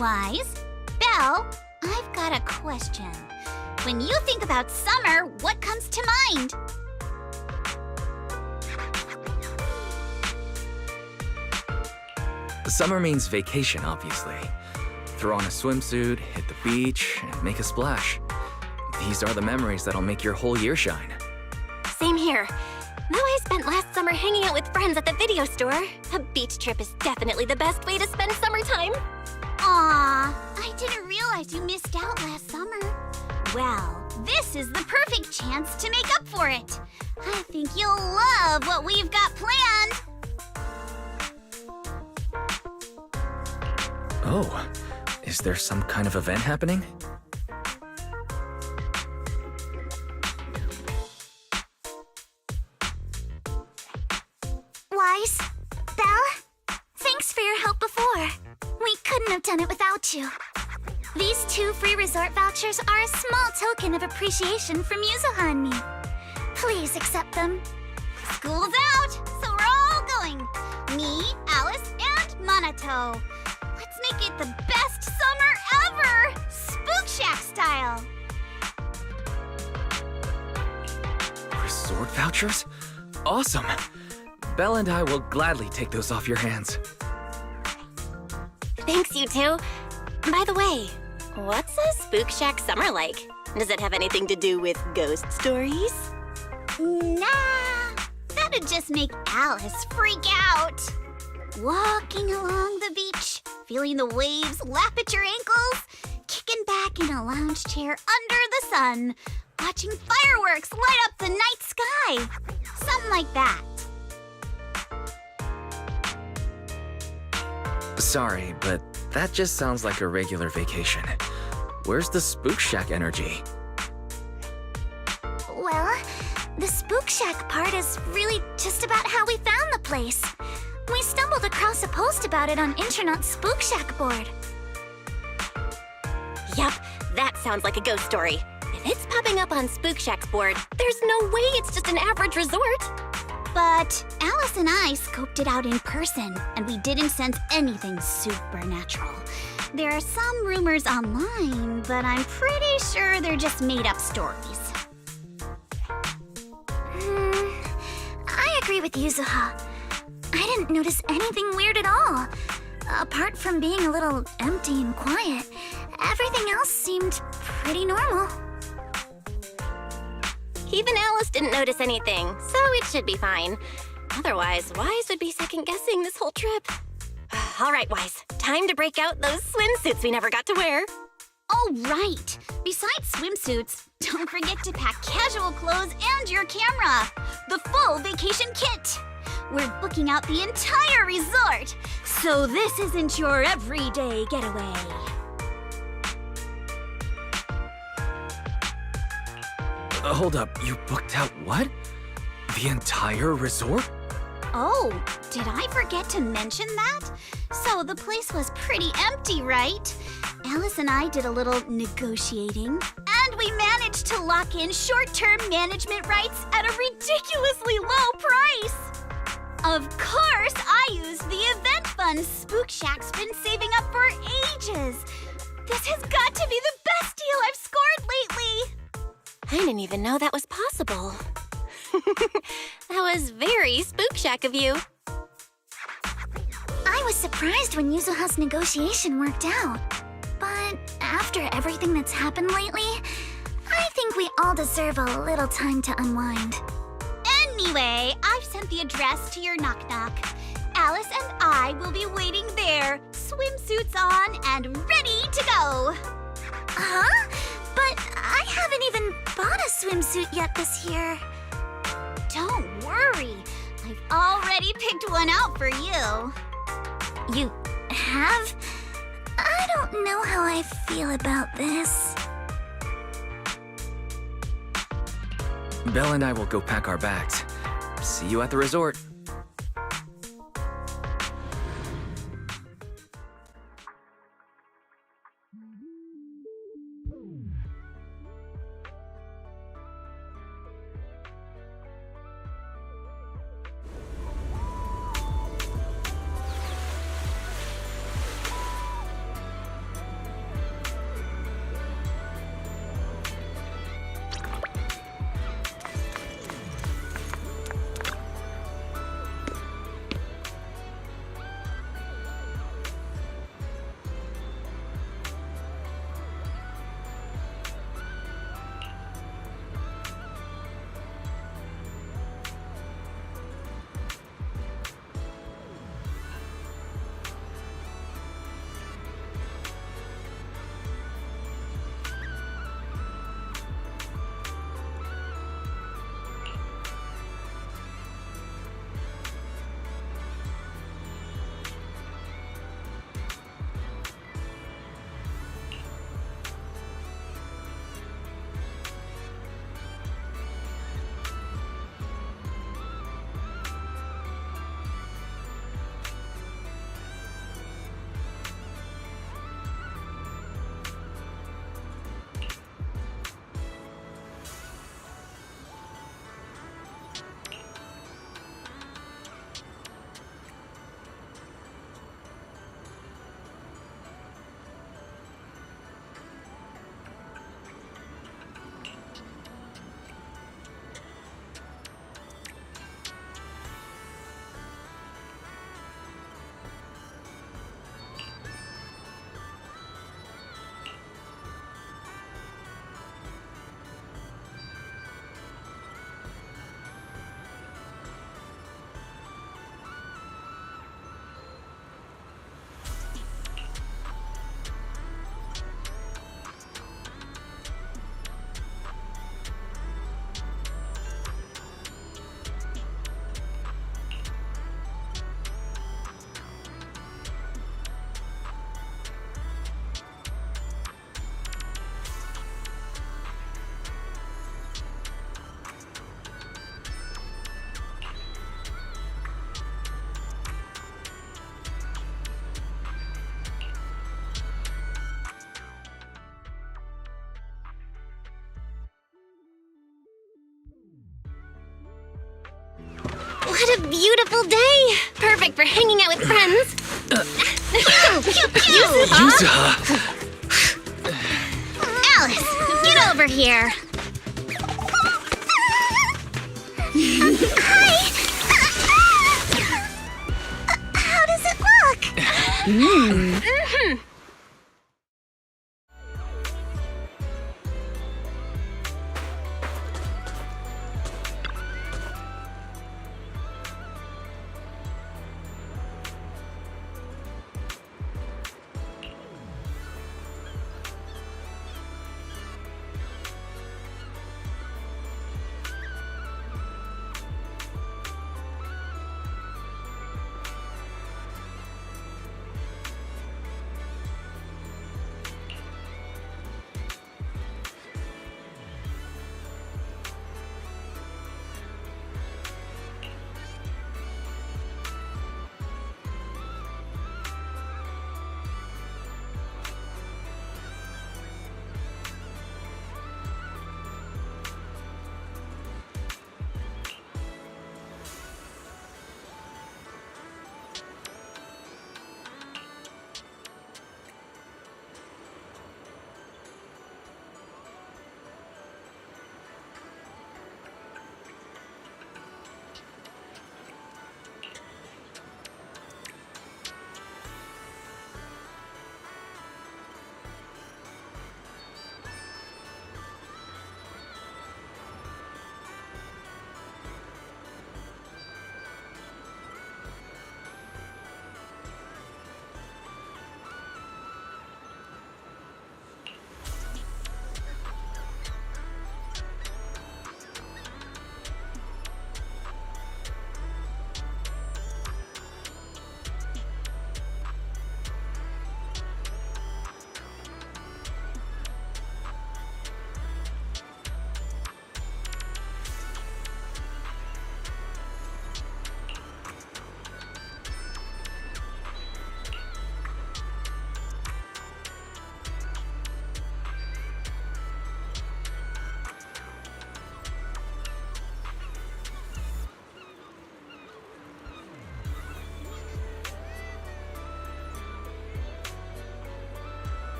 Wise? Belle, I've got a question. When you think about summer, what comes to mind? Summer means vacation, obviously. Throw on a swimsuit, hit the beach, and make a splash. These are the memories that'll make your whole year shine. Same here. Though I spent last summer hanging out with friends at the video store, a beach trip is definitely the best way to spend summertime. Aw, I didn't realize you missed out last summer. Well, this is the perfect chance to make up for it. I think you'll love what we've got planned. Oh, is there some kind of event happening? Wise, Belle, thanks for your help before. We couldn't have done it without you. These 2 free resort vouchers are a small token of appreciation from Yuzuha and me. Please accept them. School's out, so we're all going. Me, Alice, and Minato. Let's make it the best summer ever! Spook Shack style! Resort vouchers? Awesome! Belle and I will gladly take those off your hands. Thanks, you two. By the way, what's a Spook Shack summer like? Does it have anything to do with ghost stories? Nah, that'd just make Alice freak out. Walking along the beach, feeling the waves lap at your ankles, kicking back in a lounge chair under the sun, watching fireworks light up the night sky. Something like that. Sorry, but that just sounds like a regular vacation. Where's the Spook Shack energy? Well, the Spook Shack part is really just about how we found the place. We stumbled across a post about it on Internet's Spook Shack board. Yup, that sounds like a ghost story. If it's popping up on Spook Shack's board, there's no way it's just an average resort. But Alice and I scoped it out in person, and we didn't sense anything supernatural. There are some rumors online, but I'm pretty sure they're just made-up stories. I agree with Yuzuha. I didn't notice anything weird at all. Apart from being a little empty and quiet, everything else seemed pretty normal. Even Alice didn't notice anything, so it should be fine. Otherwise, Wise would be second-guessing this whole trip. All right, Wise, time to break out those swimsuits we never got to wear. Oh, right. Besides swimsuits, don't forget to pack casual clothes and your camera. The full vacation kit. We're booking out the entire resort, so this isn't your everyday getaway. Hold up, you booked out what? The entire resort? Oh, did I forget to mention that? So the place was pretty empty, right? Alice and I did a little negotiating, and we managed to lock in short-term management rights at a ridiculously low price. Of course, I used the event fund Spook Shack's been saving up for ages. This has got to be the best deal I've scored lately. I didn't even know that was possible. That was very Spook Shack of you. I was surprised when Yuzuha's negotiation worked out. But after everything that's happened lately, I think we all deserve a little time to unwind. Anyway, I've sent the address to your knock-knock. Alice and I will be waiting there, swimsuits on and ready to go. Huh? But I haven't even bought a swimsuit yet this year. Don't worry. I've already picked one out for you. You have? I don't know how I feel about this. Belle and I will go pack our bags. See you at the resort. What a beautiful day! Perfect for hanging out with friends. Yuzuha! Alice, get over here. Hi! How does it look?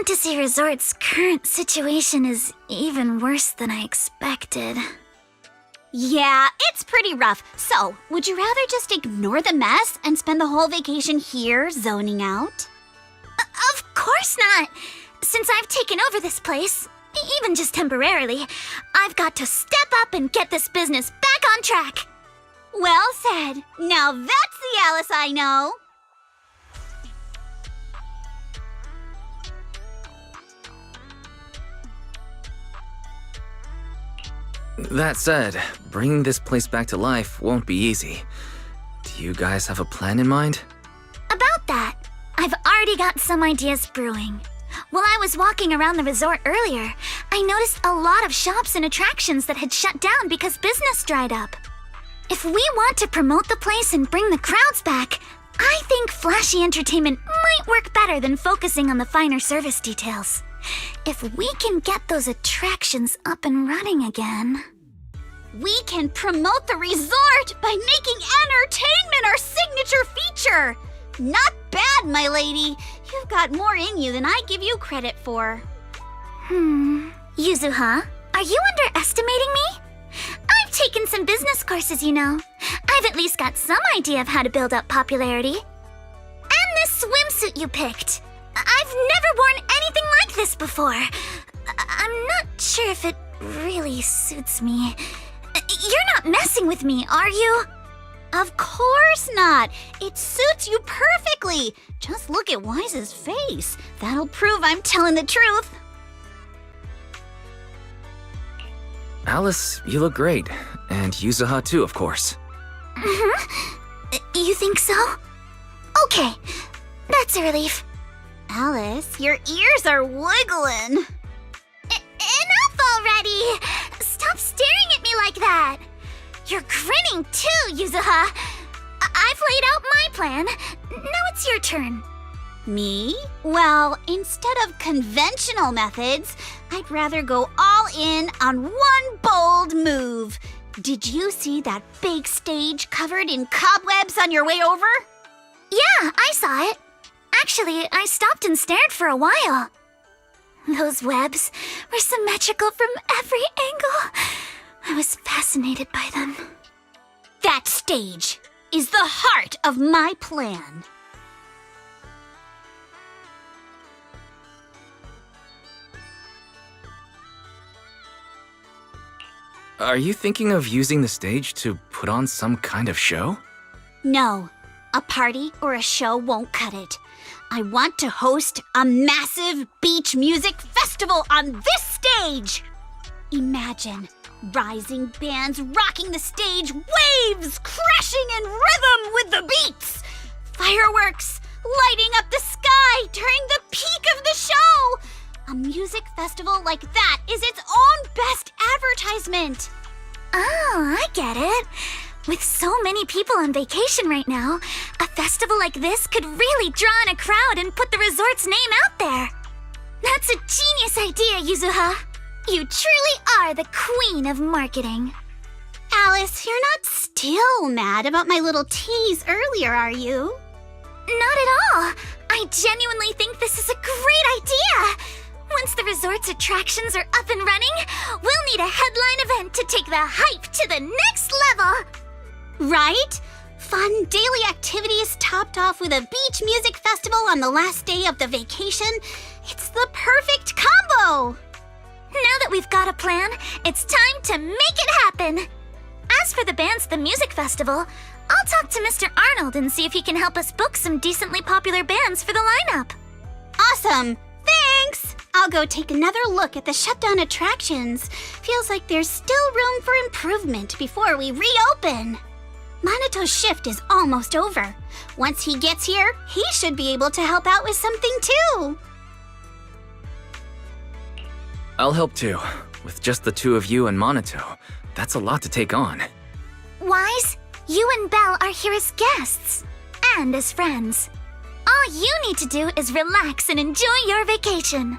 Fantasy Resort's current situation is even worse than I expected. Yeah, it's pretty rough. So, would you rather just ignore the mess and spend the whole vacation here zoning out? Of course not! Since I've taken over this place, even just temporarily, I've got to step up and get this business back on track. Well said. Now that's the Alice I know. That said, bringing this place back to life won't be easy. Do you guys have a plan in mind? About that, I've already got some ideas brewing. While I was walking around the resort earlier, I noticed a lot of shops and attractions that had shut down because business dried up. If we want to promote the place and bring the crowds back, I think flashy entertainment might work better than focusing on the finer service details. If we can get those attractions up and running again... We can promote the resort by making entertainment our signature feature. Not bad, my lady. You've got more in you than I give you credit for. Yuzuha, are you underestimating me? I've taken some business courses, you know. I've at least got some idea of how to build up popularity. And this swimsuit you picked. I've never worn anything like this before. I'm not sure if it really suits me. You're not messing with me, are you? Of course not. It suits you perfectly. Just look at Wise's face. That'll prove I'm telling the truth. Alice, you look great. And Yuzuha too, of course. You think so? Okay, that's a relief. Alice, your ears are wiggling. Enough already! Stop staring at me like that! You're grinning too, Yuzuha! I've laid out my plan. Now it's your turn. Me? Well, instead of conventional methods, I'd rather go all in on one bold move. Did you see that big stage covered in cobwebs on your way over? Yeah, I saw it. Actually, I stopped and stared for a while. Those webs were symmetrical from every angle. I was fascinated by them. That stage is the heart of my plan. Are you thinking of using the stage to put on some kind of show? No, a party or a show won't cut it. I want to host a massive beach music festival on this stage. Imagine rising bands rocking the stage, waves crashing in rhythm with the beats, fireworks lighting up the sky during the peak of the show. A music festival like that is its own best advertisement. Oh, I get it. With so many people on vacation right now, a festival like this could really draw in a crowd and put the resort's name out there. That's a genius idea, Yuzuha. You truly are the queen of marketing. Alice, you're not still mad about my little tease earlier, are you? Not at all. I genuinely think this is a great idea. Once the resort's attractions are up and running, we'll need a headline event to take the hype to the next level. Right? Fun daily activities topped off with a beach music festival on the last day of the vacation. It's the perfect combo. Now that we've got a plan, it's time to make it happen. As for the bands at the music festival, I'll talk to Mr. Arnold and see if he can help us book some decently popular bands for the lineup. Awesome. Thanks. I'll go take another look at the shutdown attractions. Feels like there's still room for improvement before we reopen. Maneto's shift is almost over. Once he gets here, he should be able to help out with something too. I'll help too. With just the two of you and Maneto, that's a lot to take on. Wise, you and Belle are here as guests and as friends. All you need to do is relax and enjoy your vacation.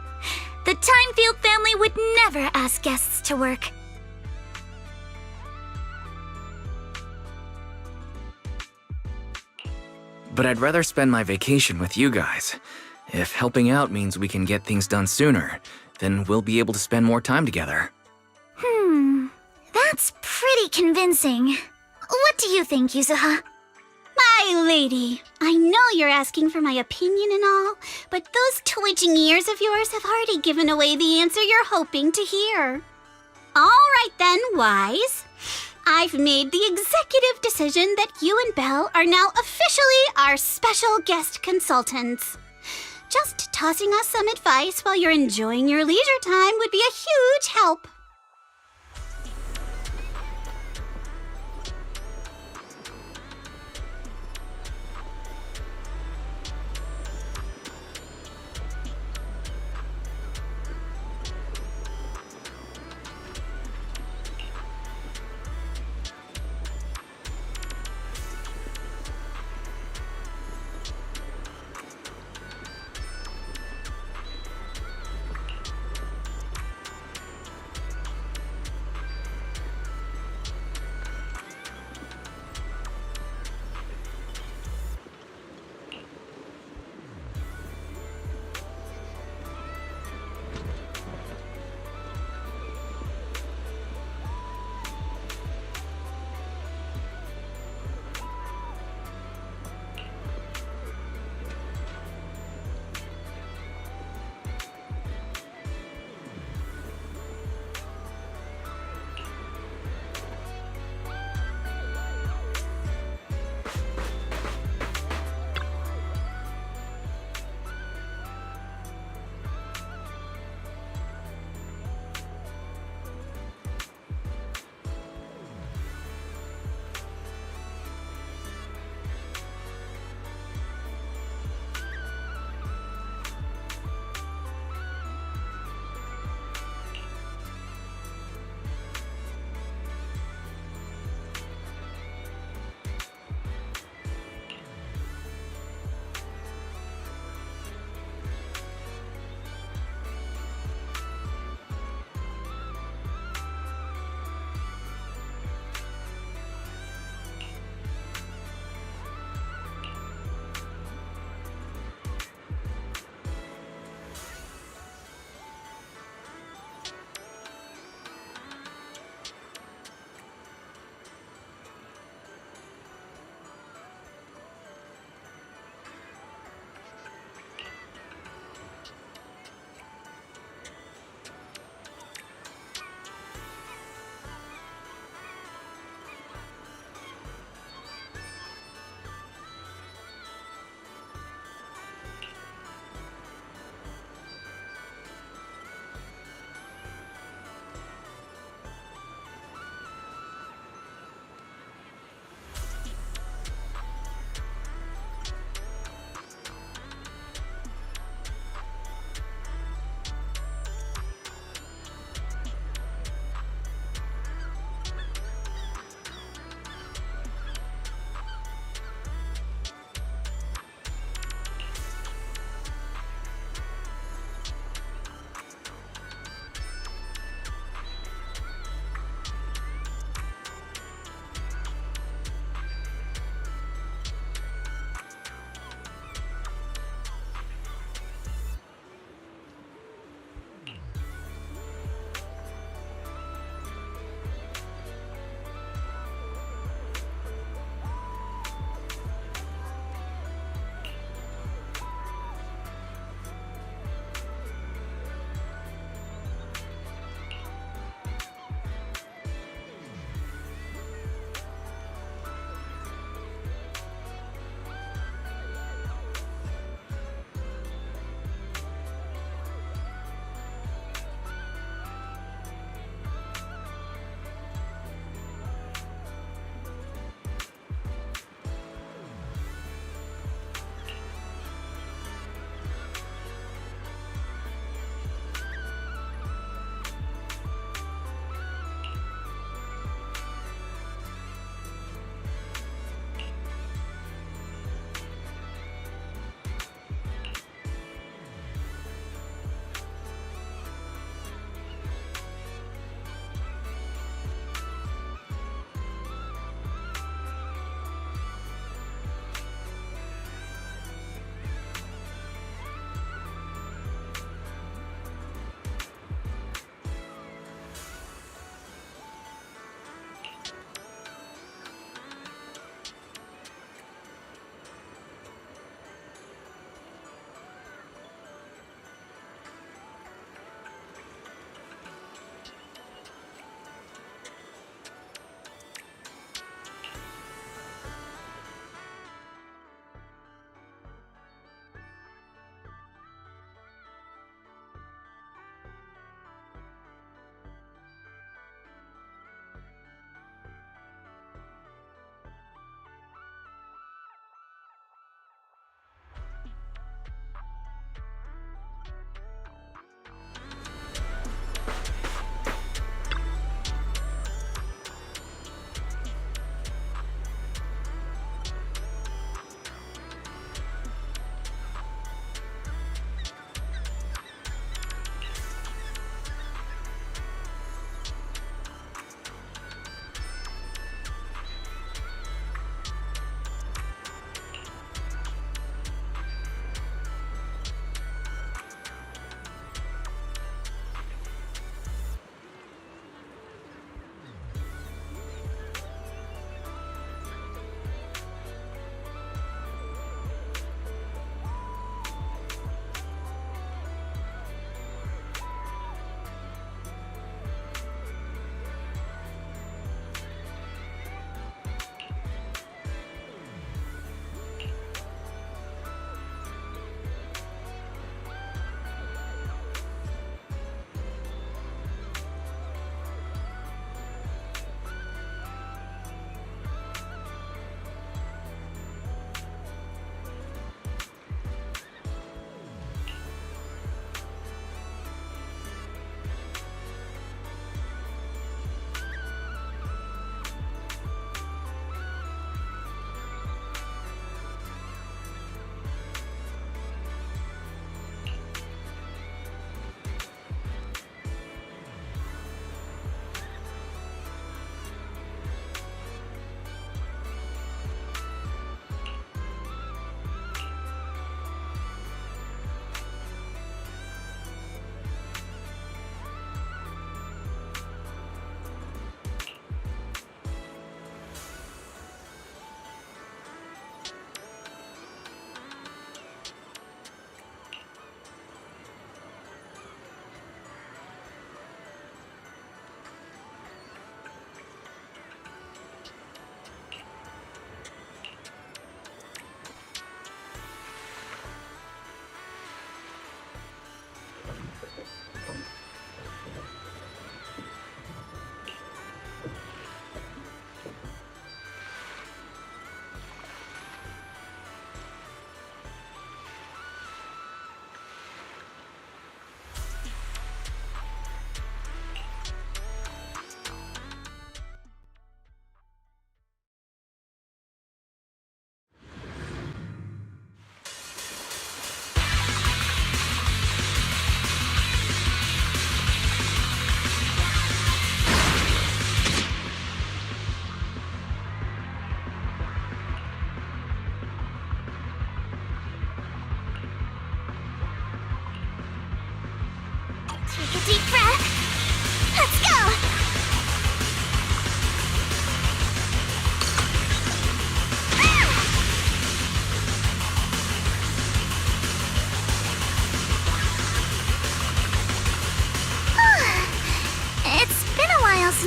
The Timefield family would never ask guests to work. But I'd rather spend my vacation with you guys. If helping out means we can get things done sooner, then we'll be able to spend more time together. That's pretty convincing. What do you think, Yuzuha? My lady, I know you're asking for my opinion and all, but those twitching ears of yours have already given away the answer you're hoping to hear. All right then, Wise. I've made the executive decision that you and Belle are now officially our special guest consultants. Just tossing us some advice while you're enjoying your leisure time would be a huge help.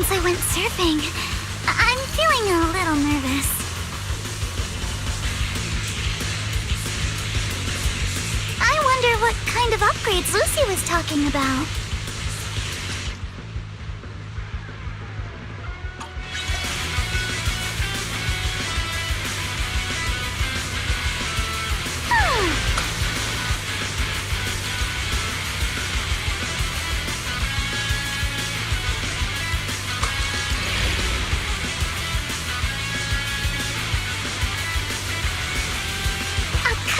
since I went surfing. I'm feeling a little nervous. I wonder what kind of upgrades Lucy was talking about.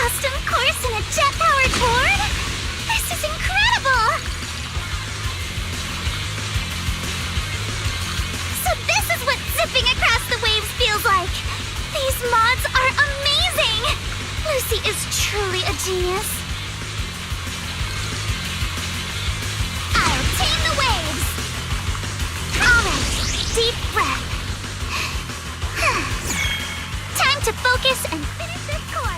Custom course and a jet-powered board? This is incredible! So this is what zipping across the waves feels like! These mods are amazing! Lucy is truly a genius. I'll tame the waves! Alright, deep breath. Time to focus and finish this course.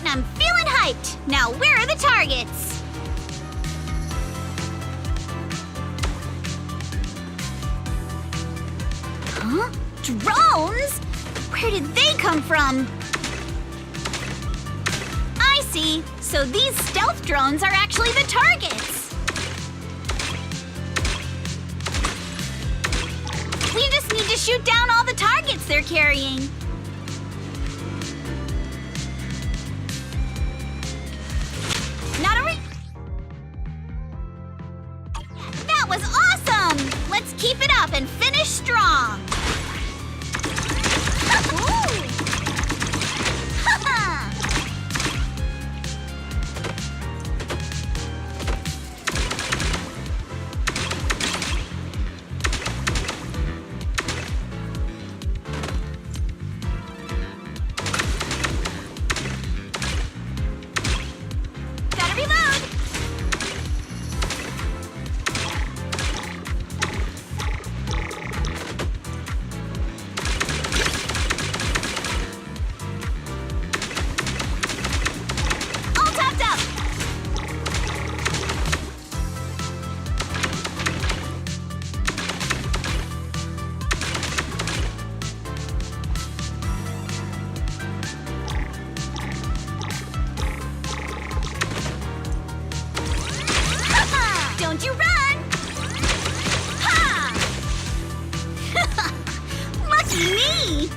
I'm feeling hyped. Now, where are the targets? Huh? Drones? Where did they come from? I see. So these stealth drones are actually the targets. We just need to shoot down all the targets they're carrying. That was awesome! Let's keep it up and finish strong. Ooh. Ha-ha! Gotta reload! All topped up! Ha-ha! Don't you run! Ha! Lucky me!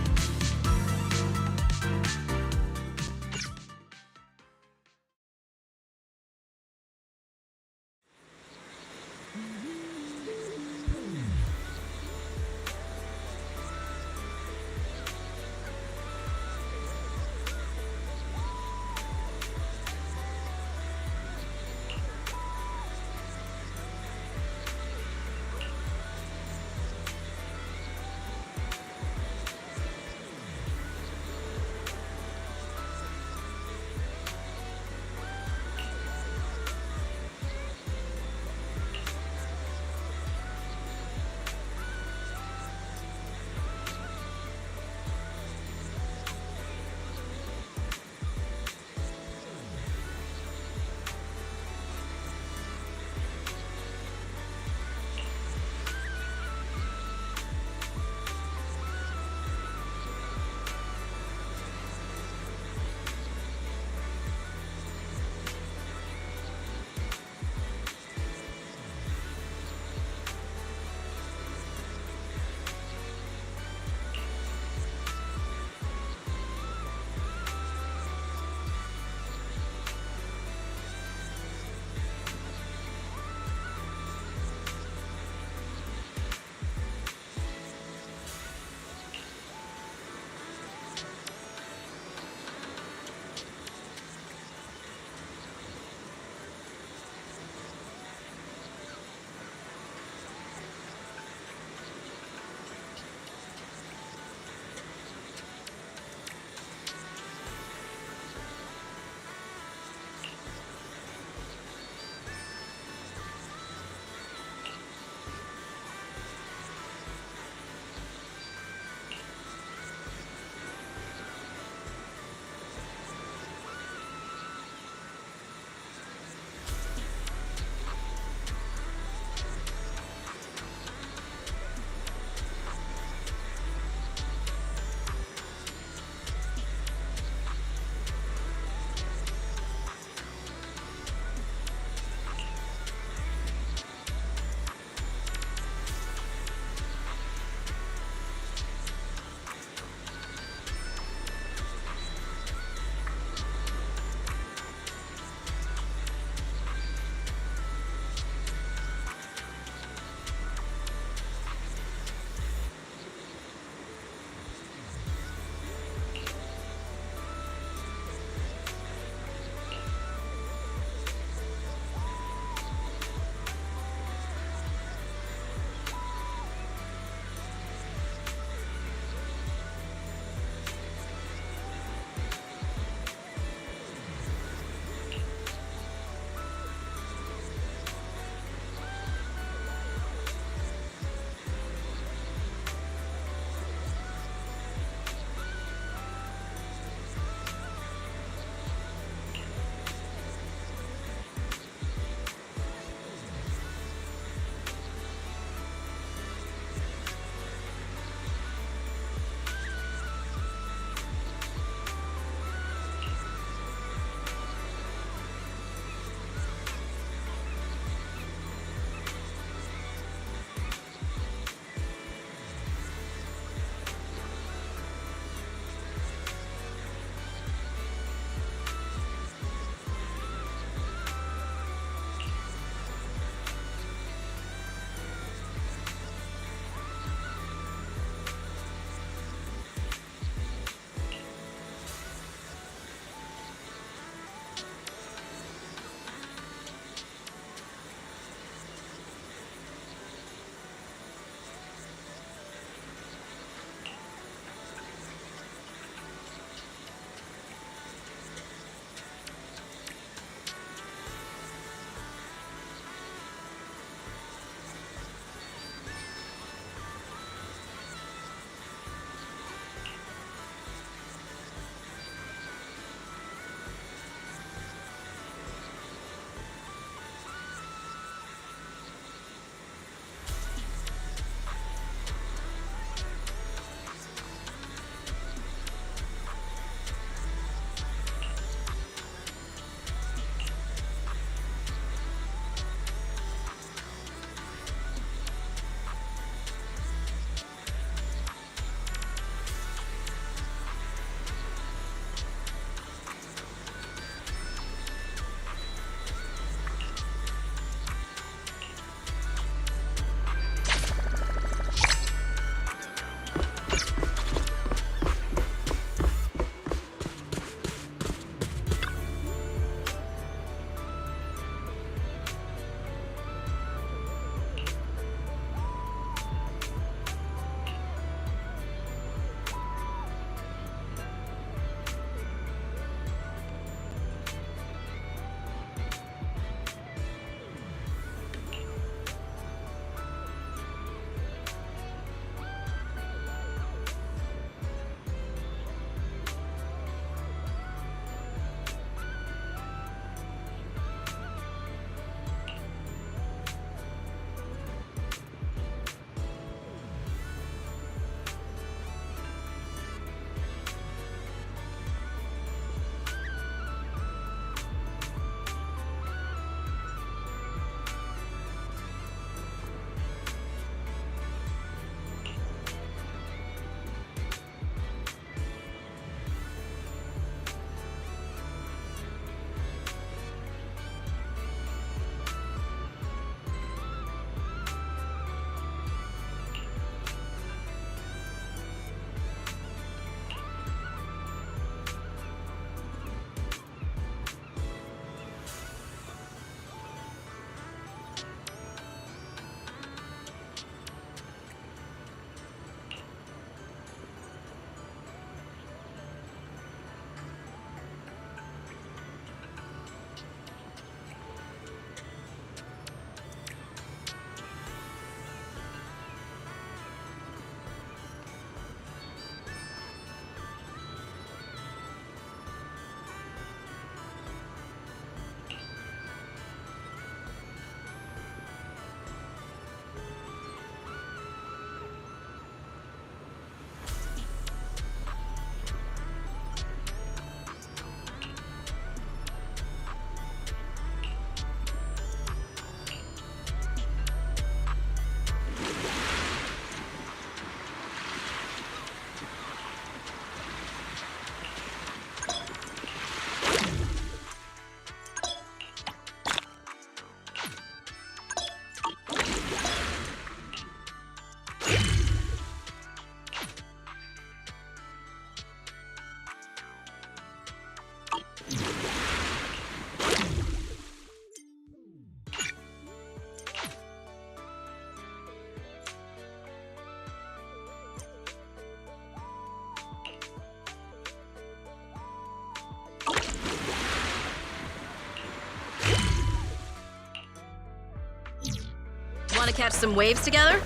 Want to catch some waves together?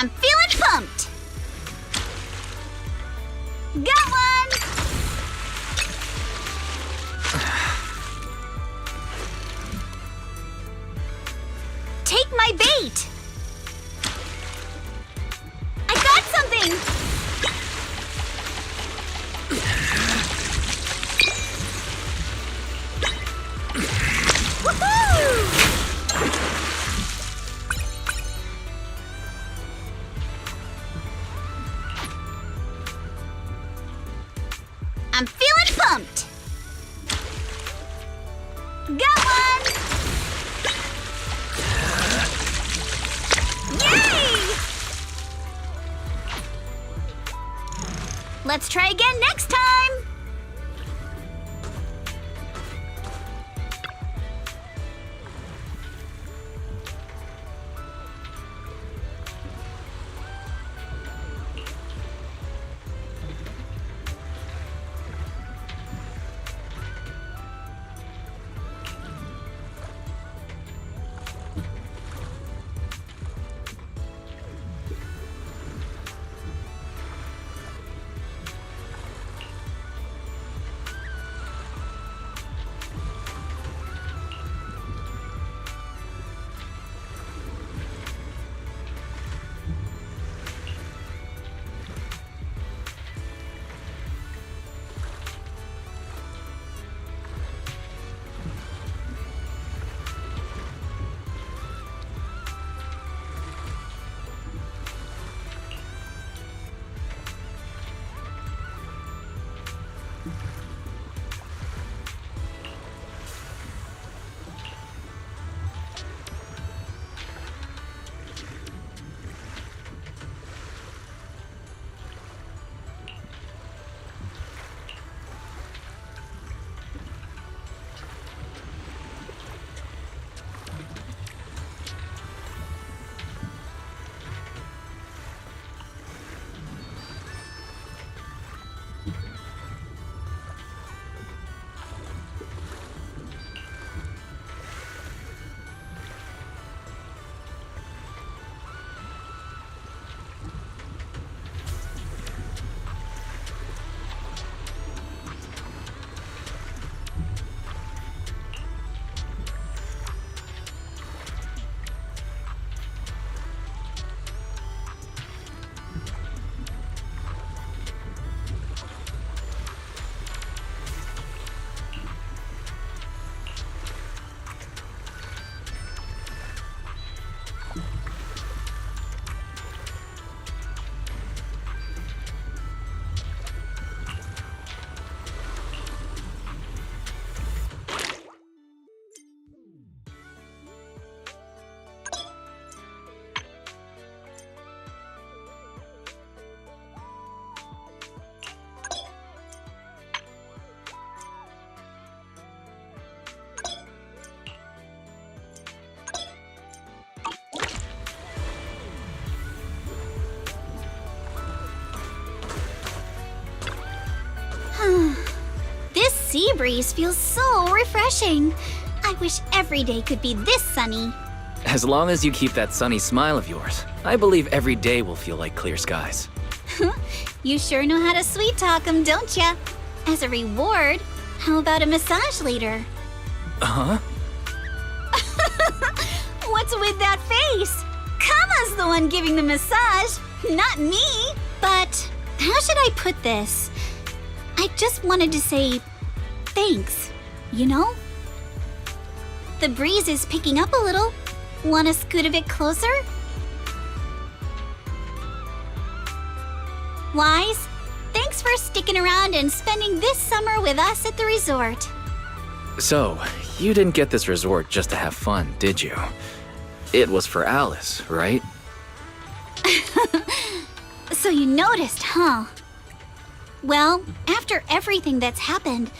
I'm feeling pumped! Got one! Take my bait! I got something! Woohoo! I'm feeling pumped! Got one! Yay! Let's try again next time! This sea breeze feels so refreshing. I wish every day could be this sunny. As long as you keep that sunny smile of yours, I believe every day will feel like clear skies. You sure know how to sweet talk 'em, don't ya? As a reward, how about a massage later? Huh? What's with that face? Kama's the one giving the massage, not me. But how should I put this? I just wanted to say thanks, you know? The breeze is picking up a little. Wanna scoot a bit closer? Wise, thanks for sticking around and spending this summer with us at the resort. So, you didn't get this resort just to have fun, did you? It was for Alice, right? So you noticed, huh? Well, after everything that's happened,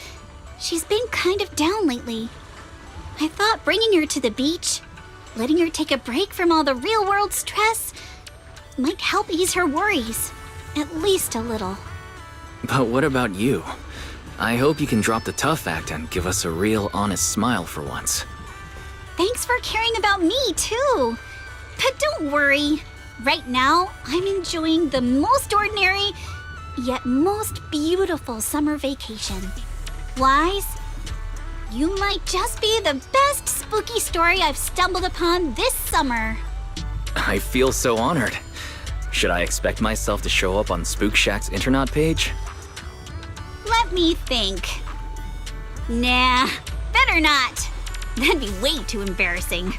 she's been kind of down lately. I thought bringing her to the beach, letting her take a break from all the real-world stress, might help ease her worries, at least a little. But what about you? I hope you can drop the tough act and give us a real, honest smile for once. Thanks for caring about me, too. But don't worry, Right now, I'm enjoying the most ordinary, yet most beautiful summer vacation. Wise, you might just be the best spooky story I've stumbled upon this summer. I feel so honored. Should I expect myself to show up on Spook Shack's Internaut page? Let me think. Nah, better not. That'd be way too embarrassing.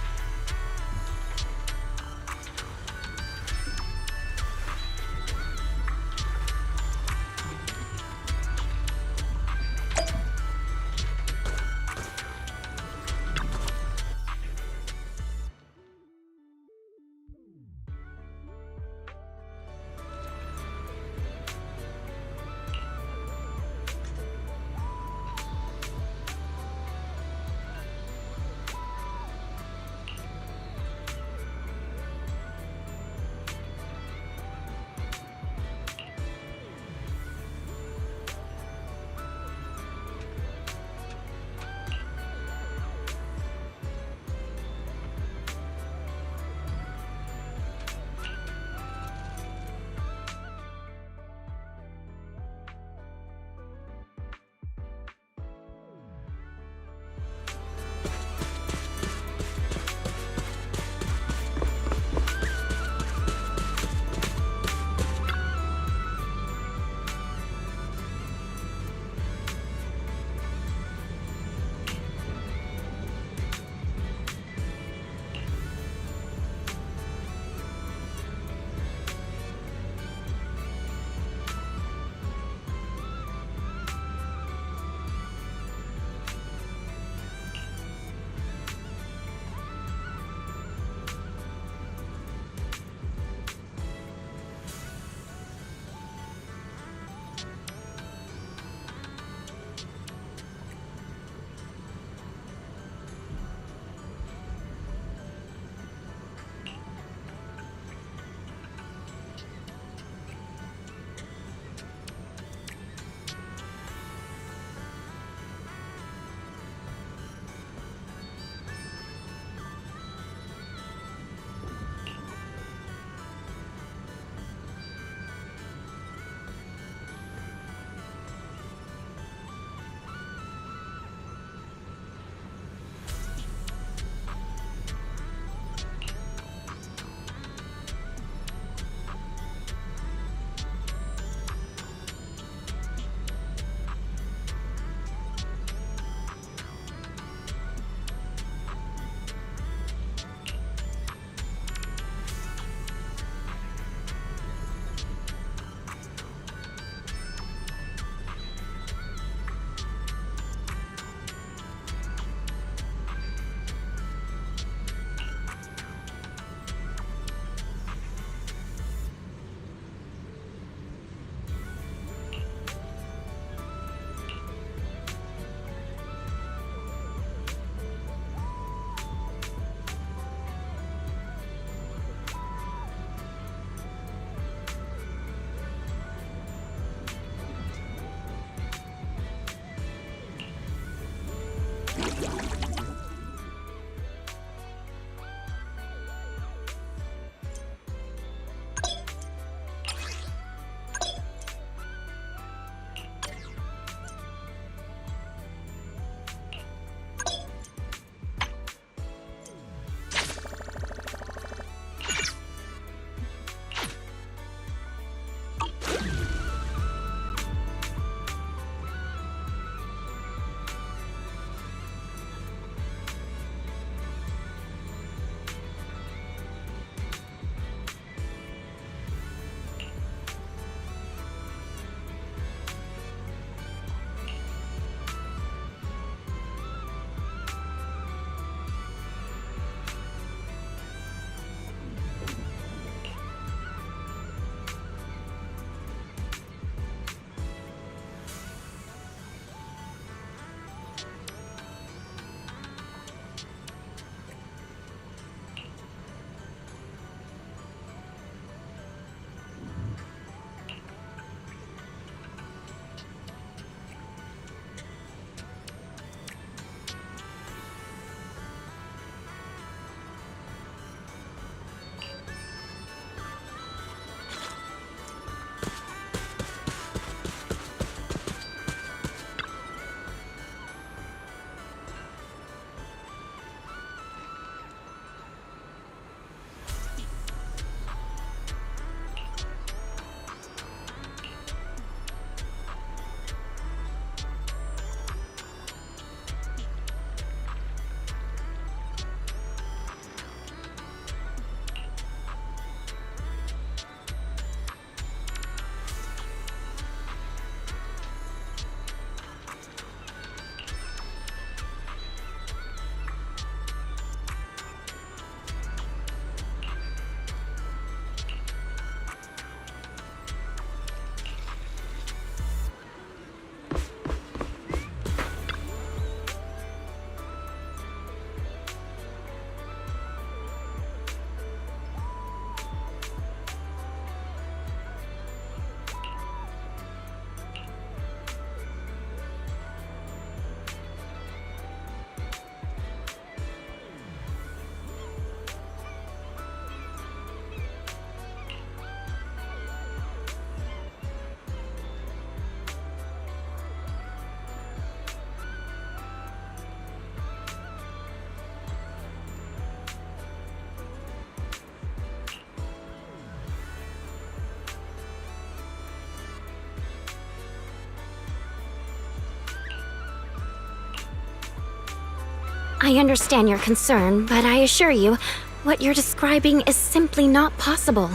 I understand your concern, but I assure you, what you're describing is simply not possible.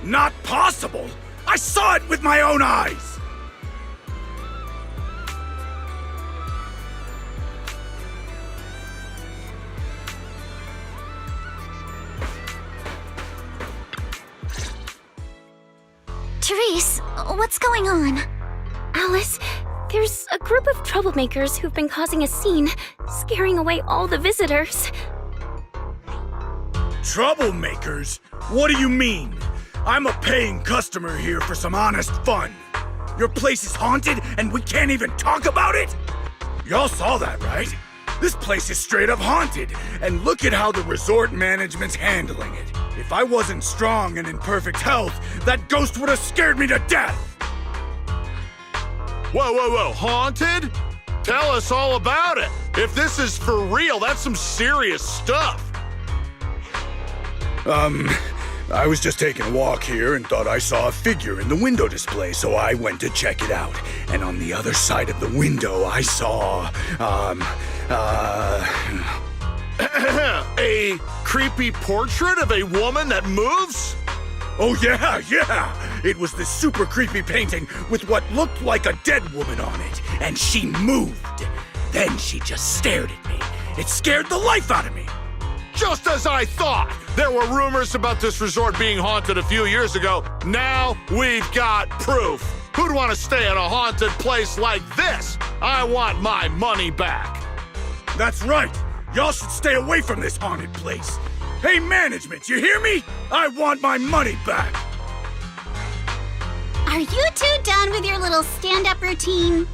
Not possible! I saw it with my own eyes! Therese, what's going on? Alice, there's a group of troublemakers who've been causing a scene, scaring away all the visitors. Troublemakers? What do you mean? I'm a paying customer here for some honest fun. Your place is haunted and we can't even talk about it? Y'all saw that, right? This place is straight up haunted, and look at how the resort management's handling it. If I wasn't strong and in perfect health, that ghost would have scared me to death! Whoa, haunted? Tell us all about it. If this is for real, that's some serious stuff. I was just taking a walk here and thought I saw a figure in the window display, so I went to check it out. And on the other side of the window, I saw, A creepy portrait of a woman that moves? Oh yeah! It was this super creepy painting with what looked like a dead woman on it, and she moved. Then she just stared at me. It scared the life out of me. Just as I thought! There were rumors about this resort being haunted a few years ago. Now we've got proof. Who'd want to stay in a haunted place like this? I want my money back. That's right! Y'all should stay away from this haunted place. Hey, management, you hear me? I want my money back! Are you two done with your little stand-up routine?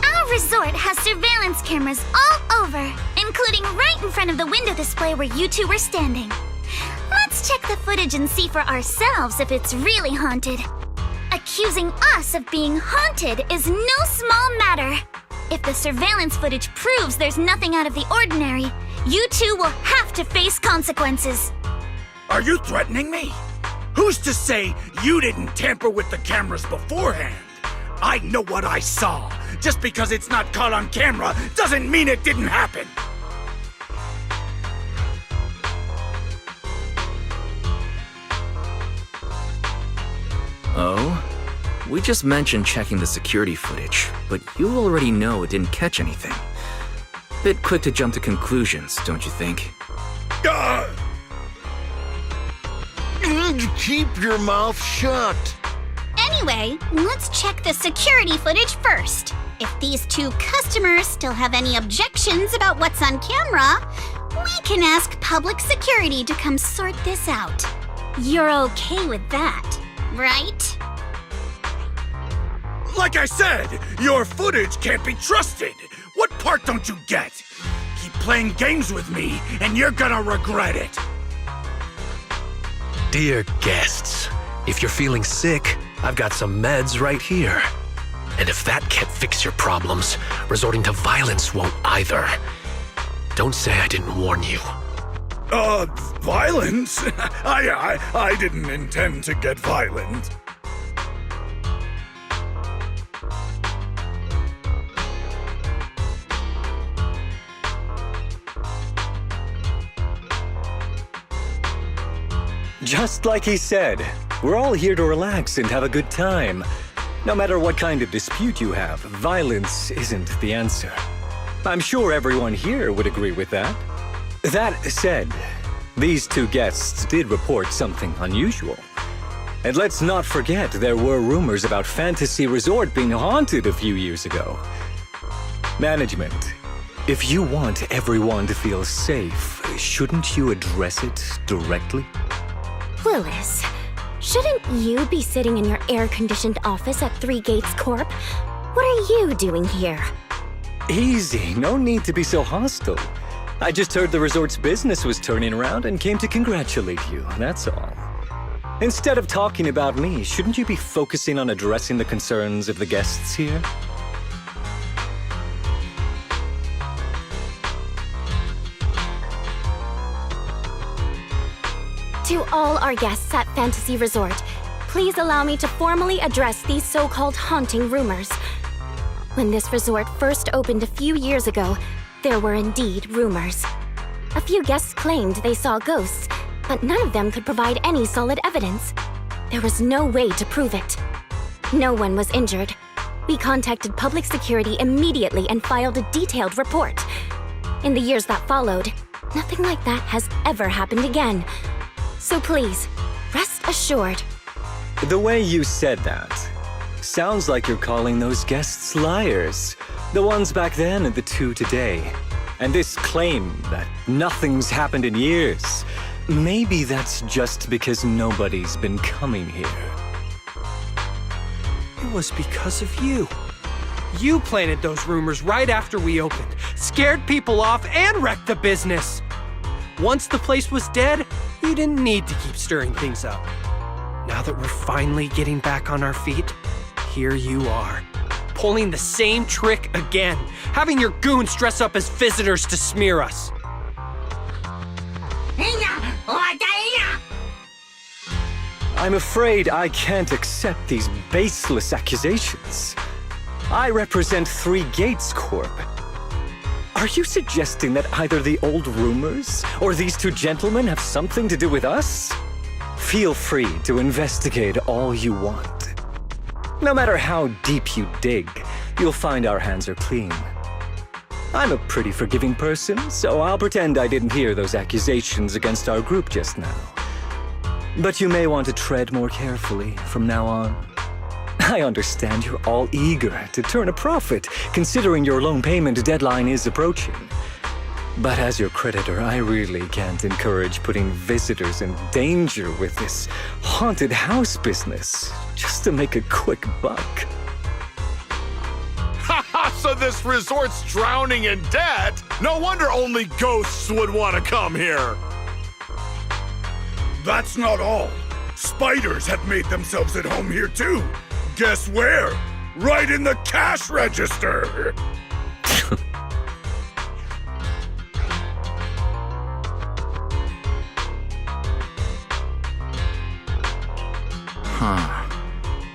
Our resort has surveillance cameras all over, including right in front of the window display where you two were standing. Let's check the footage and see for ourselves if it's really haunted. Accusing us of being haunted is no small matter. If the surveillance footage proves there's nothing out of the ordinary, you two will have to face consequences. Are you threatening me? Who's to say you didn't tamper with the cameras beforehand? I know what I saw. Just because it's not caught on camera doesn't mean it didn't happen. Oh? We just mentioned checking the security footage, but you already know it didn't catch anything. Bit quick to jump to conclusions, don't you think? Keep your mouth shut. Anyway, let's check the security footage first. If these two customers still have any objections about what's on camera, we can ask public security to come sort this out. You're okay with that, right? Like I said, your footage can't be trusted. What part don't you get? Keep playing games with me, and you're gonna regret it. Dear guests, if you're feeling sick, I've got some meds right here. And if that can't fix your problems, resorting to violence won't either. Don't say I didn't warn you. Violence? I didn't intend to get violent. Just like he said, we're all here to relax and have a good time. No matter what kind of dispute you have, violence isn't the answer. I'm sure everyone here would agree with that. That said, these two guests did report something unusual. And let's not forget there were rumors about Fantasy Resort being haunted a few years ago. Management, if you want everyone to feel safe, shouldn't you address it directly? Willis, shouldn't you be sitting in your air-conditioned office at Three Gates Corp? What are you doing here? Easy, no need to be so hostile. I just heard the resort's business was turning around and came to congratulate you, that's all. Instead of talking about me, shouldn't you be focusing on addressing the concerns of the guests here? To all our guests at Fantasy Resort, please allow me to formally address these so-called haunting rumors. When this resort first opened a few years ago, there were indeed rumors. A few guests claimed they saw ghosts, but none of them could provide any solid evidence. There was no way to prove it. No one was injured. We contacted public security immediately and filed a detailed report. In the years that followed, nothing like that has ever happened again. So please, rest assured. The way you said that sounds like you're calling those guests liars. The ones back then and the two today. And this claim that nothing's happened in years, maybe that's just because nobody's been coming here. It was because of you. You planted those rumors right after we opened, scared people off, and wrecked the business. Once the place was dead, you didn't need to keep stirring things up. Now that we're finally getting back on our feet, here you are, pulling the same trick again, having your goons dress up as visitors to smear us. I'm afraid I can't accept these baseless accusations. I represent Three Gates Corp. Are you suggesting that either the old rumors or these two gentlemen have something to do with us? Feel free to investigate all you want. No matter how deep you dig, you'll find our hands are clean. I'm a pretty forgiving person, so I'll pretend I didn't hear those accusations against our group just now. But you may want to tread more carefully from now on. I understand you're all eager to turn a profit, considering your loan payment deadline is approaching. But as your creditor, I really can't encourage putting visitors in danger with this haunted house business, just to make a quick buck. So this resort's drowning in debt? No wonder only ghosts would want to come here. That's not all. Spiders have made themselves at home here too. Guess where? Right in the cash register.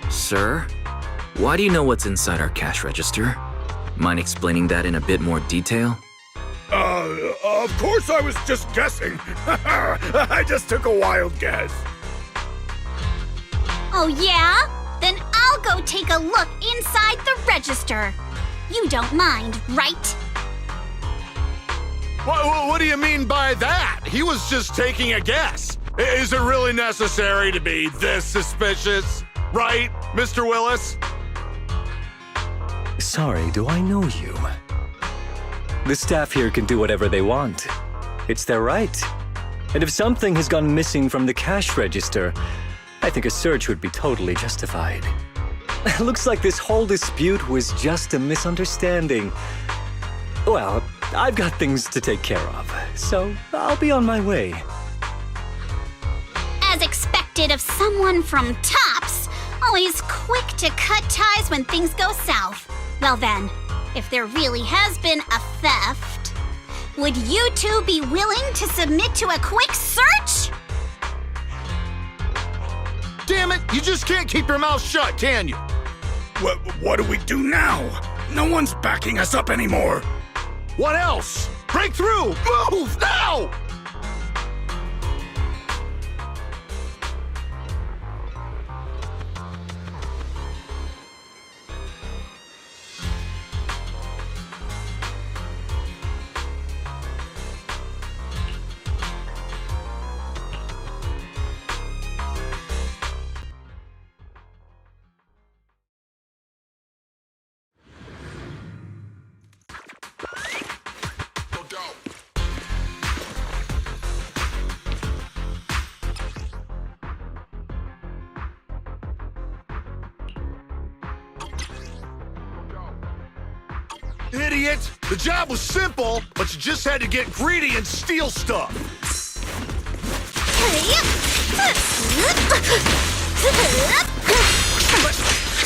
Sir, why do you know what's inside our cash register? Mind explaining that in a bit more detail? Of course I was just guessing. I just took a wild guess. Oh yeah? Then I'll go take a look inside the register. You don't mind, right? What do you mean by that? He was just taking a guess. Is it really necessary to be this suspicious? Right, Mr. Willis? Sorry, do I know you? The staff here can do whatever they want. It's their right. And if something has gone missing from the cash register, I think a search would be totally justified. Looks like this whole dispute was just a misunderstanding. Well, I've got things to take care of, so I'll be on my way. As expected of someone from Tops, always quick to cut ties when things go south. Well then, if there really has been a theft, would you two be willing to submit to a quick search? Damn it, you just can't keep your mouth shut, can you? What do we do now? No one's backing us up anymore. What else? Break through! Move now! Idiot! The job was simple, but you just had to get greedy and steal stuff.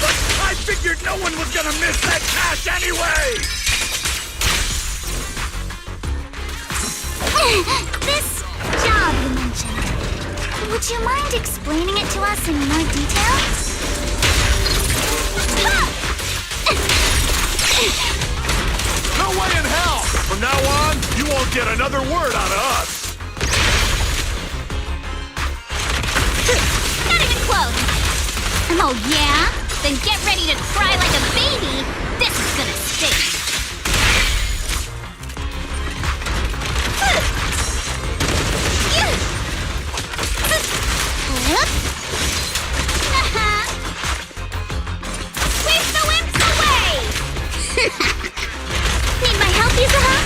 But I figured no one was gonna miss that cash anyway! This job you mentioned, would Would you mind explaining it to us in more detail? No way in hell! From now on, you won't get another word out of us. Not even close. Oh, yeah? Then get ready to cry like a baby. This is gonna stink. Sweep the wimps away! Need my help, Yuzuha?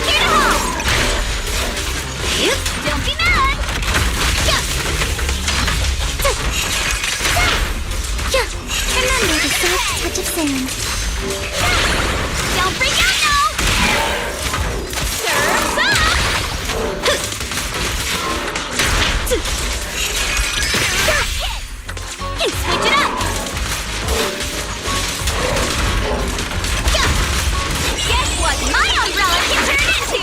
Here to help! Don't be mad! Remember the soft touch of sand. Don't freak out now! Surf's up! And switch it up! Guess what my umbrella can turn into?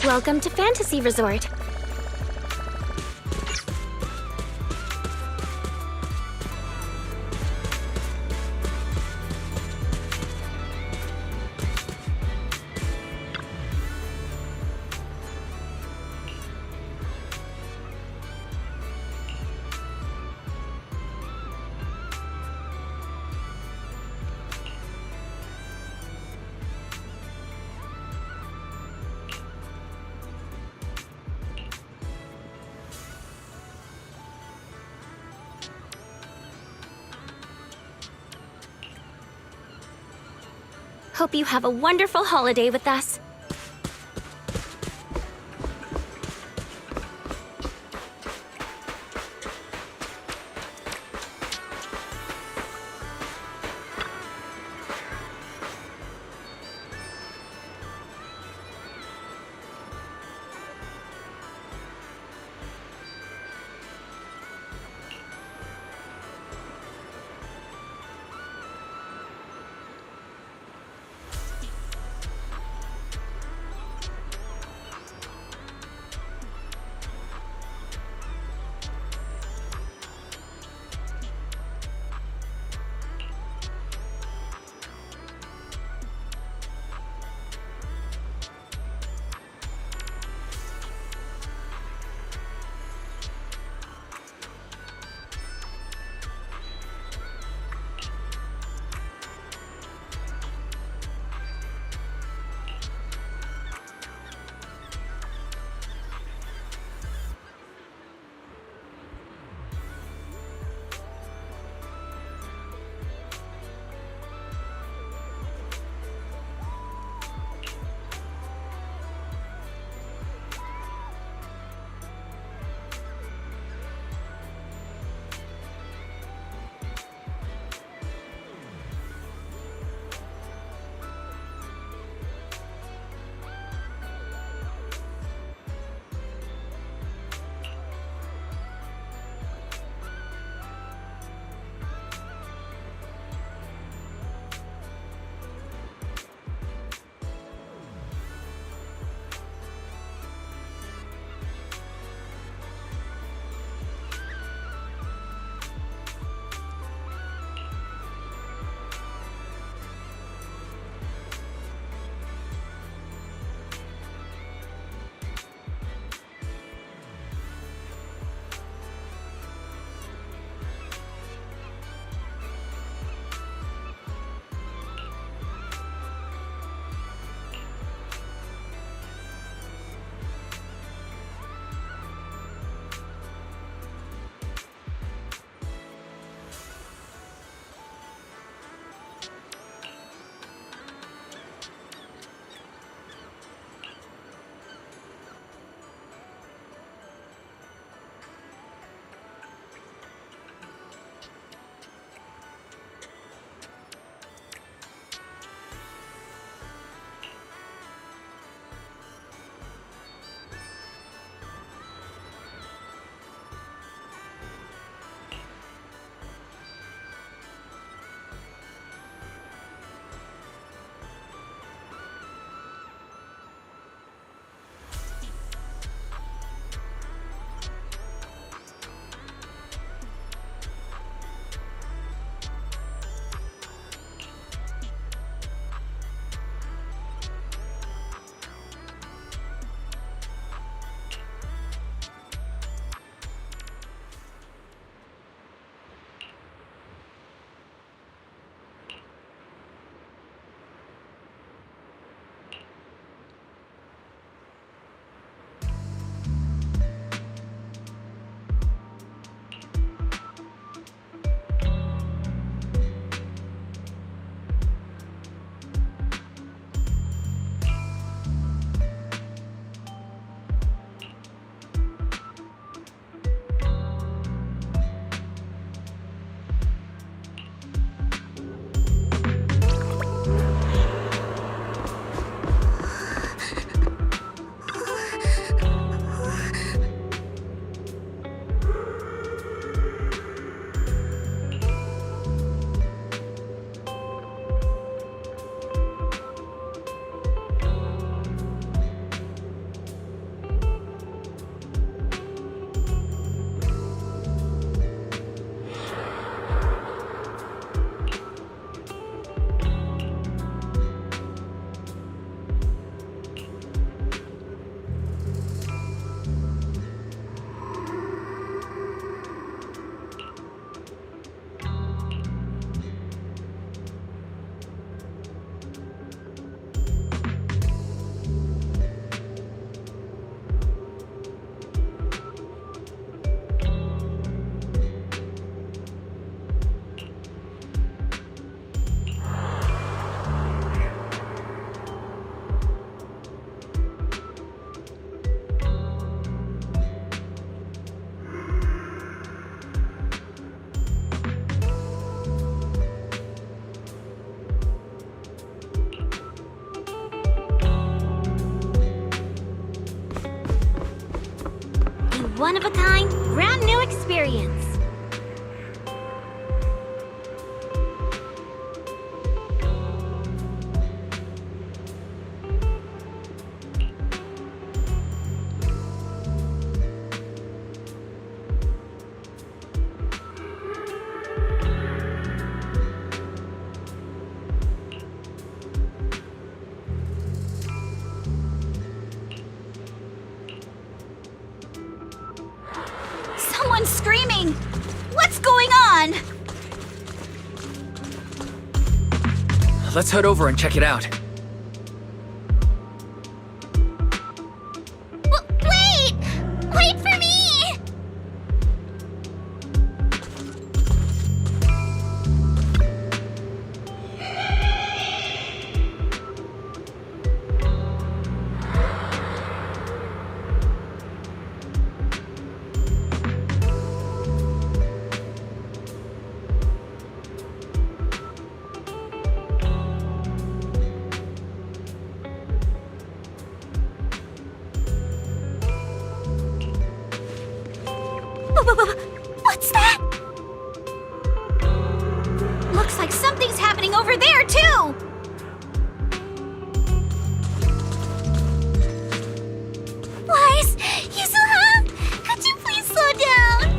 Welcome to Fantasy Resort. Hope you have a wonderful holiday with us. one-of-a-kind, brand new experience. Someone's screaming! What's going on? Let's head over and check it out. Wait! Wait for me! What's that? Looks like something's happening over there, too! Wise! Yuzuha! Could you please slow down?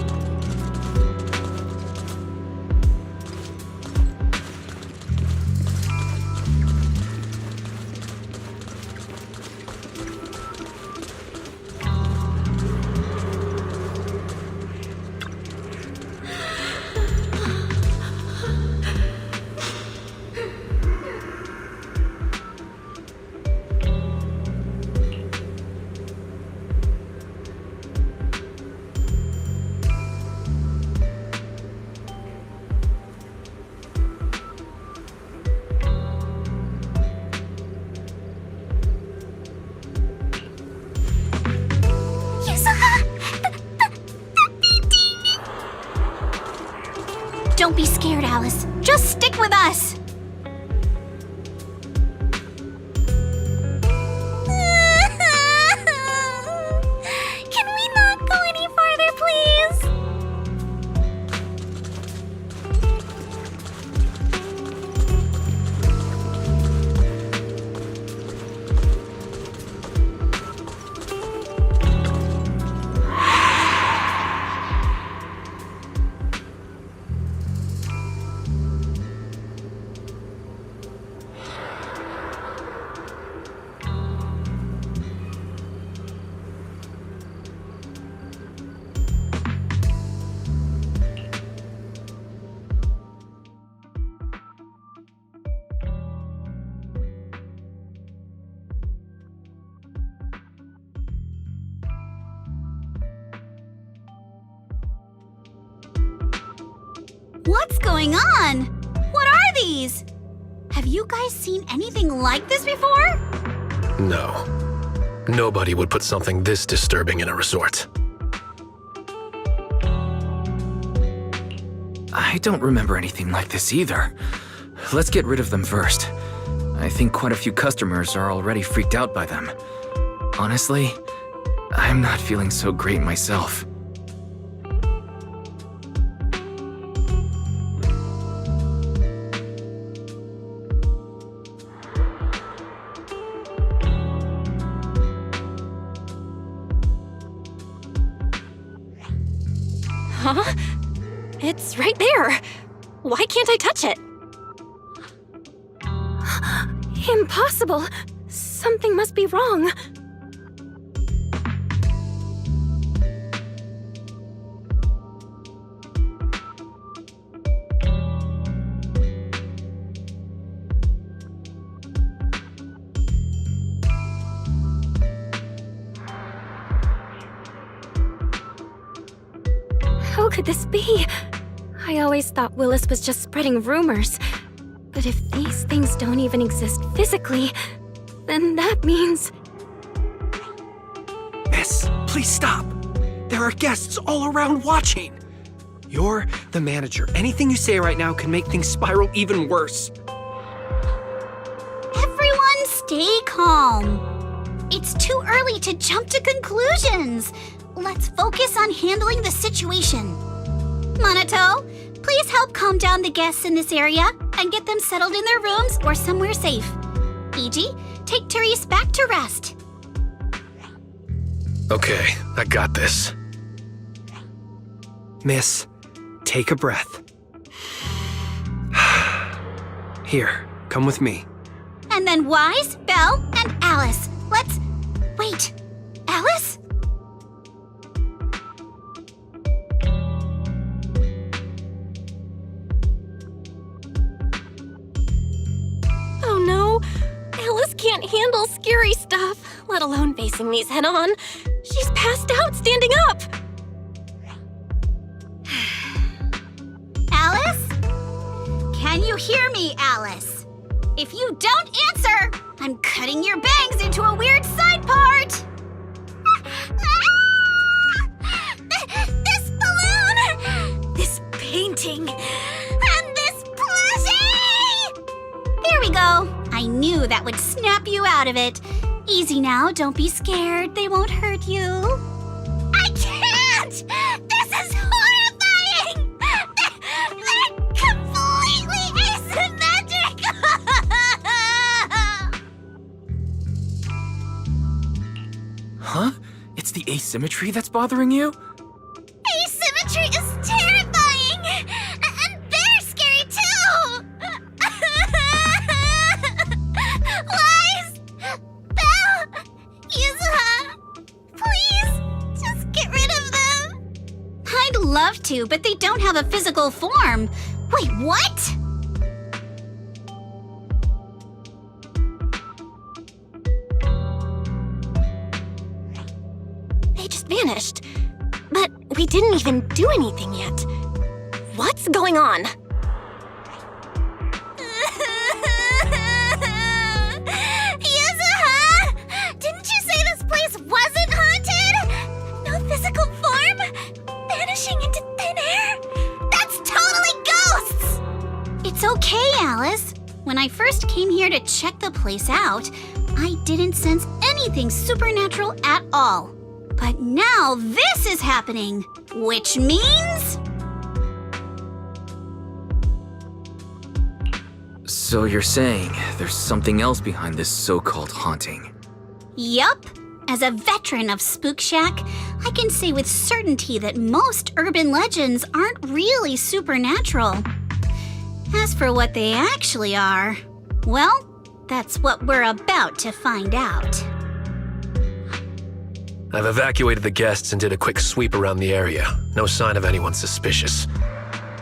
Don't be scared, Alice. Just stick with us. Can we not go any farther, please? What's going on? What are these? Have you guys seen anything like this before? No. Nobody would put something this disturbing in a resort. I don't remember anything like this either. Let's get rid of them first. I think quite a few customers are already freaked out by them. Honestly, I'm not feeling so great myself. Huh? It's right there. Why can't I touch it? Impossible. Something must be wrong. How could this be? I always thought Willis was just spreading rumors. But if these things don't even exist physically, then that means... Miss, please stop. There are guests all around watching. You're the manager. Anything you say right now can make things spiral even worse. Everyone stay calm. It's too early to jump to conclusions. let's focus on handling the situation. Monato, please help calm down the guests in this area and get them settled in their rooms or somewhere safe. Iji, take Therese back to rest. Okay, I got this. Miss, take a breath. Here, come with me. And then Wise, Belle, and Alice. Let's... Wait, Alice? Oh no, Alice can't handle scary stuff, let alone facing these head on. She's passed out standing up. Alice? Can you hear me, Alice? If you don't answer, I'm cutting your bangs into a weird side part! This balloon! This painting! And this plushie! There we go. I knew that would snap you out of it. Easy now, don't be scared. They won't hurt you. I can't! This is horrifying! They're completely asymmetric! Huh? It's the asymmetry that's bothering you? Asymmetry is terrifying! And they're scary too! Wise! Belle! Yuzuha! Please, just get rid of them! I'd love to, but they don't have a physical form. Wait, what? They just vanished. But we didn't even do anything yet. What's going on? Yuzuha! Didn't you say this place wasn't haunted? No physical form? Vanishing into thin air? That's totally ghosts! It's okay, Alice. When I first came here to check the place out, I didn't sense anything supernatural at all. But now this is happening, which means... So you're saying there's something else behind this so-called haunting? Yup. As a veteran of Spook Shack, I can say with certainty that most urban legends aren't really supernatural. As for what they actually are, well, that's what we're about to find out. I've evacuated the guests and did a quick sweep around the area. No sign of anyone suspicious.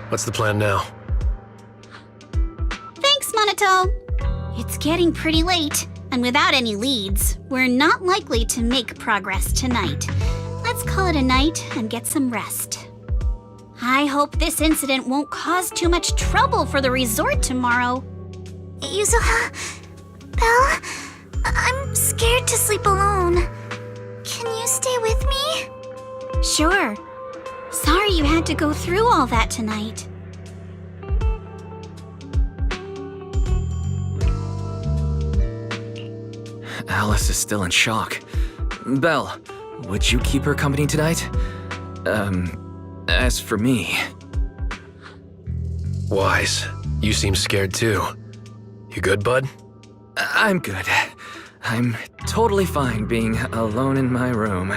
What's the plan now? Thanks, Monato. It's getting pretty late, and without any leads, we're not likely to make progress tonight. Let's call it a night and get some rest. I hope this incident won't cause too much trouble for the resort tomorrow. Yuzuha, Belle, I'm scared to sleep alone. Can you stay with me? Sure. Sorry you had to go through all that tonight. Alice is still in shock. Belle, would you keep her company tonight? As for me... Wise, you seem scared too. You good, bud? I'm good. I'm totally fine being alone in my room.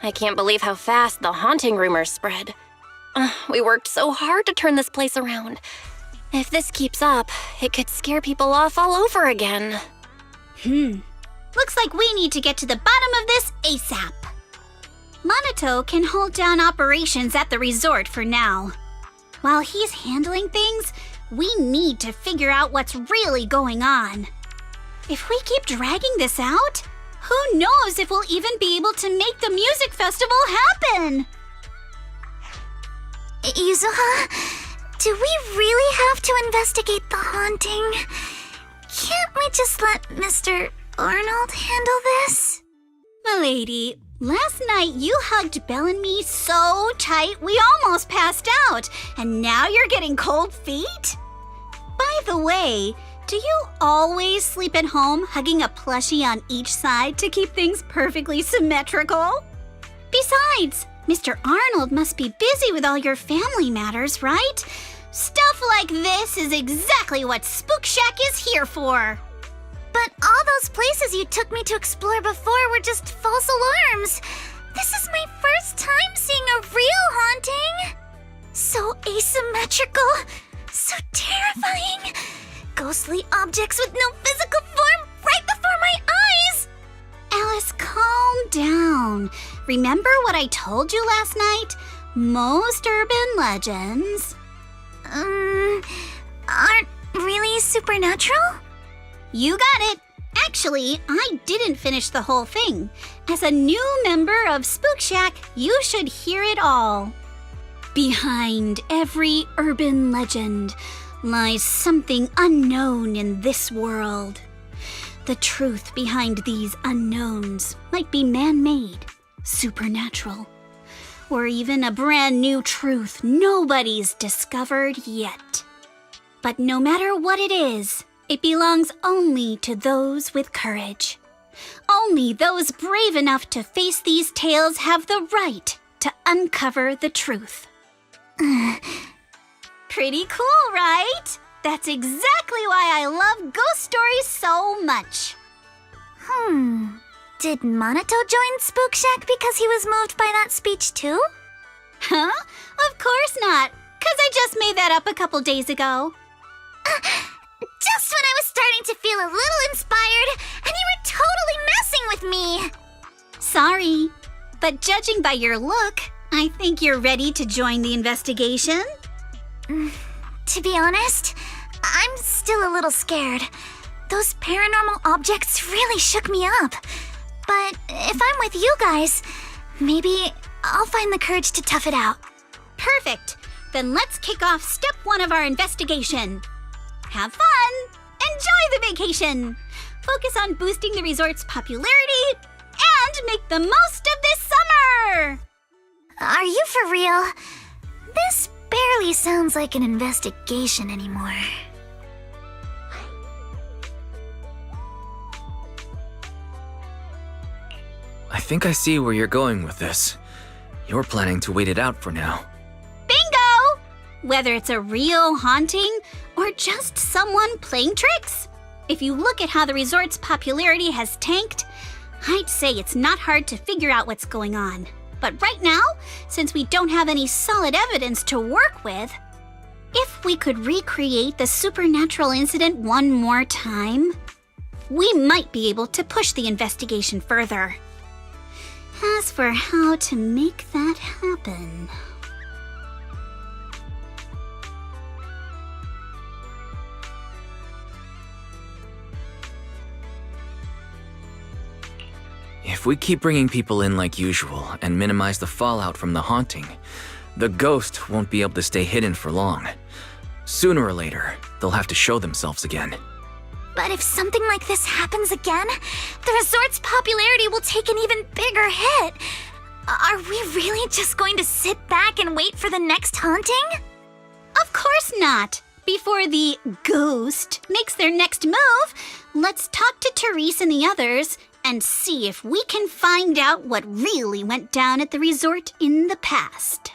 I can't believe how fast the haunting rumors spread. We worked so hard to turn this place around. If this keeps up, it could scare people off all over again. Looks like we need to get to the bottom of this ASAP. Monato can hold down operations at the resort for now. While he's handling things, we need to figure out what's really going on. If we keep dragging this out, who knows if we'll even be able to make the music festival happen? Yuzuha, do we really have to investigate the haunting? Can't we just let Mr. Arnold handle this? Milady, last night you hugged Belle and me so tight we almost passed out, and now you're getting cold feet? By the way, do you always sleep at home hugging a plushie on each side to keep things perfectly symmetrical? Besides, Mr. Arnold must be busy with all your family matters, right? Stuff like this is exactly what Spook Shack is here for. But all those places you took me to explore before were just false alarms. This is my first time seeing a real haunting. So asymmetrical, so terrifying. Ghostly objects with no physical form right before my eyes. Alice, calm down. Remember what I told you last night? Most urban legends Aren't really supernatural? You got it. Actually, I didn't finish the whole thing. As a new member of Spook Shack, you should hear it all. Behind every urban legend lies something unknown in this world. The truth behind these unknowns might be man-made, supernatural, or even a brand new truth nobody's discovered yet. But no matter what it is, it belongs only to those with courage. Only those brave enough to face these tales have the right to uncover the truth. Pretty cool, right? That's exactly why I love ghost stories so much. Did Monato join Spook Shack because he was moved by that speech too? Huh? Of course not, 'cause I just made that up a couple days ago. Just when I was starting to feel a little inspired, and you were totally messing with me. Sorry, but judging by your look, I think you're ready to join the investigation. To be honest, I'm still a little scared. Those paranormal objects really shook me up. But if I'm with you guys, maybe I'll find the courage to tough it out. Perfect. Then let's kick off step 1 of our investigation. Have fun! Enjoy the vacation! Focus on boosting the resort's popularity and make the most of this summer! Are you for real? This barely sounds like an investigation anymore. I think I see where you're going with this. You're planning to wait it out for now. Bingo! Whether it's a real haunting or just someone playing tricks. If you look at how the resort's popularity has tanked, I'd say it's not hard to figure out what's going on. But right now, since we don't have any solid evidence to work with, if we could recreate the supernatural incident one more time, we might be able to push the investigation further. As for how to make that happen... If we keep bringing people in like usual and minimize the fallout from the haunting, the ghost won't be able to stay hidden for long. Sooner or later, they'll have to show themselves again. But if something like this happens again, the resort's popularity will take an even bigger hit. Are we really just going to sit back and wait for the next haunting? Of course not! Before the ghost makes their next move, let's talk to Therese and the others and see if we can find out what really went down at the resort in the past.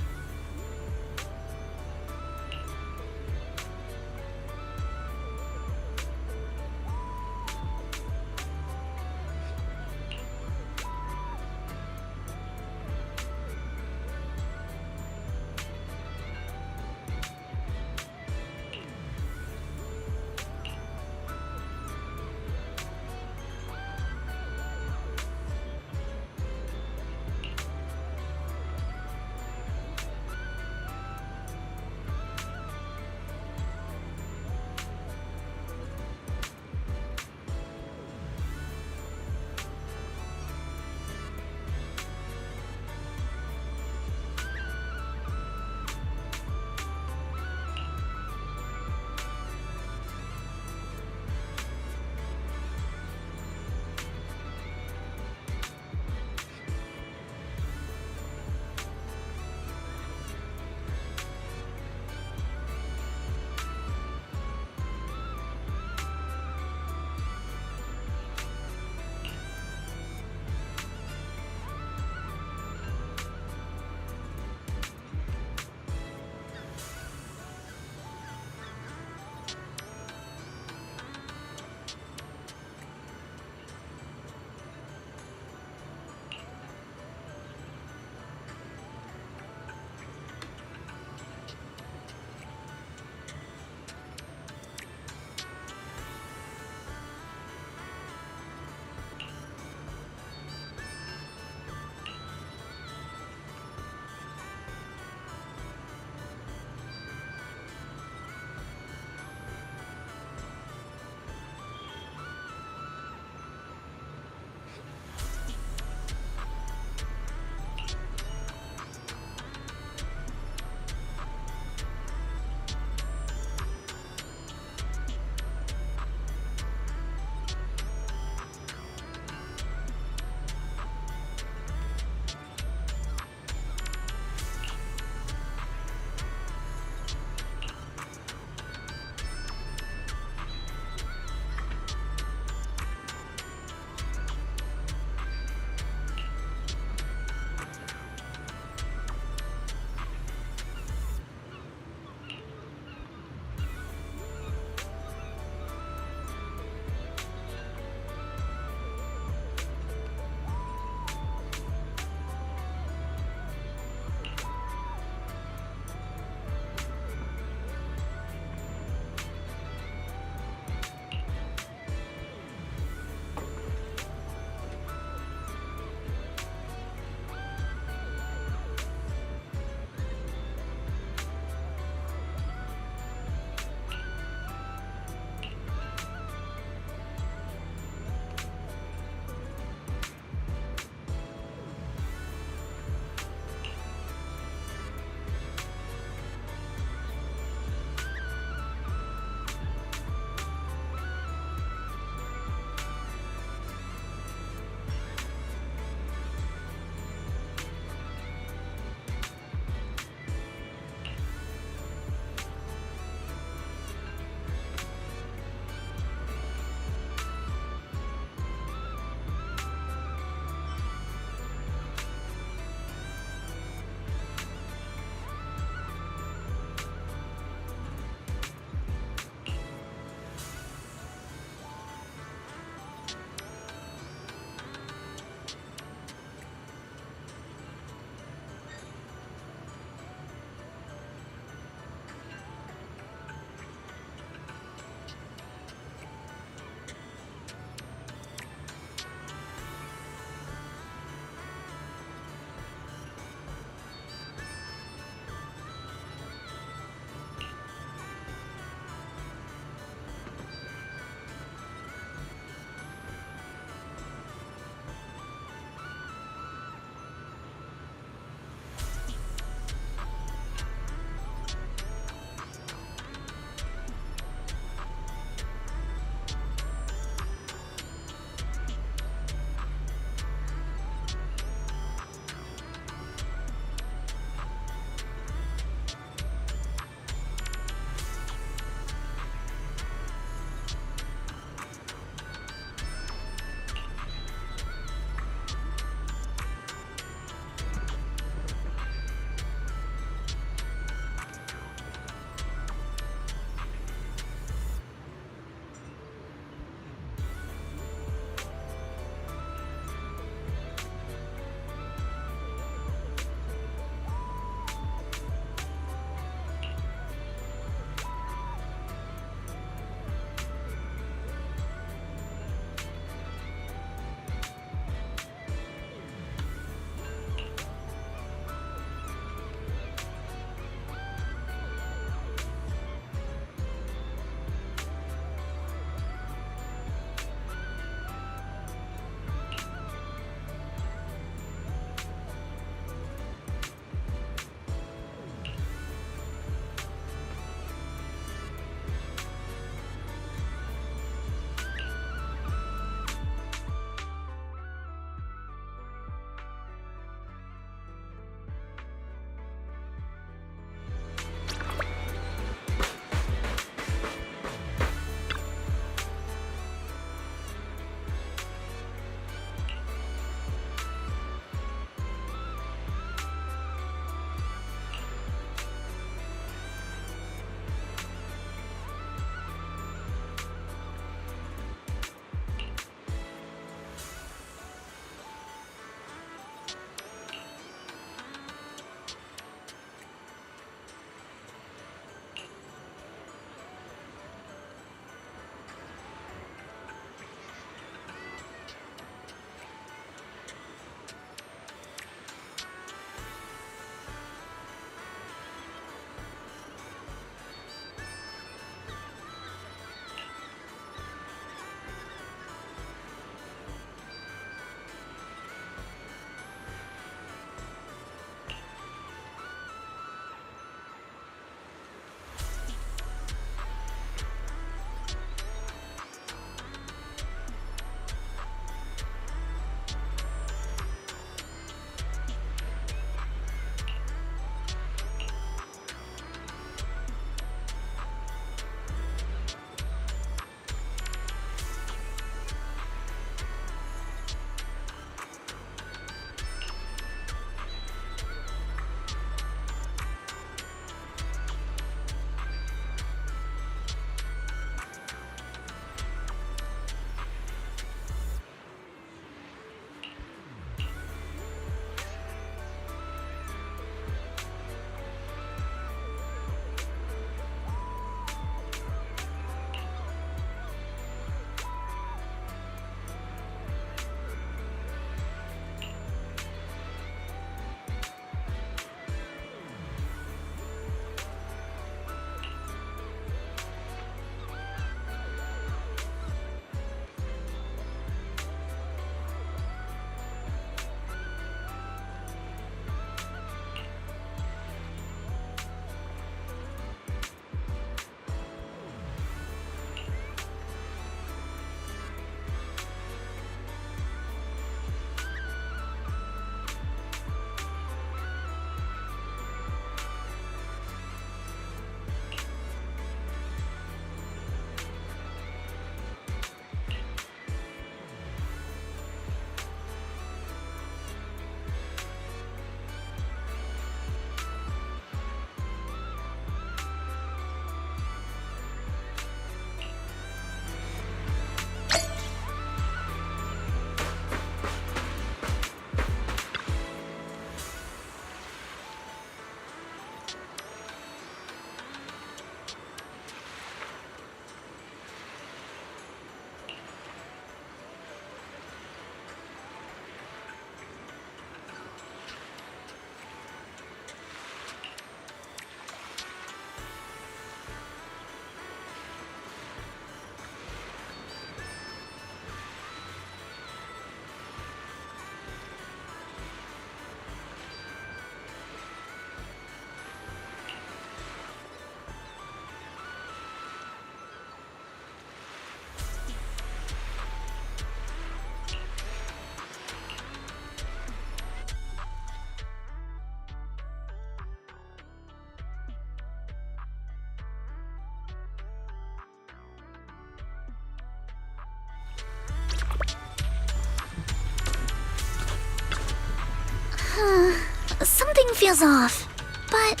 Something feels off. But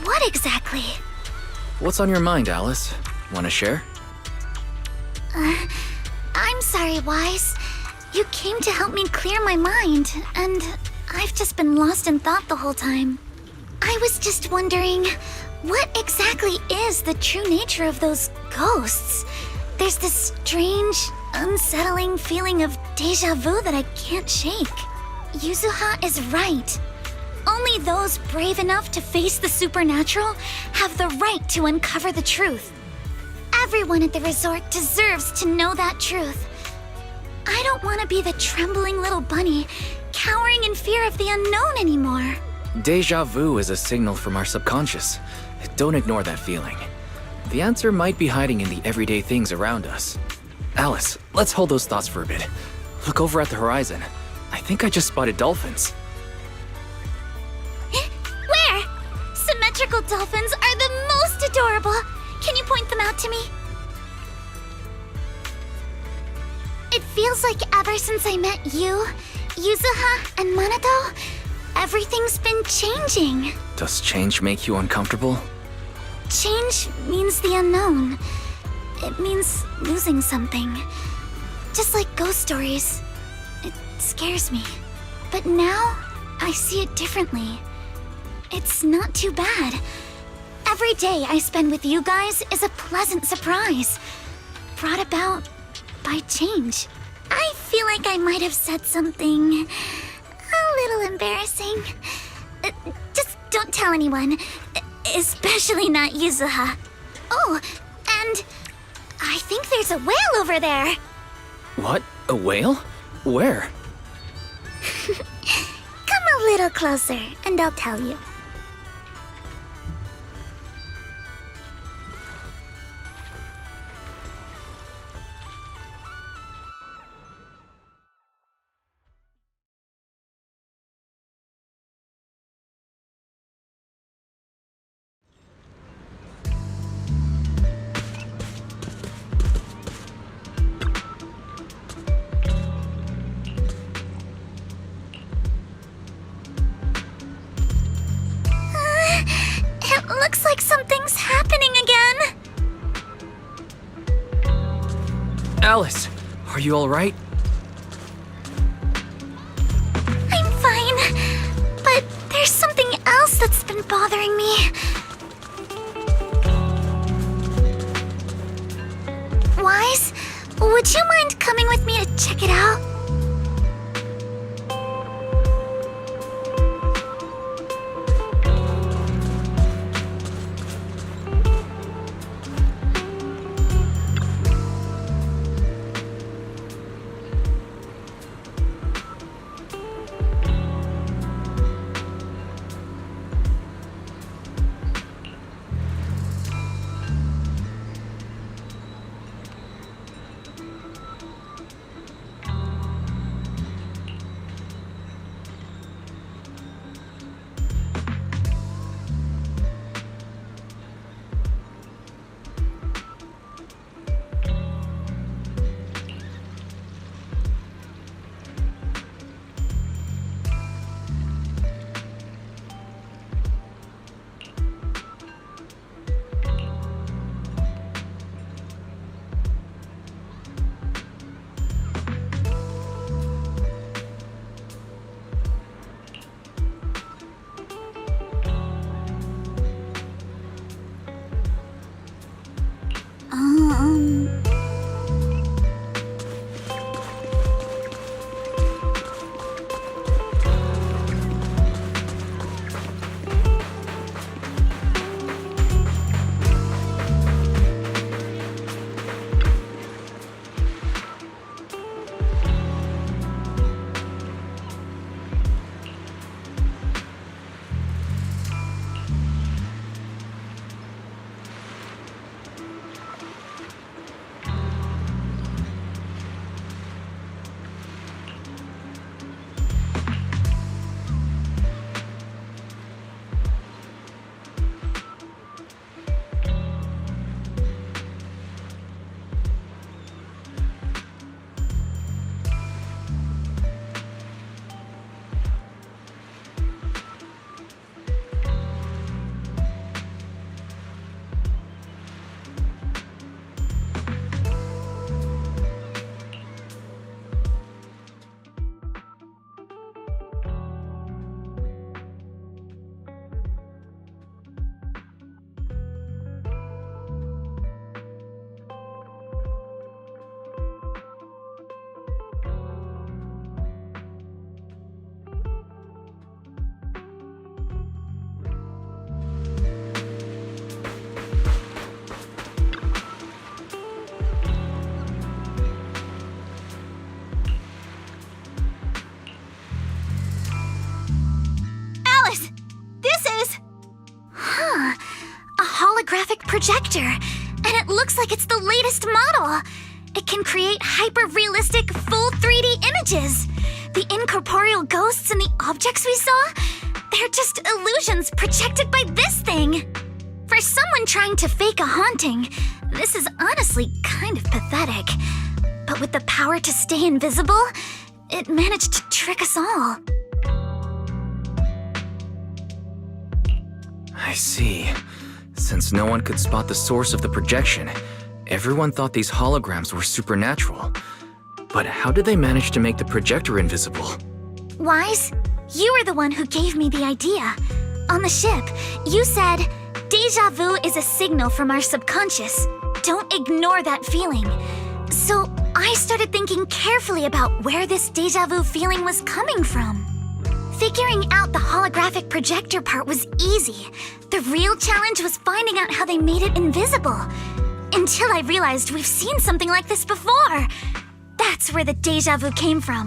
what exactly? What's on your mind, Alice? Want to share? I'm sorry, Wise. You came to help me clear my mind, and I've just been lost in thought the whole time. I was just wondering, what exactly is the true nature of those ghosts? There's this strange, unsettling feeling of deja vu that I can't shake. Yuzuha is right. Only those brave enough to face the supernatural have the right to uncover the truth. Everyone at the resort deserves to know that truth. I don't want to be the trembling little bunny, cowering in fear of the unknown anymore. Deja vu is a signal from our subconscious. Don't ignore that feeling. The answer might be hiding in the everyday things around us. Alice, let's hold those thoughts for a bit. Look over at the horizon. I think I just spotted dolphins. Where? Symmetrical dolphins are the most adorable. Can you point them out to me? It feels like ever since I met you, Yuzuha, and Manato, everything's been changing. Does change make you uncomfortable? Change means the unknown. It means losing something. Just like ghost stories. It scares me. But now, I see it differently. It's not too bad. Every day I spend with you guys is a pleasant surprise. Brought about by change. I feel like I might have said something a little embarrassing. Just don't tell anyone. Especially not Yuzuha. Oh, and I think there's a whale over there. What? A whale? Where? Come a little closer, and I'll tell you. It looks like something's happening again. Alice, are you alright? I'm fine, but there's something else that's been bothering me. Wise, would you mind coming with me to check it out? projector, and it looks like it's the latest model. It can create hyper-realistic, full 3D images. The incorporeal ghosts and the objects we saw, they're just illusions projected by this thing. For someone trying to fake a haunting, this is honestly kind of pathetic. But with the power to stay invisible, it managed to trick us all. I see. Since no one could spot the source of the projection, everyone thought these holograms were supernatural. But how did they manage to make the projector invisible? Wise, you were the one who gave me the idea. On the ship, you said, "Deja vu is a signal from our subconscious. Don't ignore that feeling." So I started thinking carefully about where this deja vu feeling was coming from. Figuring out the holographic projector part was easy. The real challenge was finding out how they made it invisible. Until I realized we've seen something like this before. That's where the deja vu came from.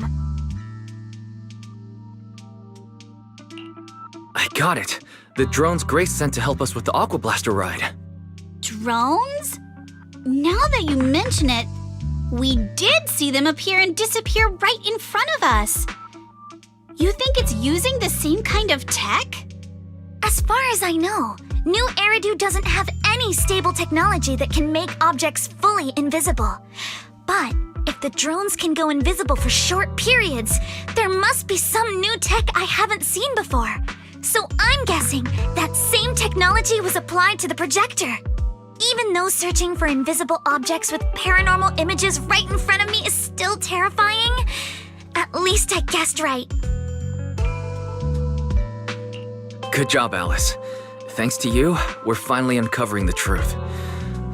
I got it. The drones Grace sent to help us with the Aqua Blaster ride. Drones? Now that you mention it, we did see them appear and disappear right in front of us. You think it's using the same kind of tech? As far as I know, New Eridu doesn't have any stable technology that can make objects fully invisible. But if the drones can go invisible for short periods, there must be some new tech I haven't seen before. So I'm guessing that same technology was applied to the projector. Even though searching for invisible objects with paranormal images right in front of me is still terrifying, at least I guessed right. Good job, Alice. Thanks to you, we're finally uncovering the truth.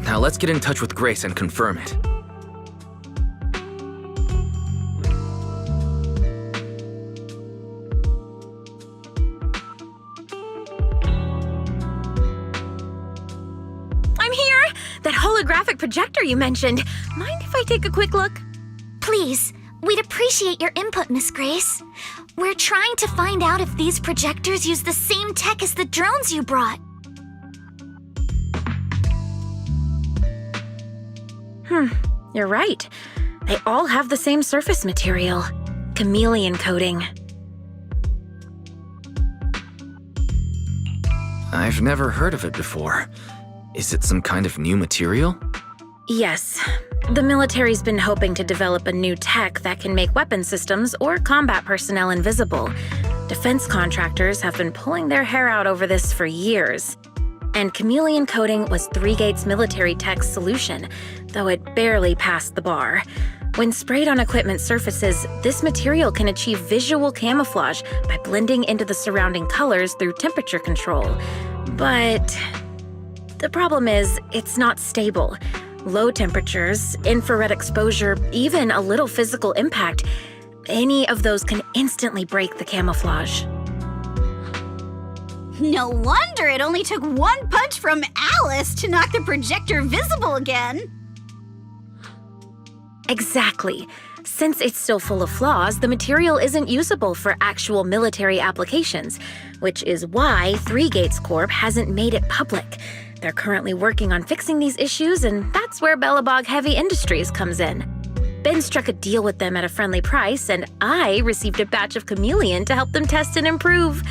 Now let's get in touch with Grace and confirm it. I'm here! That holographic projector you mentioned. Mind if I take a quick look? Please, we'd appreciate your input, Miss Grace. We're trying to find out if these projectors use the same tech as the drones you brought. You're right. They all have the same surface material. Chameleon coating. I've never heard of it before. Is it some kind of new material? Yes. The military's been hoping to develop a new tech that can make weapon systems or combat personnel invisible. Defense contractors have been pulling their hair out over this for years. And chameleon coating was 3Gate's military tech's solution, though it barely passed the bar. When sprayed on equipment surfaces, this material can achieve visual camouflage by blending into the surrounding colors through temperature control. But the problem is, it's not stable. Low temperatures, infrared exposure, even a little physical impact, any of those can instantly break the camouflage. No wonder it only took one punch from Alice to knock the projector visible again. Exactly. Since it's still full of flaws, the material isn't usable for actual military applications, which is why 3Gates Corp hasn't made it public. They're currently working on fixing these issues, and that's where Bellabog Heavy Industries comes in. Ben struck a deal with them at a friendly price, and I received a batch of chameleon to help them test and improve.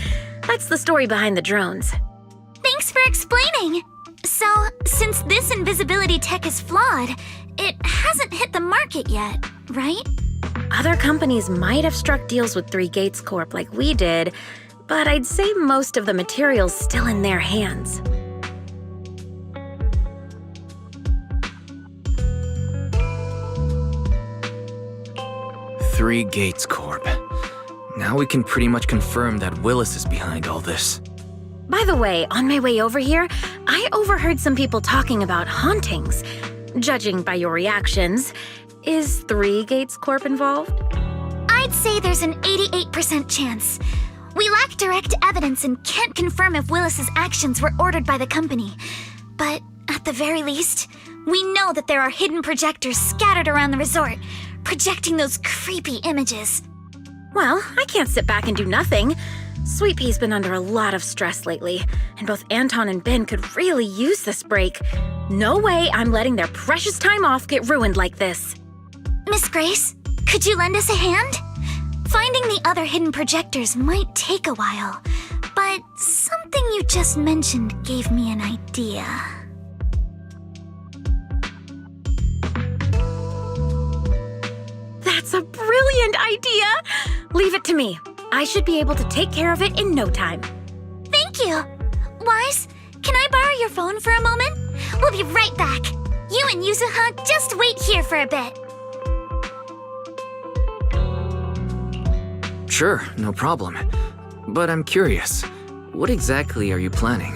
That's the story behind the drones. Thanks for explaining. So, since this invisibility tech is flawed, it hasn't hit the market yet, right? Other companies might have struck deals with 3Gates Corp like we did, but I'd say most of the material's still in their hands. 3Gates Corp. Now we can pretty much confirm that Willis is behind all this. By the way, on my way over here, I overheard some people talking about hauntings. Judging by your reactions, is 3Gates Corp involved? I'd say there's an 88% chance. We lack direct evidence and can't confirm if Willis's actions were ordered by the company. But at the very least, we know that there are hidden projectors scattered around the resort, projecting those creepy images. Well, I can't sit back and do nothing. Sweet Pea's been under a lot of stress lately, and both Anton and Ben could really use this break. No way I'm letting their precious time off get ruined like this. Miss Grace, could you lend us a hand? Finding the other hidden projectors might take a while, but something you just mentioned gave me an idea. That's a brilliant idea! Leave it to me. I should be able to take care of it in no time. Thank you! Wise, can I borrow your phone for a moment? We'll be right back. You and Yuzuha just wait here for a bit. Sure, no problem. But I'm curious, what exactly are you planning?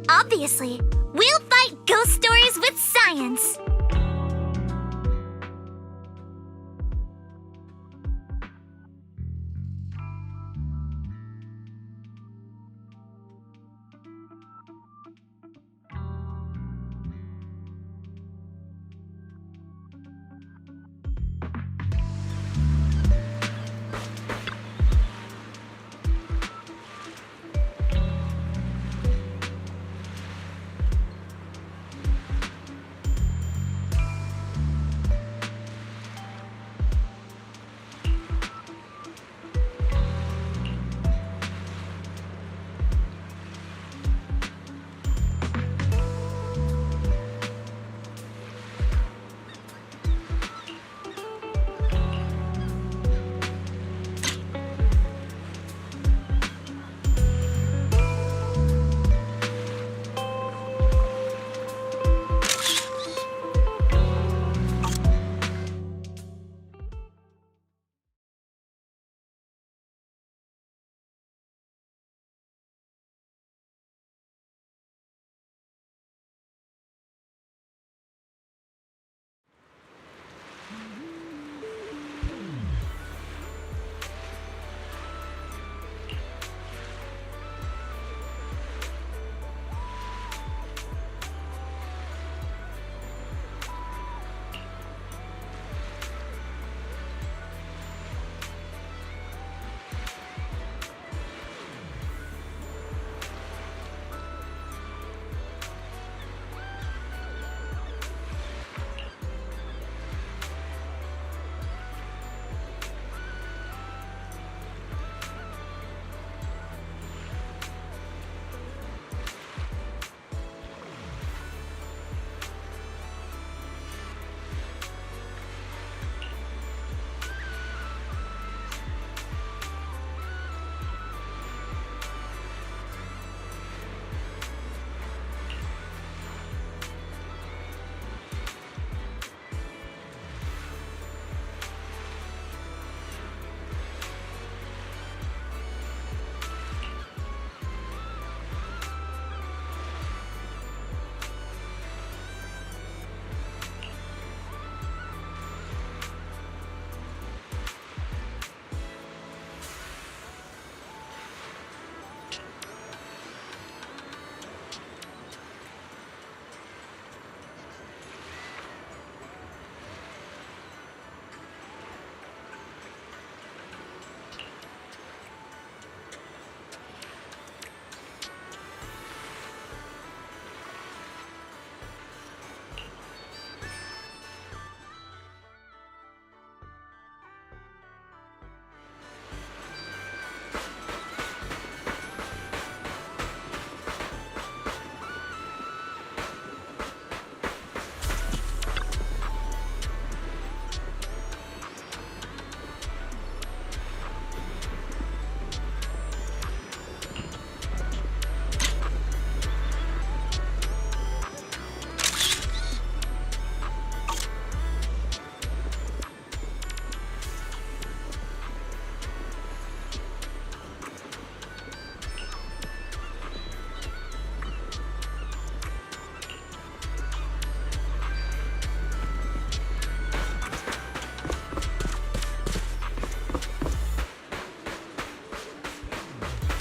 Obviously, we'll fight ghost stories with science.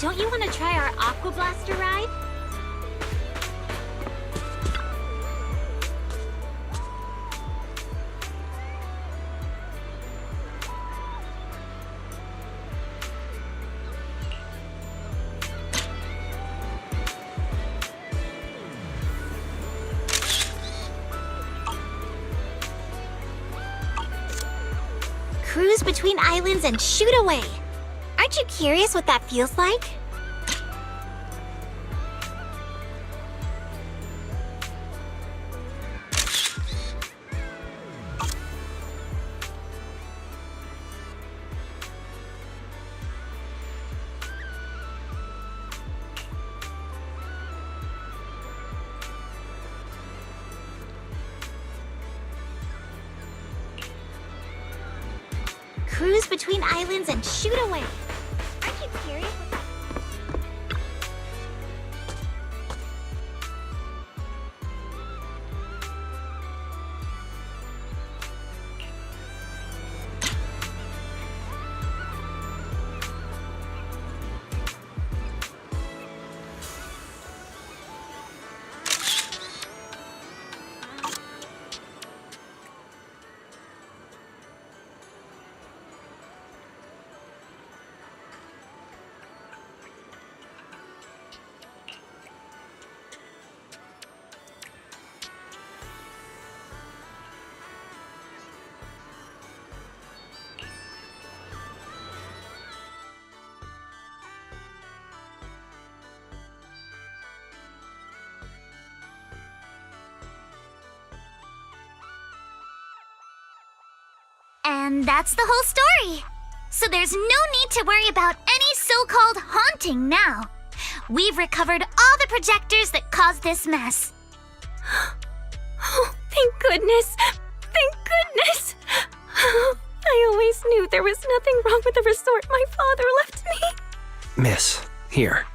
Don't you want to try our Aqua Blaster ride? Cruise between islands and shoot away. Aren't you curious what that feels like? Cruise between islands and shoot away. Aren't you curious? And that's the whole story. So there's no need to worry about any so-called haunting now. We've recovered all the projectors that caused this mess. Oh, thank goodness! Thank goodness! I always knew there was nothing wrong with the resort my father left me. Miss, here.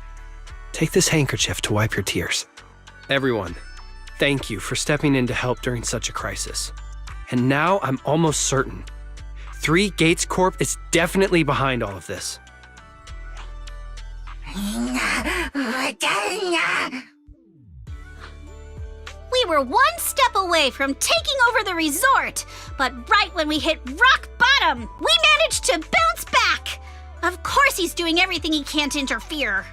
Take this handkerchief to wipe your tears. Everyone, thank you for stepping in to help during such a crisis. And now I'm almost certain. 3 Gates Corp is definitely behind all of this. We were one step away from taking over the resort, but right when we hit rock bottom, we managed to bounce back. Of course he's doing everything he can to interfere.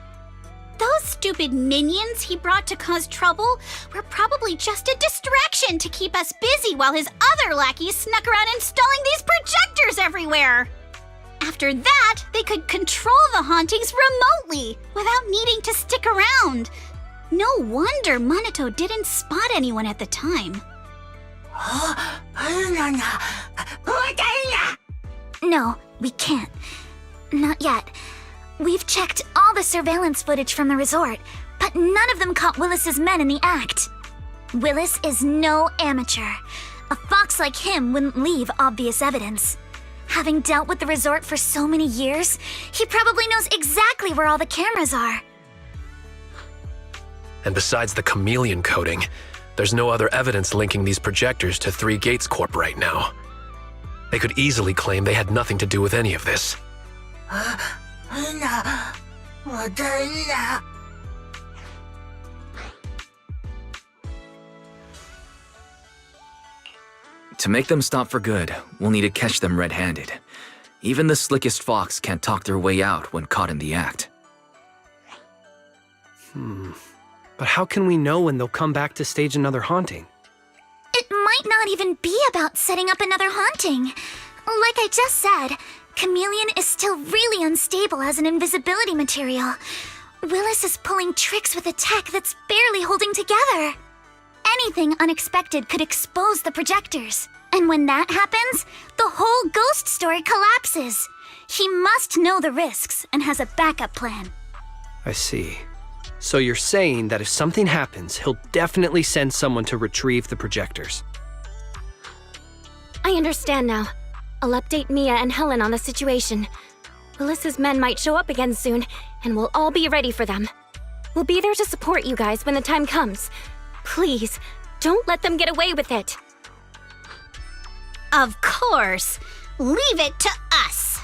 Those stupid minions he brought to cause trouble were probably just a distraction to keep us busy while his other lackeys snuck around installing these projectors everywhere. After that, they could control the hauntings remotely without needing to stick around. No wonder Monato didn't spot anyone at the time. No, we can't. Not yet. We've checked all the surveillance footage from the resort, but none of them caught Willis's men in the act. Willis is no amateur. A fox like him wouldn't leave obvious evidence. Having dealt with the resort for so many years, he probably knows exactly where all the cameras are. And besides the chameleon coating, there's no other evidence linking these projectors to 3 Gates Corp right now. They could easily claim they had nothing to do with any of this. To make them stop for good, we'll need to catch them red-handed. Even the slickest fox can't talk their way out when caught in the act. But how can we know when they'll come back to stage another haunting? It might not even be about setting up another haunting. Like I just said, Chameleon is still really unstable as an invisibility material. Willis is pulling tricks with a tech that's barely holding together. Anything unexpected could expose the projectors. And when that happens, the whole ghost story collapses. He must know the risks and has a backup plan. I see. So you're saying that if something happens, he'll definitely send someone to retrieve the projectors. I understand now. I'll update Mia and Helen on the situation. Willis's men might show up again soon, and we'll all be ready for them. We'll be there to support you guys when the time comes. Please, don't let them get away with it. Of course. Leave it to us.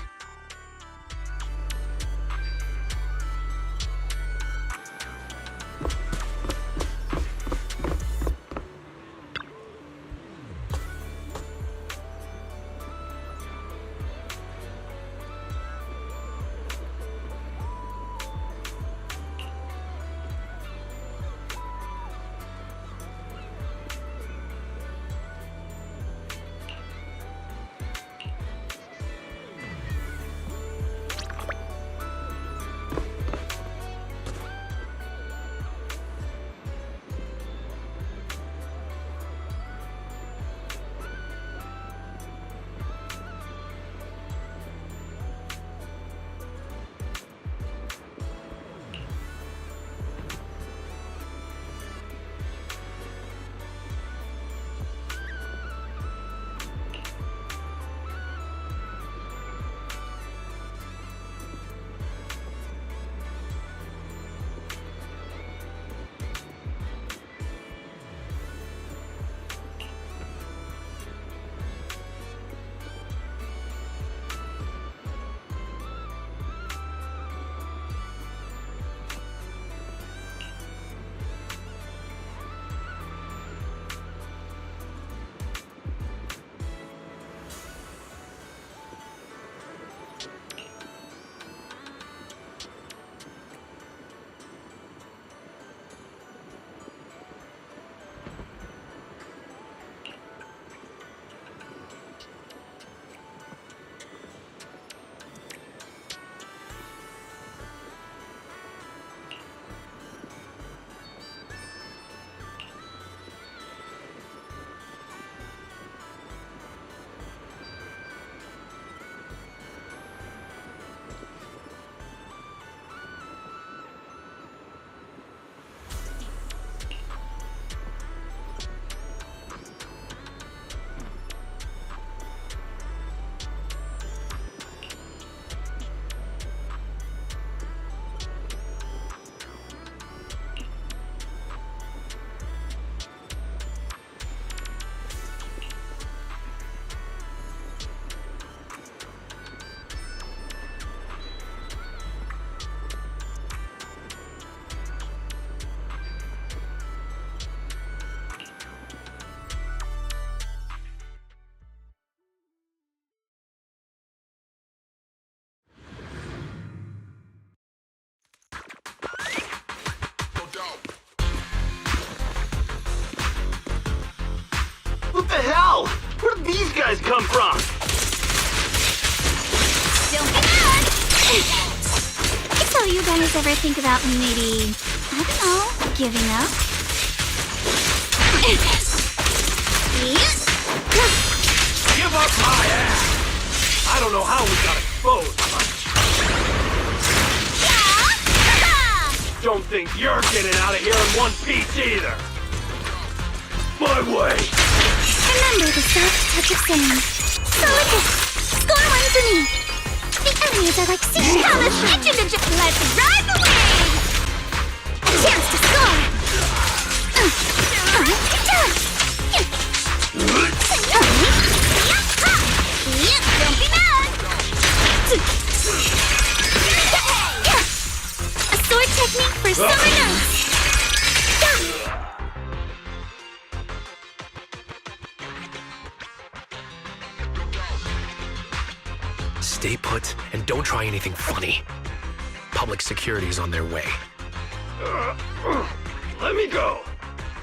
these guys come from? Don't be mad! So you guys ever think about maybe, I don't know, giving up? Give up my ass! I don't know how we got exposed, but... Don't think you're getting out of here in one piece either! My way! Remember the soft touch of sand. Solid hit. Score one for me. The enemies are like sea shells. Let's ride the wave! A chance to score. Don't be mad! A sword technique for summer nights. Stay put and don't try anything funny. Public security's on their way. Let me go!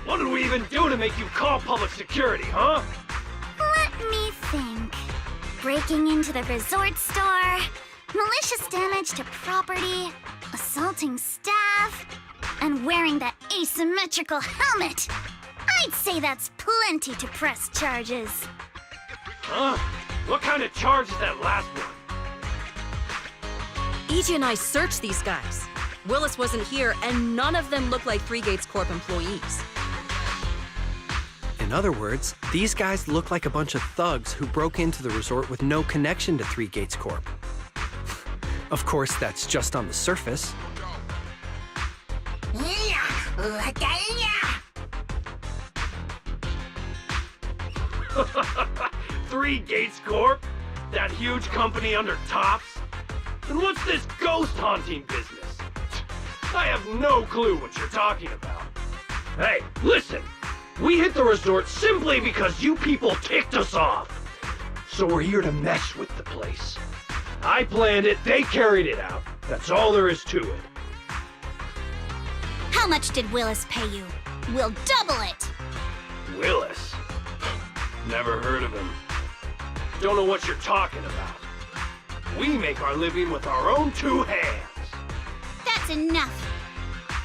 What did we even do to make you call public security, huh? Let me think. Breaking into the resort store, malicious damage to property, assaulting staff, and wearing that asymmetrical helmet. I'd say that's plenty to press charges. Huh? What kind of charge is that last one? EJ and I searched these guys. Willis wasn't here, and none of them look like Three Gates Corp employees. In other words, these guys look like a bunch of thugs who broke into the resort with no connection to Three Gates Corp. Of course, that's just on the surface. Three Gates Corp? That huge company under Tops? And what's this ghost haunting business? I have no clue what you're talking about. Hey, listen! We hit the resort simply because you people ticked us off. So we're here to mess with the place. I planned it, they carried it out. That's all there is to it. How much did Willis pay you? We'll double it! Willis? Never heard of him. Don't know what you're talking about. We make our living with our own two hands. That's enough.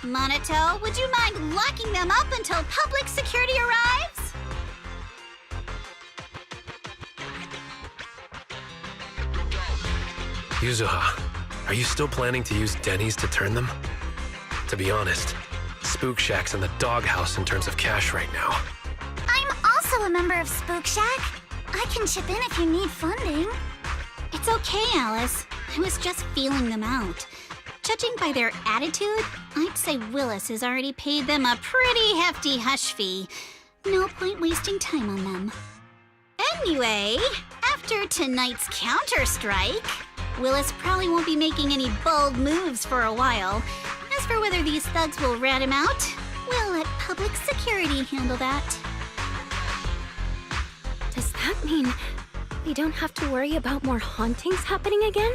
Monato, would you mind locking them up until public security arrives? Yuzuha, are you still planning to use Denny's to turn them? To be honest, Spook Shack's in the doghouse in terms of cash right now. I'm also a member of Spook Shack. I can chip in if you need funding. It's okay, Alice. I was just feeling them out. Judging by their attitude, I'd say Willis has already paid them a pretty hefty hush fee. No point wasting time on them. Anyway, after tonight's counter-strike, Willis probably won't be making any bold moves for a while. As for whether these thugs will rat him out, we'll let public security handle that. Does that mean we don't have to worry about more hauntings happening again?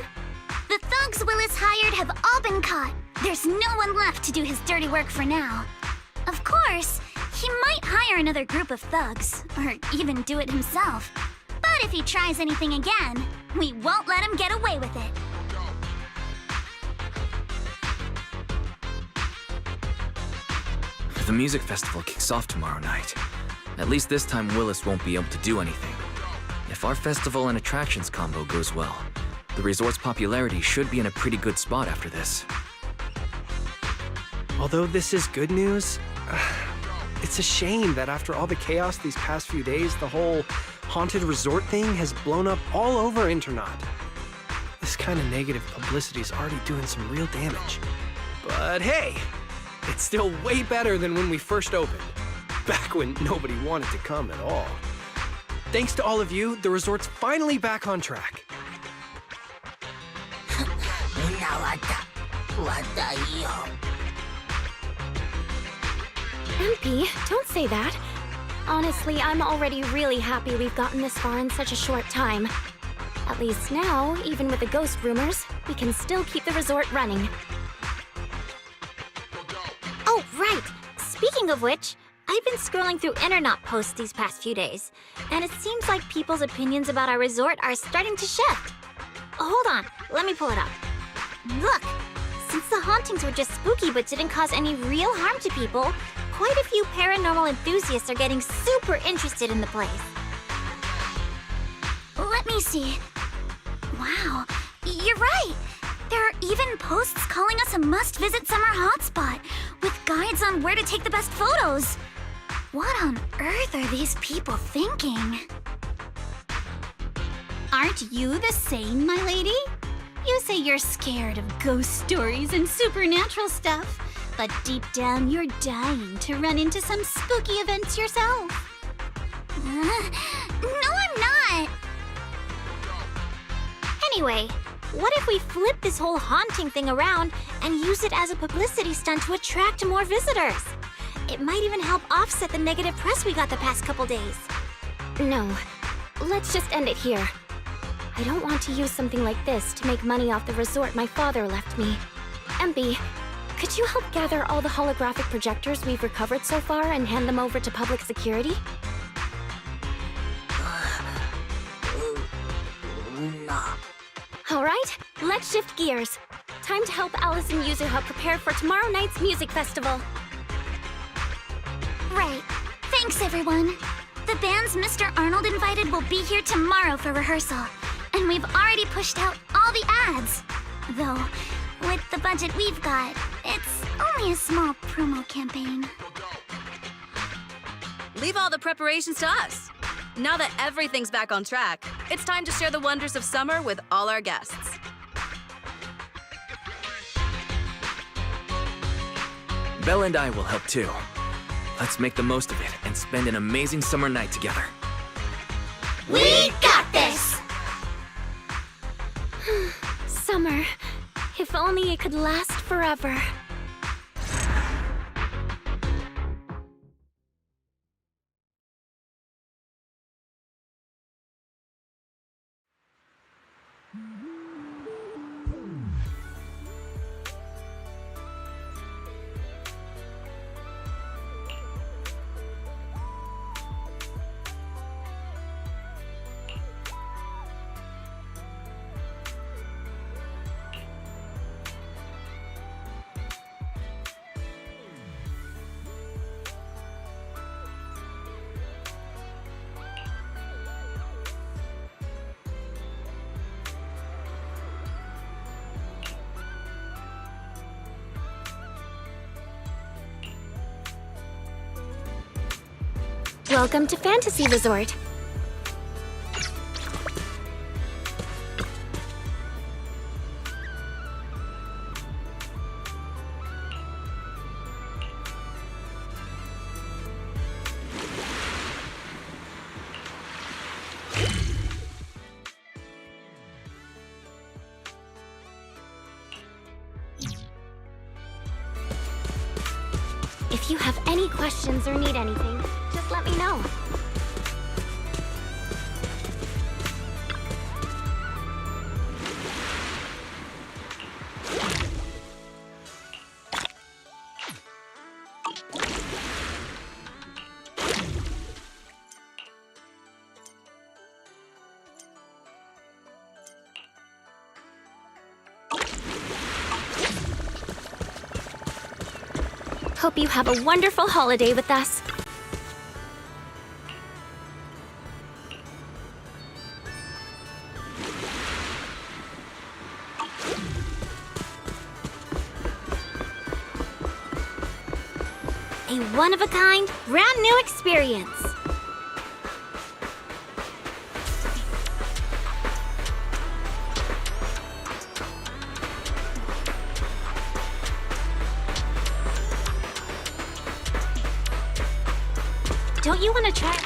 The thugs Willis hired have all been caught. There's no one left to do his dirty work for now. Of course, he might hire another group of thugs, or even do it himself. But if he tries anything again, we won't let him get away with it. The music festival kicks off tomorrow night. At least this time Willis won't be able to do anything. If our festival and attractions combo goes well, the resort's popularity should be in a pretty good spot after this. Although this is good news, it's a shame that after all the chaos these past few days, the whole haunted resort thing has blown up all over Internaut. This kind of negative publicity is already doing some real damage. But hey, it's still way better than when we first opened, back when nobody wanted to come at all. Thanks to all of you, the resort's finally back on track. MP, don't say that. Honestly, I'm already really happy we've gotten this far in such a short time. At least now, even with the ghost rumors, we can still keep the resort running. Oh, right! Speaking of which, I've been scrolling through internet posts these past few days, and it seems like people's opinions about our resort are starting to shift. Hold on, let me pull it up. Look, since the hauntings were just spooky but didn't cause any real harm to people, quite a few paranormal enthusiasts are getting super interested in the place. Let me see. Wow, you're right. There are even posts calling us a must-visit summer hotspot, with guides on where to take the best photos. What on earth are these people thinking? Aren't you the same, my lady? You say you're scared of ghost stories and supernatural stuff, but deep down you're dying to run into some spooky events yourself. No, I'm not. Anyway, what if we flip this whole haunting thing around and use it as a publicity stunt to attract more visitors? It might even help offset the negative press we got the past couple days. No, let's just end it here. I don't want to use something like this to make money off the resort my father left me. MB, could you help gather all the holographic projectors we've recovered so far and hand them over to public security? All right, let's shift gears. Time to help Alice and Yuzuha prepare for tomorrow night's music festival. Right. Thanks, everyone. The bands Mr. Arnold invited will be here tomorrow for rehearsal, and we've already pushed out all the ads. Though, with the budget we've got, it's only a small promo campaign. Leave all the preparations to us. Now that everything's back on track, it's time to share the wonders of summer with all our guests. Belle and I will help too. Let's make the most of it and spend an amazing summer night together. We got this! Summer. If only it could last forever. Welcome to Fantasy Resort. If you have any questions or need anything, just let me know. Hope you have a wonderful holiday with us. A one-of-a-kind, brand new experience. Don't you want to try?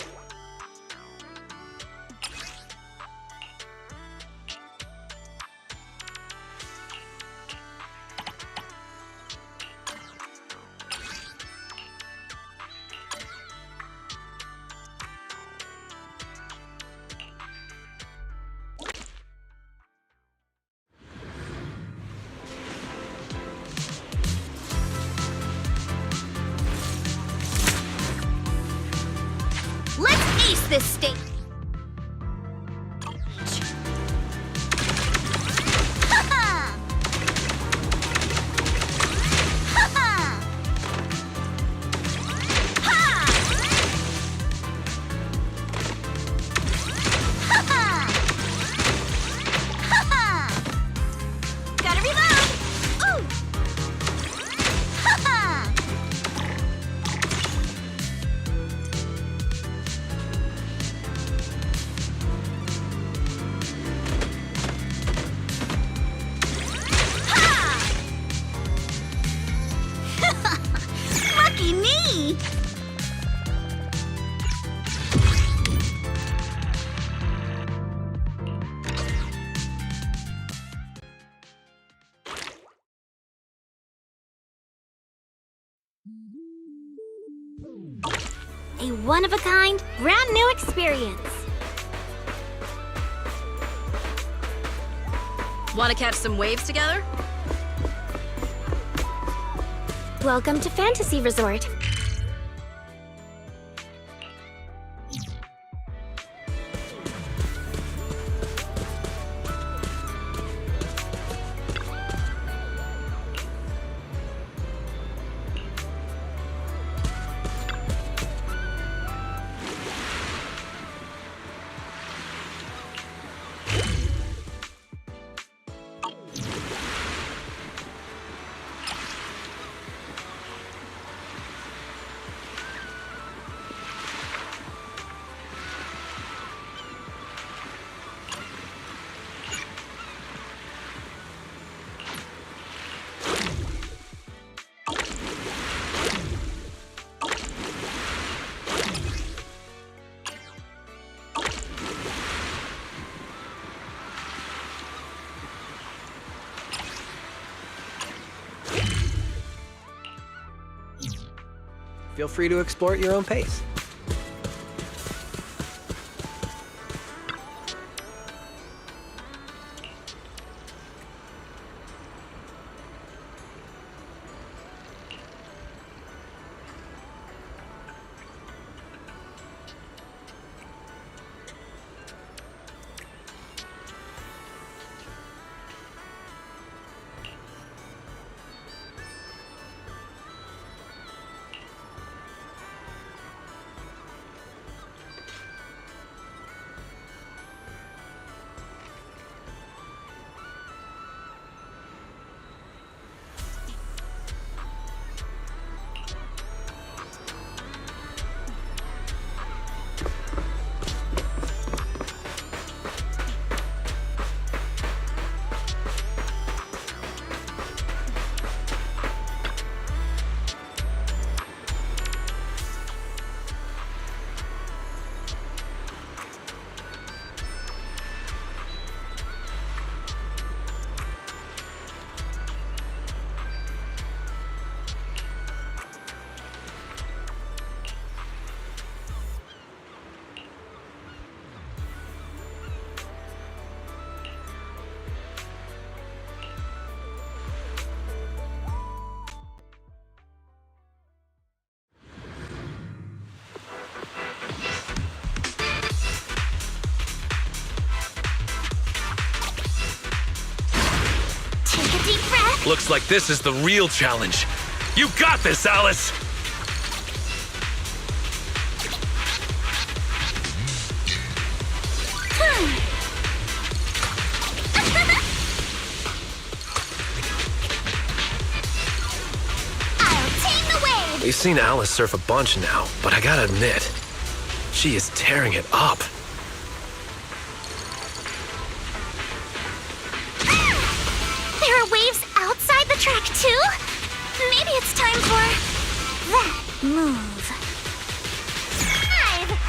A one-of-a-kind, brand new experience. Want to catch some waves together? Welcome to Fantasy Resort. Feel free to explore at your own pace. Looks like this is the real challenge. You got this, Alice! I'll tame the wave! We've seen Alice surf a bunch now, but I gotta admit, she is tearing it up. There are waves outside the track, too? Maybe it's time for that move. Dive!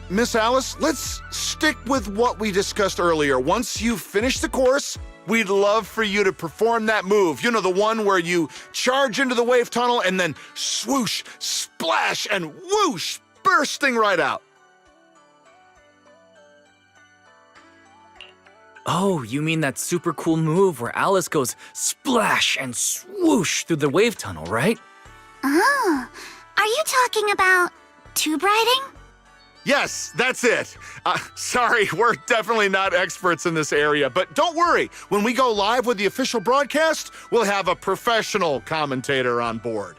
Miss Alice, let's stick with what we discussed earlier. Once you finish the course, we'd love for you to perform that move. You know, the one where you charge into the wave tunnel and then swoosh, splash, and whoosh, bursting right out. Oh, you mean that super cool move where Alice goes splash and swoosh through the wave tunnel, right? Oh, are you talking about tube riding? Yes, that's it. Sorry, we're definitely not experts in this area, but don't worry. When we go live with the official broadcast, we'll have a professional commentator on board.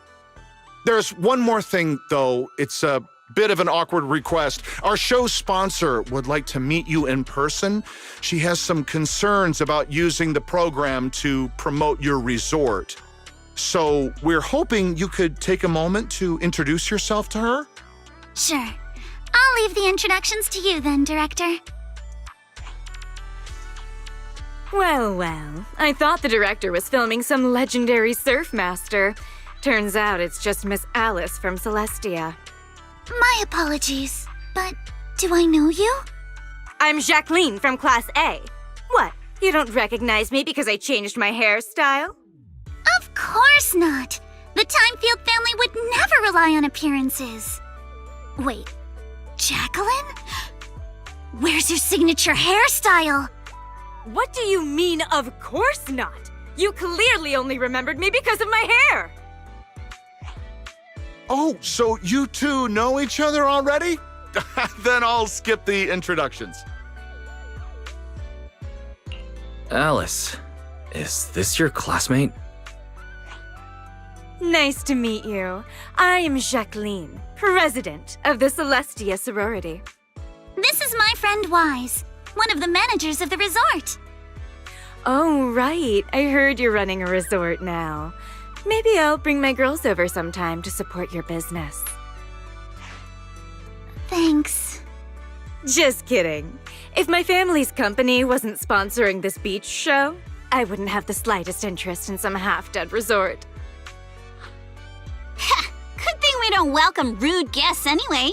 There's one more thing, though. It's a bit of an awkward request. Our show's sponsor would like to meet you in person. She has some concerns about using the program to promote your resort. So we're hoping you could take a moment to introduce yourself to her. Sure. I'll leave the introductions to you then, Director. Well, well. I thought the director was filming some legendary surf master. Turns out it's just Miss Alice from Celestia. My apologies, but do I know you? I'm Jacqueline from Class A. What? You don't recognize me because I changed my hairstyle? Of course not. The Timefield family would never rely on appearances. Wait, Jacqueline? Where's your signature hairstyle? What do you mean, of course not? You clearly only remembered me because of my hair! Oh, so you two know each other already? Then I'll skip the introductions. Alice, is this your classmate? Nice to meet you. I am Jacqueline, president of the Celestia sorority. This is my friend Wise, one of the managers of the resort. Oh, right. I heard you're running a resort now. Maybe I'll bring my girls over sometime to support your business. Thanks. Just kidding. If my family's company wasn't sponsoring this beach show, I wouldn't have the slightest interest in some half-dead resort. Good thing we don't welcome rude guests anyway.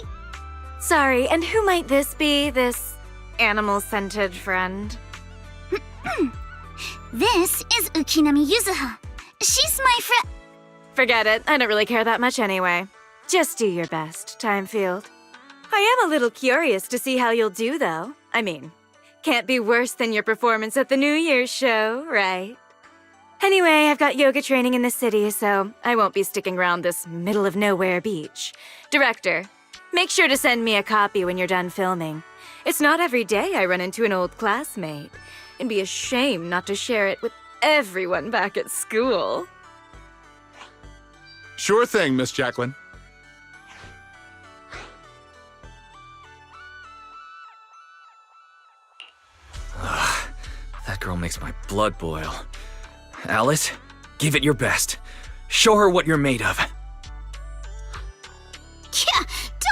Sorry, and who might this be, this animal-scented friend? This is Ukinami Yuzuha. She's my friend. Forget it. I don't really care that much anyway. Just do your best, Timefield. I am a little curious to see how you'll do, though. I mean, can't be worse than your performance at the New Year's show, right? Anyway, I've got yoga training in the city, so I won't be sticking around this middle-of-nowhere beach. Director, make sure to send me a copy when you're done filming. It's not every day I run into an old classmate. It'd be a shame not to share it with everyone back at school. Sure thing, Miss Jacqueline. That girl makes my blood boil. Alice, give it your best. Show her what you're made of. Yeah,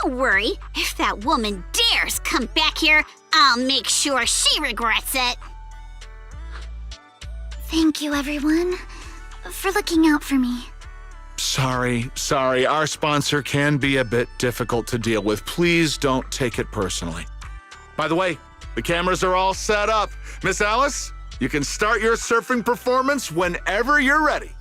don't worry. If that woman dares come back here, I'll make sure she regrets it. Thank you, everyone, for looking out for me. Sorry. Our sponsor can be a bit difficult to deal with. Please don't take it personally. By the way, the cameras are all set up. Miss Alice, you can start your surfing performance whenever you're ready.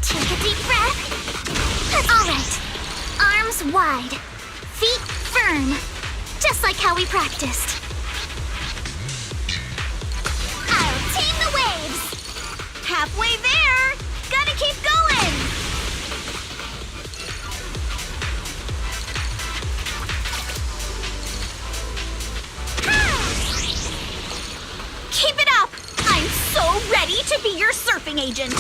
Take a deep breath. All right. Arms wide. Feet firm. Just like how we practiced. I'll tame the waves. Halfway there. Gotta keep going. Keep it up. I'm so ready to be your surfing agent.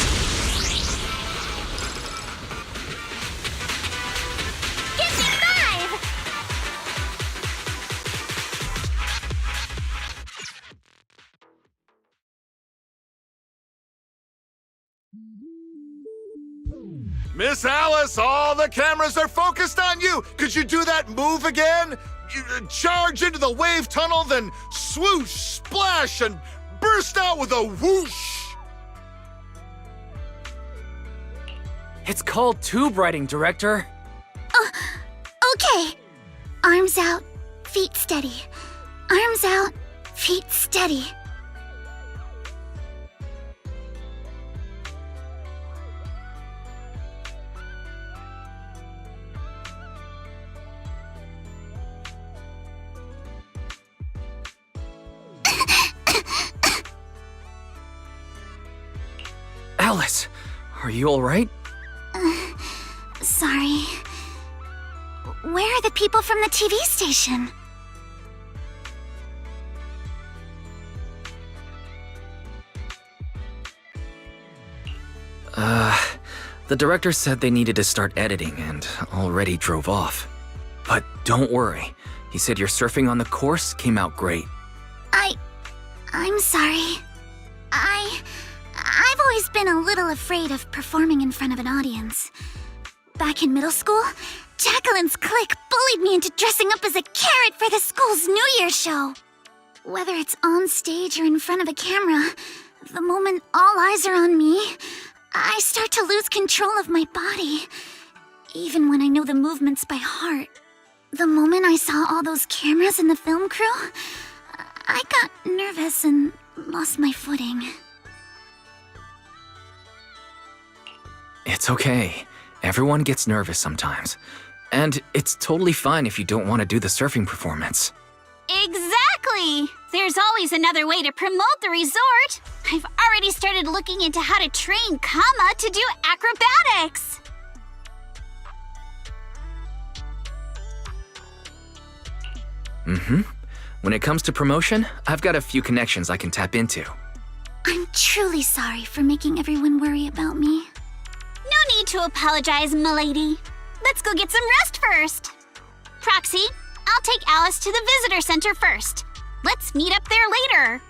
Miss Alice, all the cameras are focused on you. Could you do that move again? You, charge into the wave tunnel, then swoosh, splash, and burst out with a whoosh. It's called tube riding, Director. Okay. Arms out, feet steady. Arms out, feet steady. Alice, are you alright? Sorry. Where are the people from the TV station? The director said they needed to start editing and already drove off. But don't worry. He said your surfing on the course came out great. I'm sorry. I've always been a little afraid of performing in front of an audience. Back in middle school, Jacqueline's clique bullied me into dressing up as a carrot for the school's New Year's show. Whether it's on stage or in front of a camera, the moment all eyes are on me, I start to lose control of my body, even when I know the movements by heart. The moment I saw all those cameras and the film crew, I got nervous and lost my footing. It's okay. Everyone gets nervous sometimes. And it's totally fine if you don't want to do the surfing performance. Exactly! There's always another way to promote the resort. I've already started looking into how to train Kama to do acrobatics. When it comes to promotion, I've got a few connections I can tap into. I'm truly sorry for making everyone worry about me. No need to apologize, milady. Let's go get some rest first. Proxy, I'll take Alice to the visitor center first. Let's meet up there later.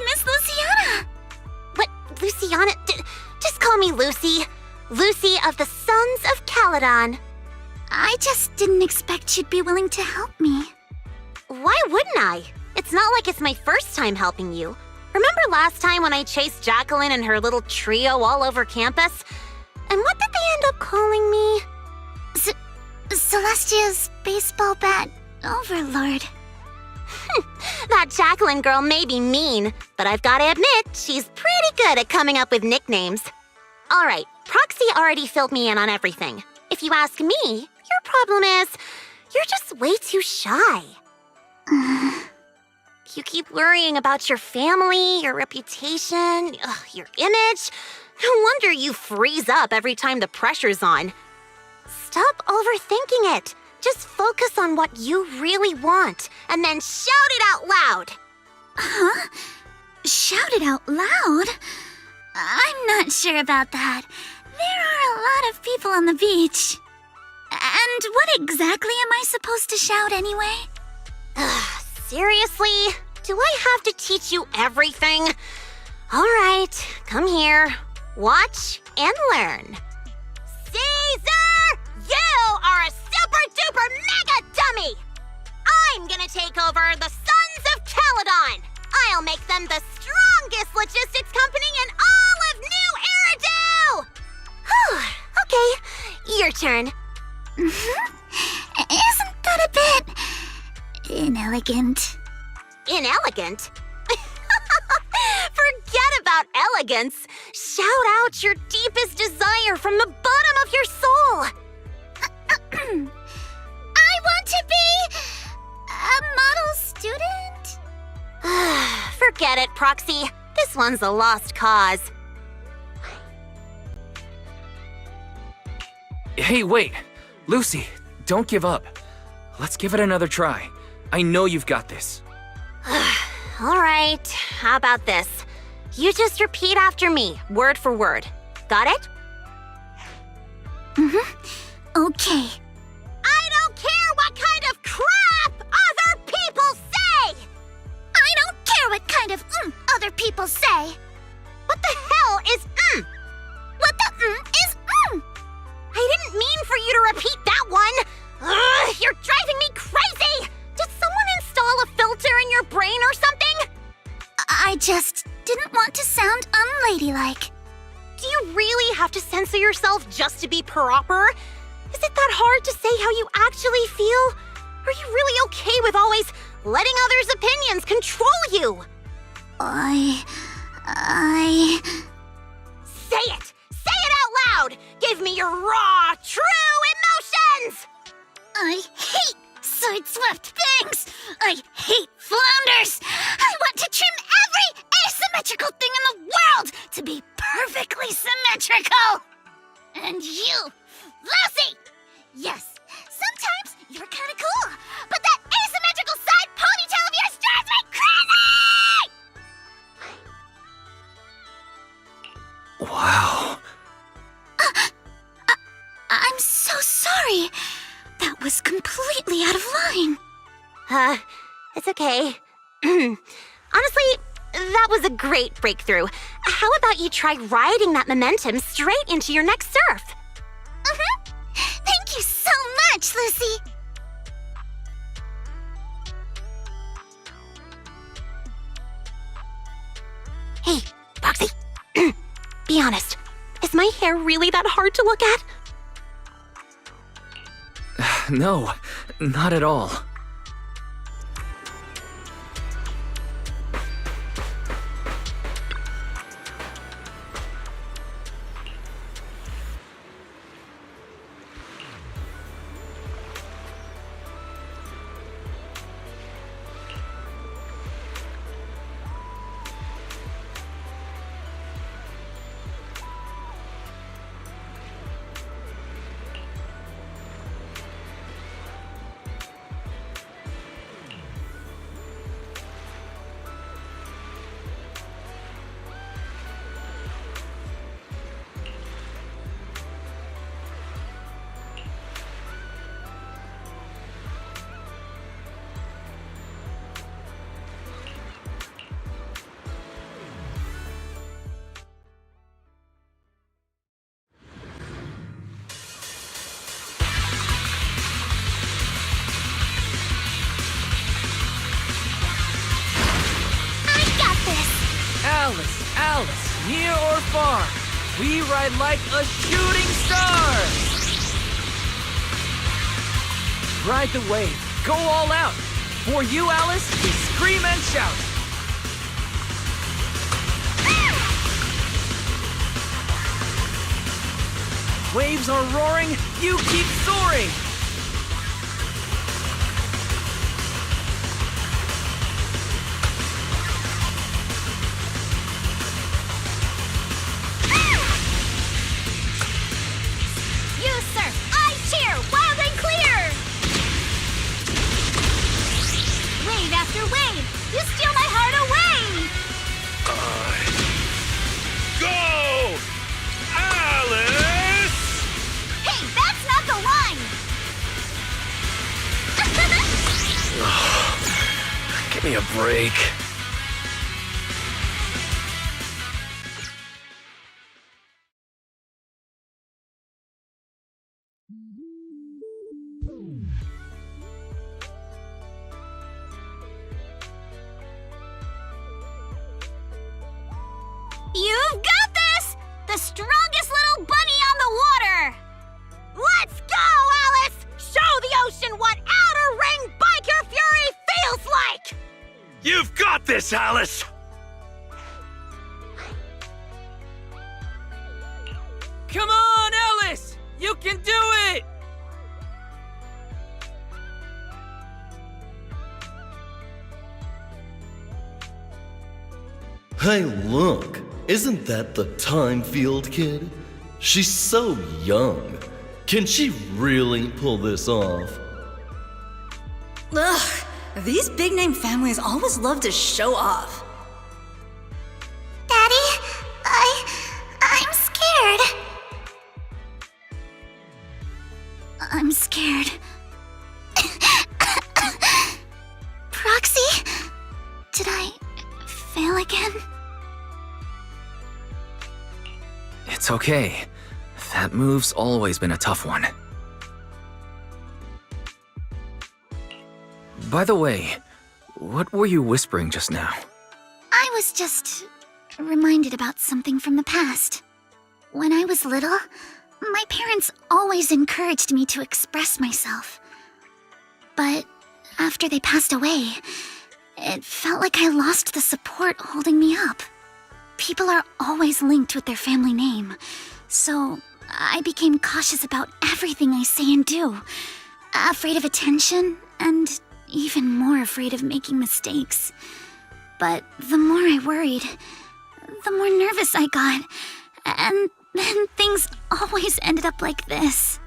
Miss Luciana! What, Luciana? Just call me Lucy. Lucy of the Sons of Caledon. I just didn't expect you'd be willing to help me. Why wouldn't I? It's not like it's my first time helping you. Remember last time when I chased Jacqueline and her little trio all over campus? And what did they end up calling me? Celestia's baseball bat overlord. That Jacqueline girl may be mean, but I've gotta admit, she's pretty good at coming up with nicknames. Alright, Proxy already filled me in on everything. If you ask me, your problem is, you're just way too shy. You keep worrying about your family, your reputation, your image. No wonder you freeze up every time the pressure's on. Stop overthinking it. Just focus on what you really want, and then shout it out loud. Huh? Shout it out loud? I'm not sure about that. There are a lot of people on the beach. And what exactly am I supposed to shout anyway? Seriously? Do I have to teach you everything? All right, come here. Watch and learn. Caesar! You are a super-duper mega dummy! I'm gonna take over the Sons of Caledon! I'll make them the strongest logistics company in all of New Eridu! Okay, your turn. Isn't that a bit inelegant? Inelegant? Forget about elegance. Shout out your deepest desire from the bottom of your soul. I want to be a model student. Forget it, Proxy. This one's a lost cause. Hey, wait. Lucy, don't give up. Let's give it another try. I know you've got this. All right, how about this? You just repeat after me, word for word. Got it? Okay. I don't care what kind of crap other people say! I don't care what kind of other people say. What the hell is What the is I didn't mean for you to repeat that one! Ugh, you're driving me crazy! Did someone install a filter in your brain or something? I just didn't want to sound unladylike. Do you really have to censor yourself just to be proper? Is it that hard to say how you actually feel? Are you really okay with always letting others' opinions control you? I... Say it! Say it out loud! Give me your raw, true emotions! I hate side-swept things! I hate flounders! I want to trim every asymmetrical thing in the world to be perfectly symmetrical! And you, Lucy! Yes, sometimes you're kinda cool, but that asymmetrical side ponytail of yours drives me crazy! Wow. I'm so sorry. That was completely out of line. It's okay. Honestly, that was a great breakthrough. How about you try riding that momentum straight into your next surf? Thank you so much, Lucy. Hey, Proxy. Be honest. Is my hair really that hard to look at? No, not at all. Alice, Alice, near or far, we ride like a shooting star! Ride the wave, go all out! For you, Alice, we scream and shout! Waves are roaring, you keep soaring! You surf, I cheer, wild and clear! Wave after wave, you steal my heart away! Go! Alice! Hey, that's not the line! Give me a break. You've got this! The strongest little bunny on the water! Let's go, Alice! Show the ocean what outer ring biker fury feels like! You've got this, Alice! Come on, Alice! You can do it! Hey, look! Isn't that the Time Field kid? She's so young. Can she really pull this off? Ugh, these big-name families always love to show off. Daddy, I'm scared. I'm scared. Proxy? Did I fail again? It's okay. That move's always been a tough one. By the way, what were you whispering just now? I was just reminded about something from the past. When I was little, my parents always encouraged me to express myself. But after they passed away, it felt like I lost the support holding me up. People are always linked with their family name, so I became cautious about everything I say and do. Afraid of attention, and even more afraid of making mistakes. But the more I worried, the more nervous I got, and then things always ended up like this.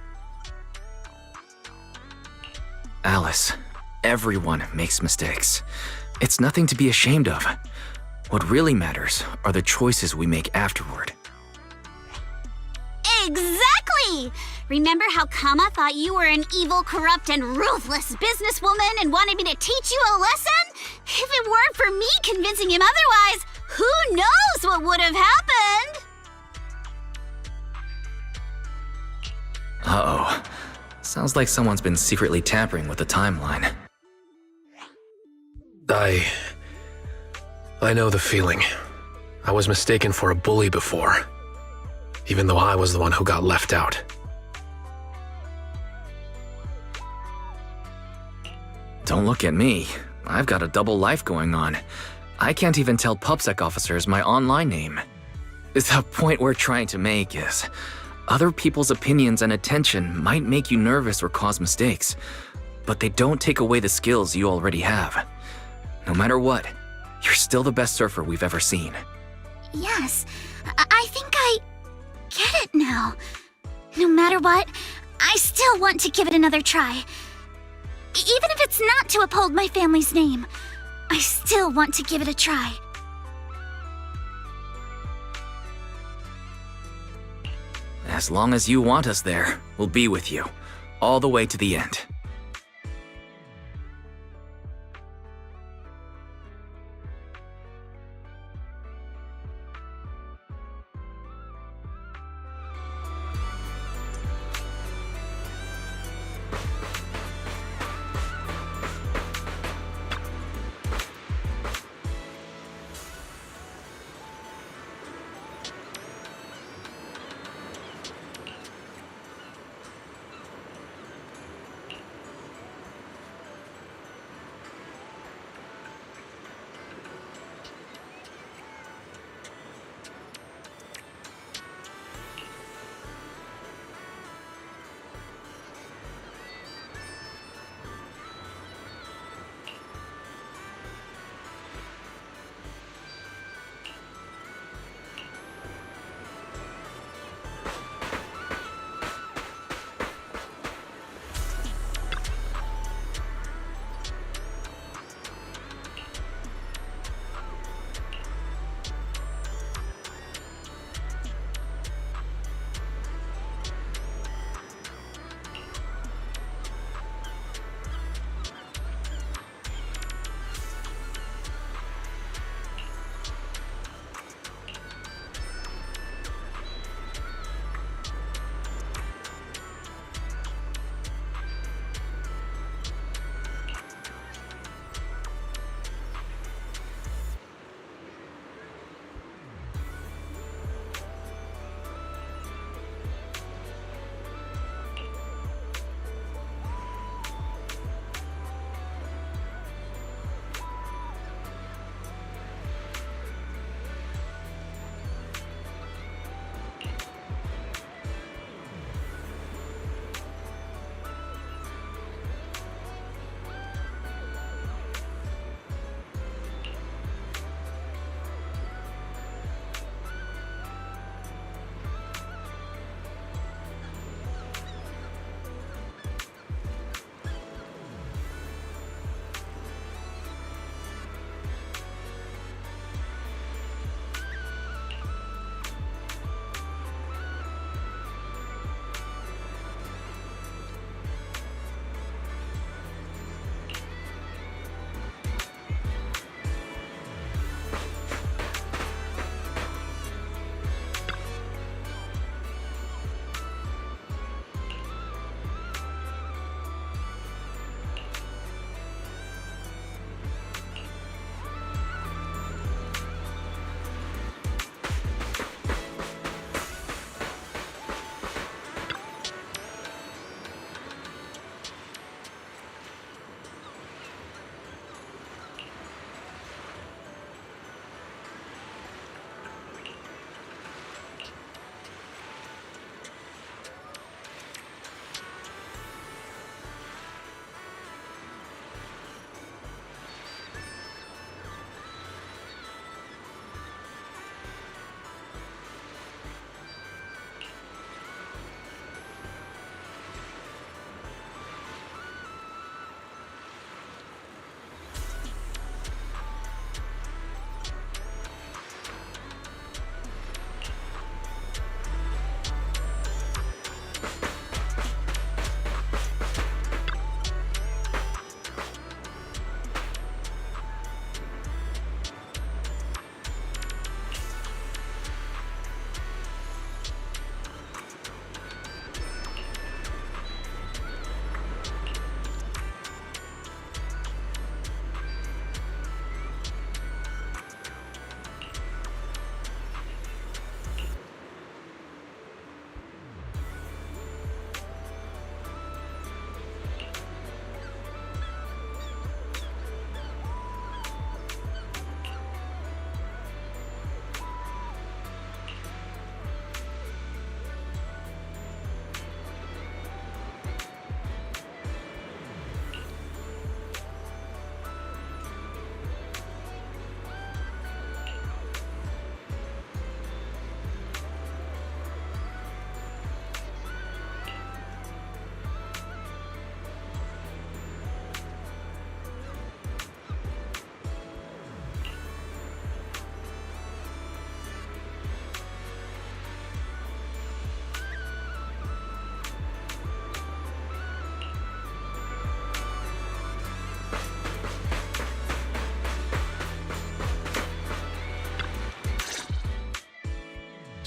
Alice, everyone makes mistakes. It's nothing to be ashamed of. What really matters are the choices we make afterward. Exactly! Remember how Kama thought you were an evil, corrupt, and ruthless businesswoman and wanted me to teach you a lesson? If it weren't for me convincing him otherwise, who knows what would have happened? Uh-oh. Sounds like someone's been secretly tampering with the timeline. I know the feeling. I was mistaken for a bully before, even though I was the one who got left out. Don't look at me. I've got a double life going on. I can't even tell PubSec officers my online name. The point we're trying to make is, other people's opinions and attention might make you nervous or cause mistakes, but they don't take away the skills you already have. No matter what, you're still the best surfer we've ever seen. Yes, I think I get it now. No matter what, I still want to give it another try. Even if it's not to uphold my family's name, I still want to give it a try. As long as you want us there, we'll be with you, all the way to the end.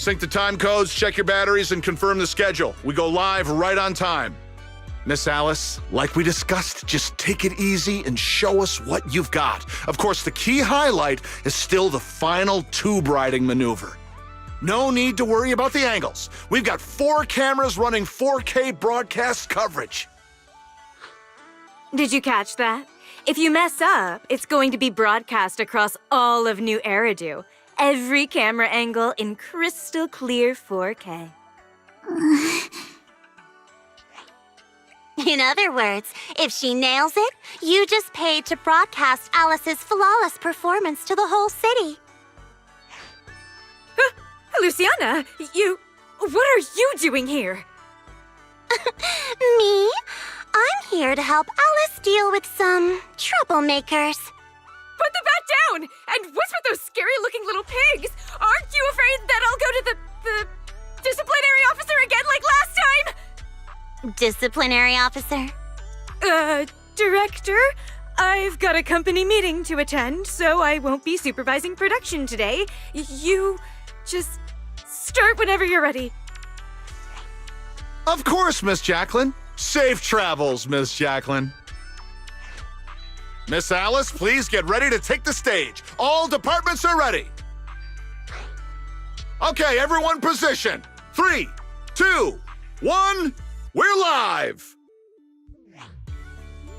Sync the time codes, check your batteries, and confirm the schedule. We go live right on time. Miss Alice, like we discussed, just take it easy and show us what you've got. Of course, the key highlight is still the final tube riding maneuver. No need to worry about the angles. We've got 4 cameras running 4K broadcast coverage. Did you catch that? If you mess up, it's going to be broadcast across all of New Eridu. Every camera angle in crystal clear 4K. In other words, if she nails it, you just paid to broadcast Alice's flawless performance to the whole city. Luciana, what are you doing here? Me? I'm here to help Alice deal with some troublemakers. Put the bat down! And what's with those scary-looking little pigs? Aren't you afraid that I'll go to the disciplinary officer again like last time? Disciplinary officer? Director? I've got a company meeting to attend, so I won't be supervising production today. You just start whenever you're ready. Of course, Miss Jacqueline. Safe travels, Miss Jacqueline. Miss Alice, please get ready to take the stage. All departments are ready. Okay, everyone position. 3, 2, 1, we're live.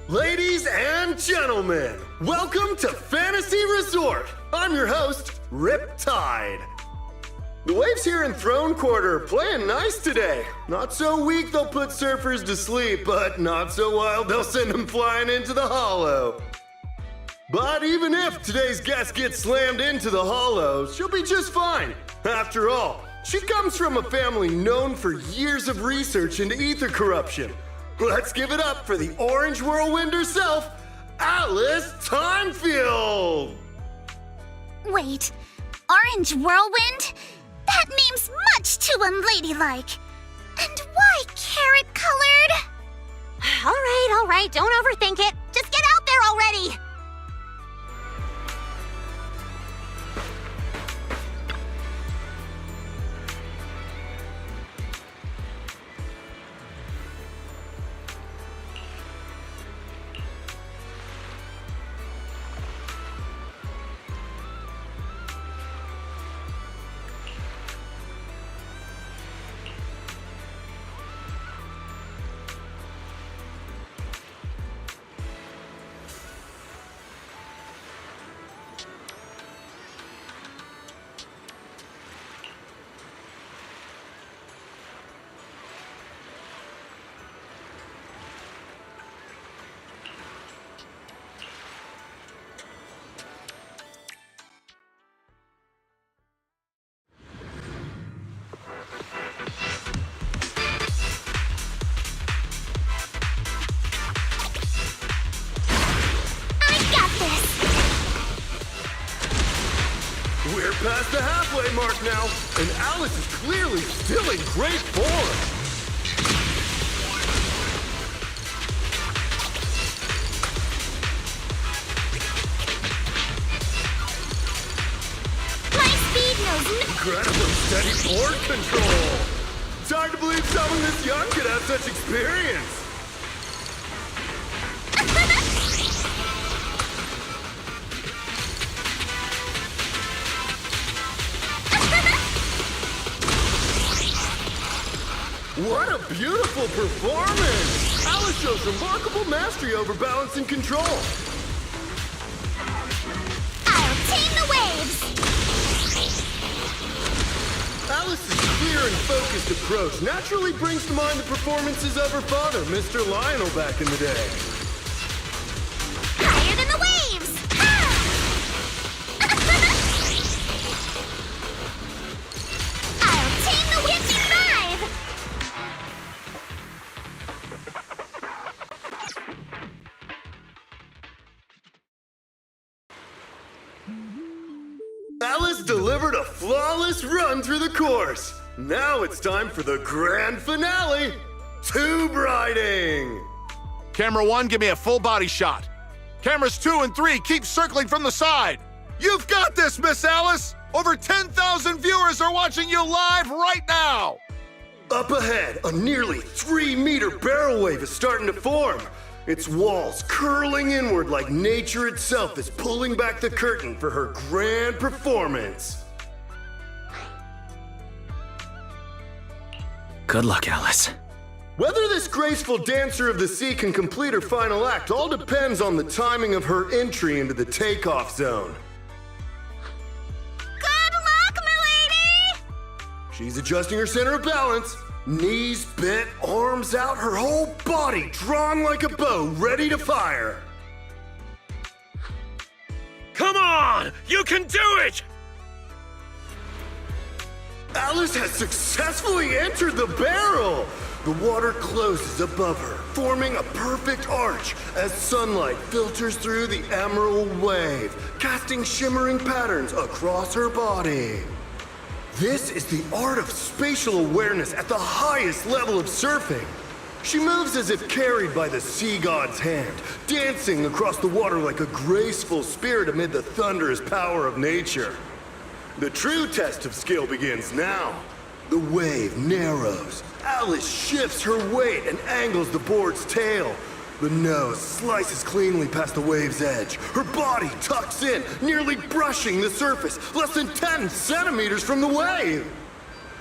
Ladies and gentlemen, welcome to Fantasy Resort. I'm your host, Riptide. The waves here in Throne Quarter are playing nice today. Not so weak they'll put surfers to sleep, but not so wild they'll send them flying into the hollow. But even if today's guest gets slammed into the hollow, she'll be just fine. After all, she comes from a family known for years of research into ether corruption. Let's give it up for the Orange Whirlwind herself, Alice Timefield! Wait, Orange Whirlwind? That name's much too unladylike. And why carrot-colored? All right, don't overthink it. Just get out there already! We're past the halfway mark now, and Alice is clearly still in great form. My speed knows no— Incredible steady board control. It's hard to believe someone this young could have such experience. What a beautiful performance! Alice shows remarkable mastery over balance and control. I'll tame the waves! Alice's clear and focused approach naturally brings to mind the performances of her father, Mr. Lionel, back in the day. Higher than the waves! I'll tame the 55! Alice delivered a flawless run through the course. Now it's time for the grand finale, tube riding. Camera 1, give me a full body shot. Cameras 2 and 3, keep circling from the side. You've got this, Miss Alice! Over 10,000 viewers are watching you live right now! Up ahead, a nearly 3-meter barrel wave is starting to form. Its walls curling inward like nature itself is pulling back the curtain for her grand performance. Good luck, Alice. Whether this graceful dancer of the sea can complete her final act all depends on the timing of her entry into the takeoff zone. Good luck, milady! She's adjusting her center of balance. Knees bent, arms out, her whole body drawn like a bow, ready to fire. Come on! You can do it! Alice has successfully entered the barrel! The water closes above her, forming a perfect arch as sunlight filters through the emerald wave, casting shimmering patterns across her body. This is the art of spatial awareness at the highest level of surfing. She moves as if carried by the sea god's hand, dancing across the water like a graceful spirit amid the thunderous power of nature. The true test of skill begins now. The wave narrows. Alice shifts her weight and angles the board's tail. The nose slices cleanly past the wave's edge. Her body tucks in, nearly brushing the surface, less than 10 centimeters from the wave.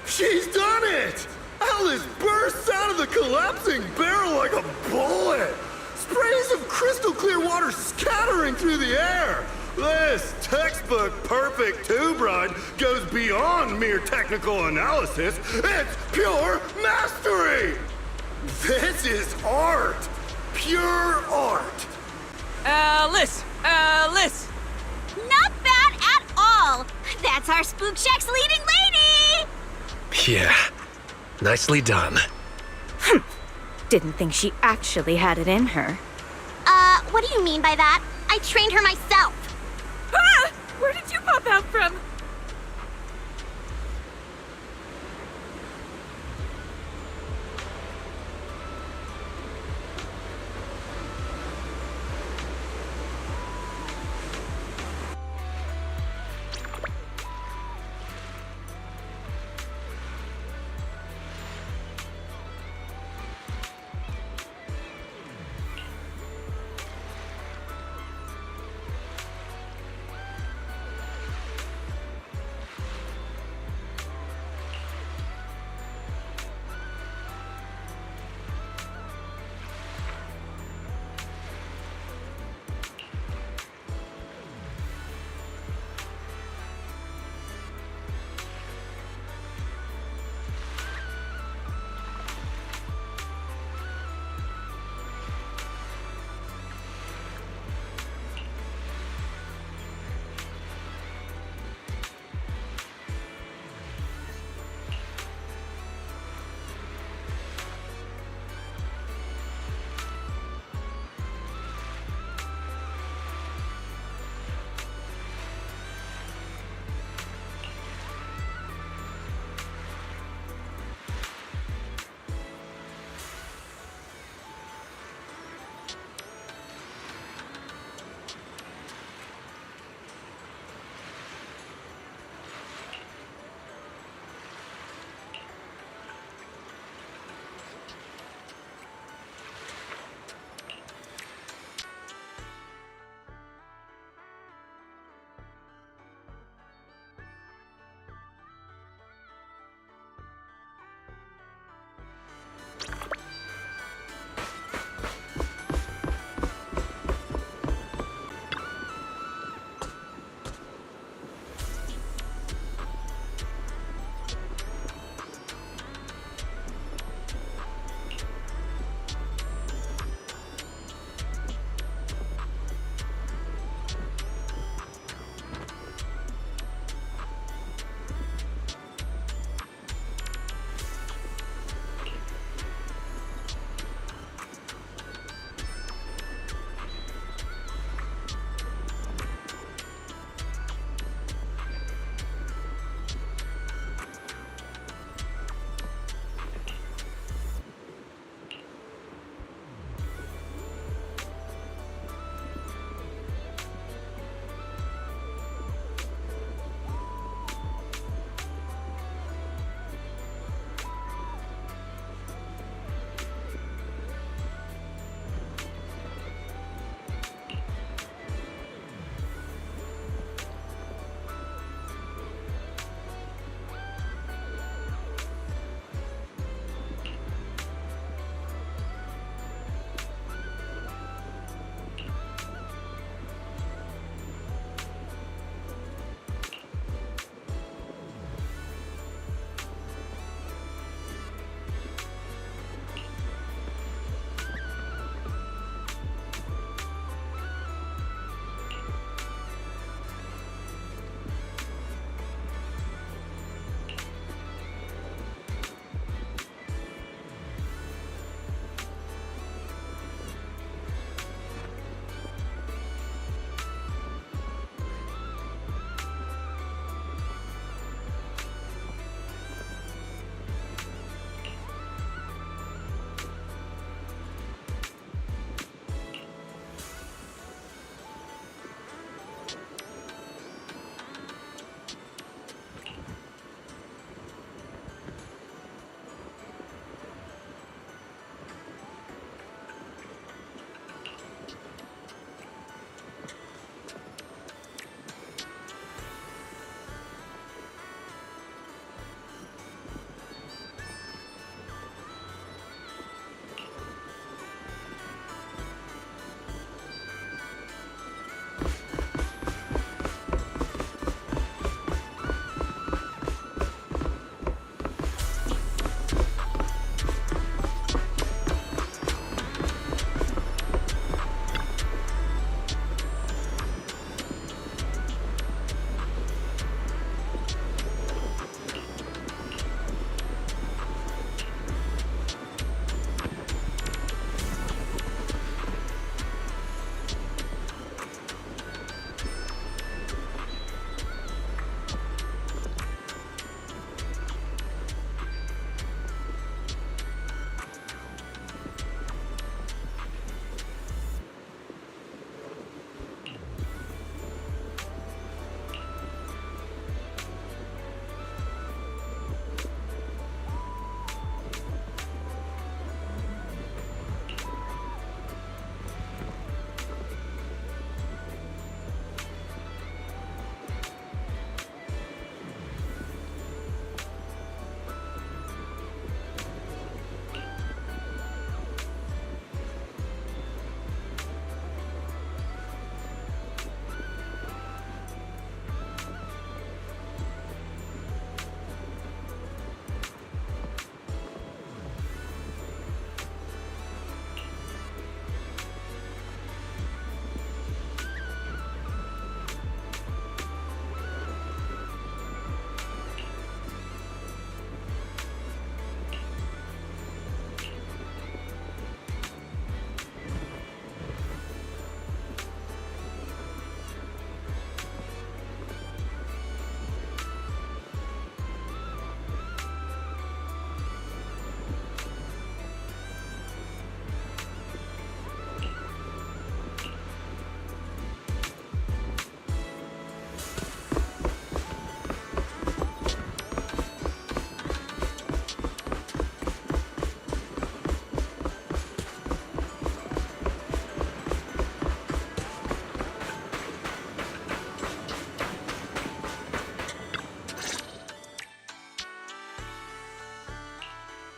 She's done it! Alice bursts out of the collapsing barrel like a bullet. Sprays of crystal clear water scattering through the air. This textbook perfect tube ride goes beyond mere technical analysis. It's pure mastery! This is art! Pure art! Alice! Alice! Not bad at all! That's our Spook Shack's leading lady! Yeah, nicely done. Didn't think she actually had it in her. What do you mean by that? I trained her myself. Ah! Where did you pop out from?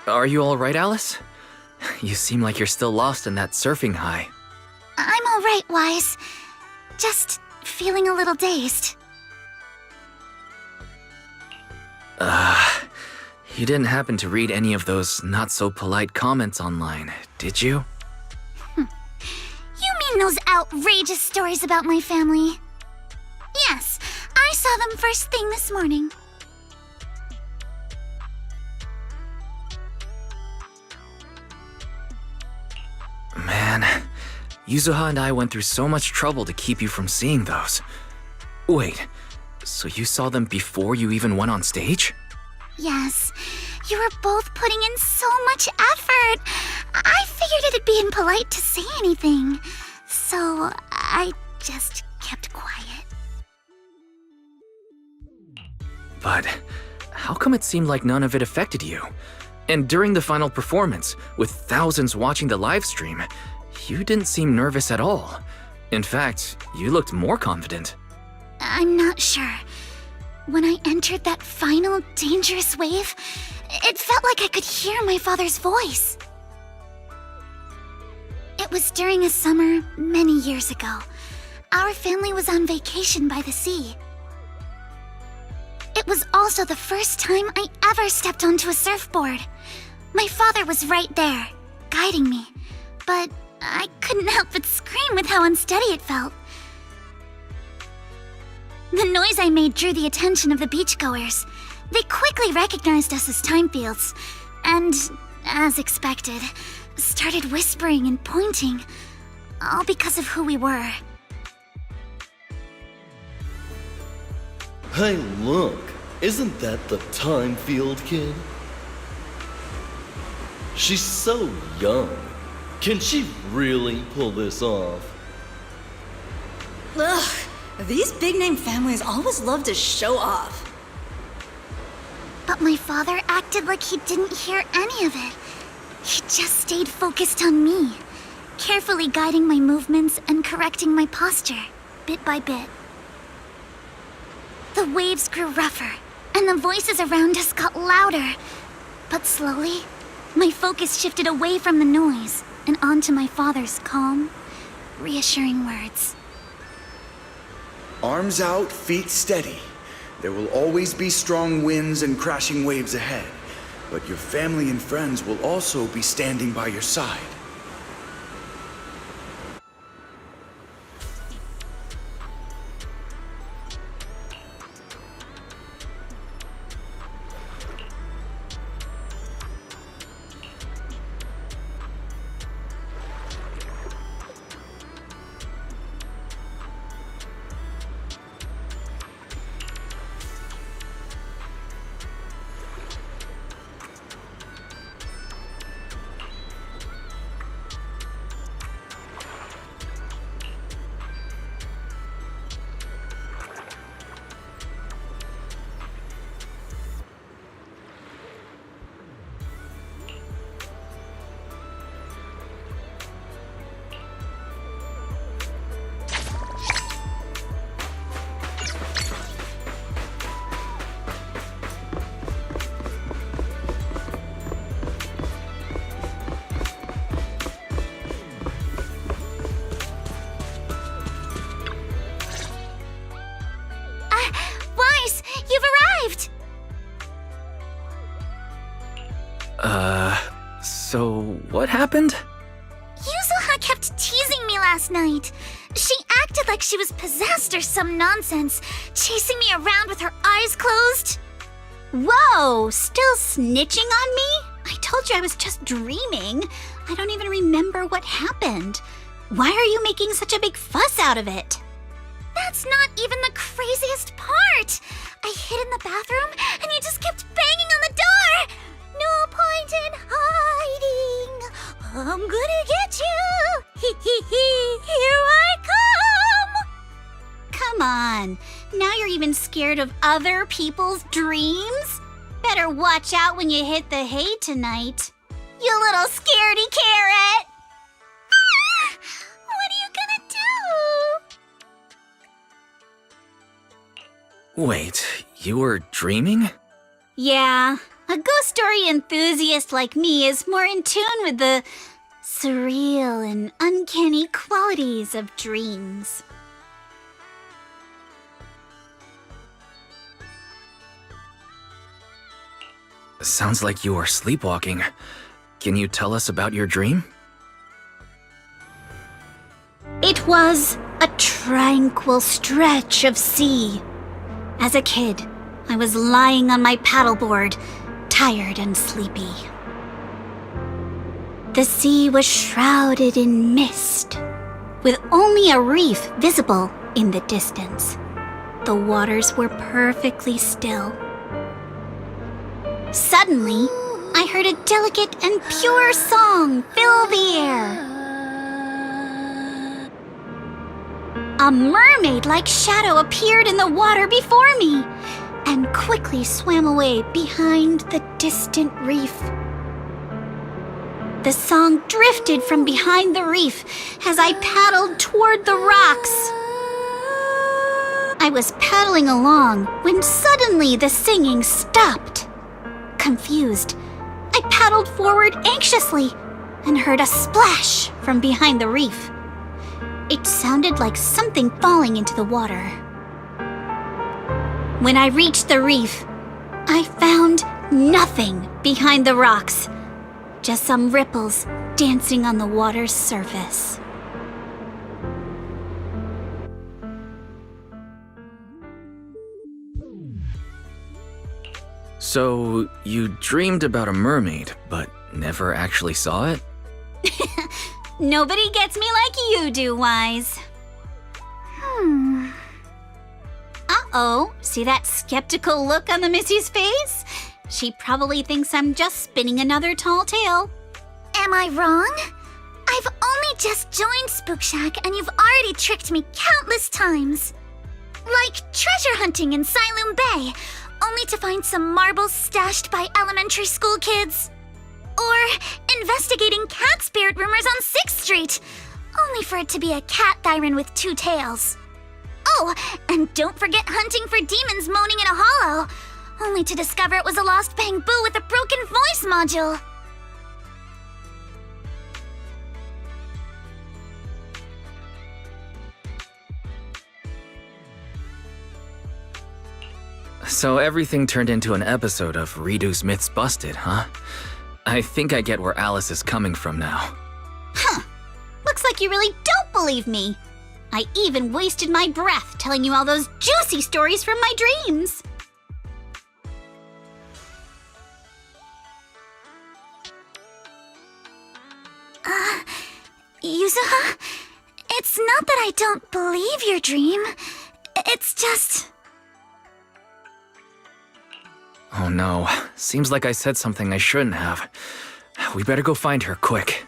Are you alright, Alice? You seem like you're still lost in that surfing high. I'm alright, Wise. Just feeling a little dazed. You didn't happen to read any of those not-so-polite comments online, did you? You mean those outrageous stories about my family? Yes, I saw them first thing this morning. Man, Yuzuha and I went through so much trouble to keep you from seeing those. Wait, so you saw them before you even went on stage? Yes, you were both putting in so much effort. I figured it'd be impolite to say anything, so I just kept quiet. But how come it seemed like none of it affected you? And during the final performance, with thousands watching the live stream, you didn't seem nervous at all. In fact, you looked more confident. I'm not sure. When I entered that final dangerous wave, it felt like I could hear my father's voice. It was during a summer many years ago. Our family was on vacation by the sea. It was also the first time I ever stepped onto a surfboard. My father was right there, guiding me, but I couldn't help but scream with how unsteady it felt. The noise I made drew the attention of the beachgoers. They quickly recognized us as Timefields, and, as expected, started whispering and pointing, all because of who we were. Hey, look, isn't that the Timefield kid? She's so young. Can she really pull this off? Ugh, these big-name families always love to show off. But my father acted like he didn't hear any of it. He just stayed focused on me, carefully guiding my movements and correcting my posture, bit by bit. The waves grew rougher, and the voices around us got louder. But slowly, my focus shifted away from the noise and onto my father's calm, reassuring words. Arms out, feet steady. There will always be strong winds and crashing waves ahead, but your family and friends will also be standing by your side. Wise, you've arrived! So what happened? Yuzuha kept teasing me last night. She acted like she was possessed or some nonsense, chasing me around with her eyes closed. Whoa, still snitching on me? I told you I was just dreaming. I don't even remember what happened. Why are you making such a big fuss out of it? That's not even the craziest part. I hid in the bathroom and you just kept banging on the door. No point in hiding. I'm gonna get you. Hee hee hee. Here I come. Come on. Now you're even scared of other people's dreams? Better watch out when you hit the hay tonight. You little scaredy carrot. What are you gonna do? Wait, you were dreaming? Yeah, A ghost story enthusiast like me is more in tune with the surreal and uncanny qualities of dreams. Sounds like you are sleepwalking. Can you tell us about your dream? It was a tranquil stretch of sea. As a kid, I was lying on my paddleboard, tired and sleepy. The sea was shrouded in mist, with only a reef visible in the distance. The waters were perfectly still. Suddenly, I heard a delicate and pure song fill the air. A mermaid-like shadow appeared in the water before me and quickly swam away behind the distant reef. The song drifted from behind the reef as I paddled toward the rocks. I was paddling along when suddenly the singing stopped. Confused, I paddled forward anxiously and heard a splash from behind the reef. It sounded like something falling into the water. When I reached the reef, I found nothing behind the rocks, just some ripples dancing on the water's surface. So, you dreamed about a mermaid, but never actually saw it? Nobody gets me like you do, Wise. Uh-oh, see that skeptical look on the Missy's face? She probably thinks I'm just spinning another tall tale. Am I wrong? I've only just joined Spook Shack and you've already tricked me countless times. Like treasure hunting in Siloam Bay, only to find some marbles stashed by elementary school kids. Or investigating cat spirit rumors on 6th Street, only for it to be a cat siren with 2 tails. Oh, and don't forget hunting for demons moaning in a hollow, only to discover it was a lost bamboo with a broken voice module. So everything turned into an episode of Redo's Myths Busted, huh? I think I get where Alice is coming from now. Huh. Looks like you really don't believe me. I even wasted my breath telling you all those juicy stories from my dreams. Yuzuha? It's not that I don't believe your dream. It's just... Oh no, seems like I said something I shouldn't have. We better go find her, quick.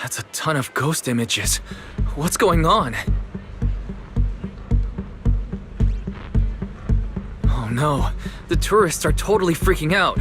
That's a ton of ghost images. What's going on? Oh no, the tourists are totally freaking out.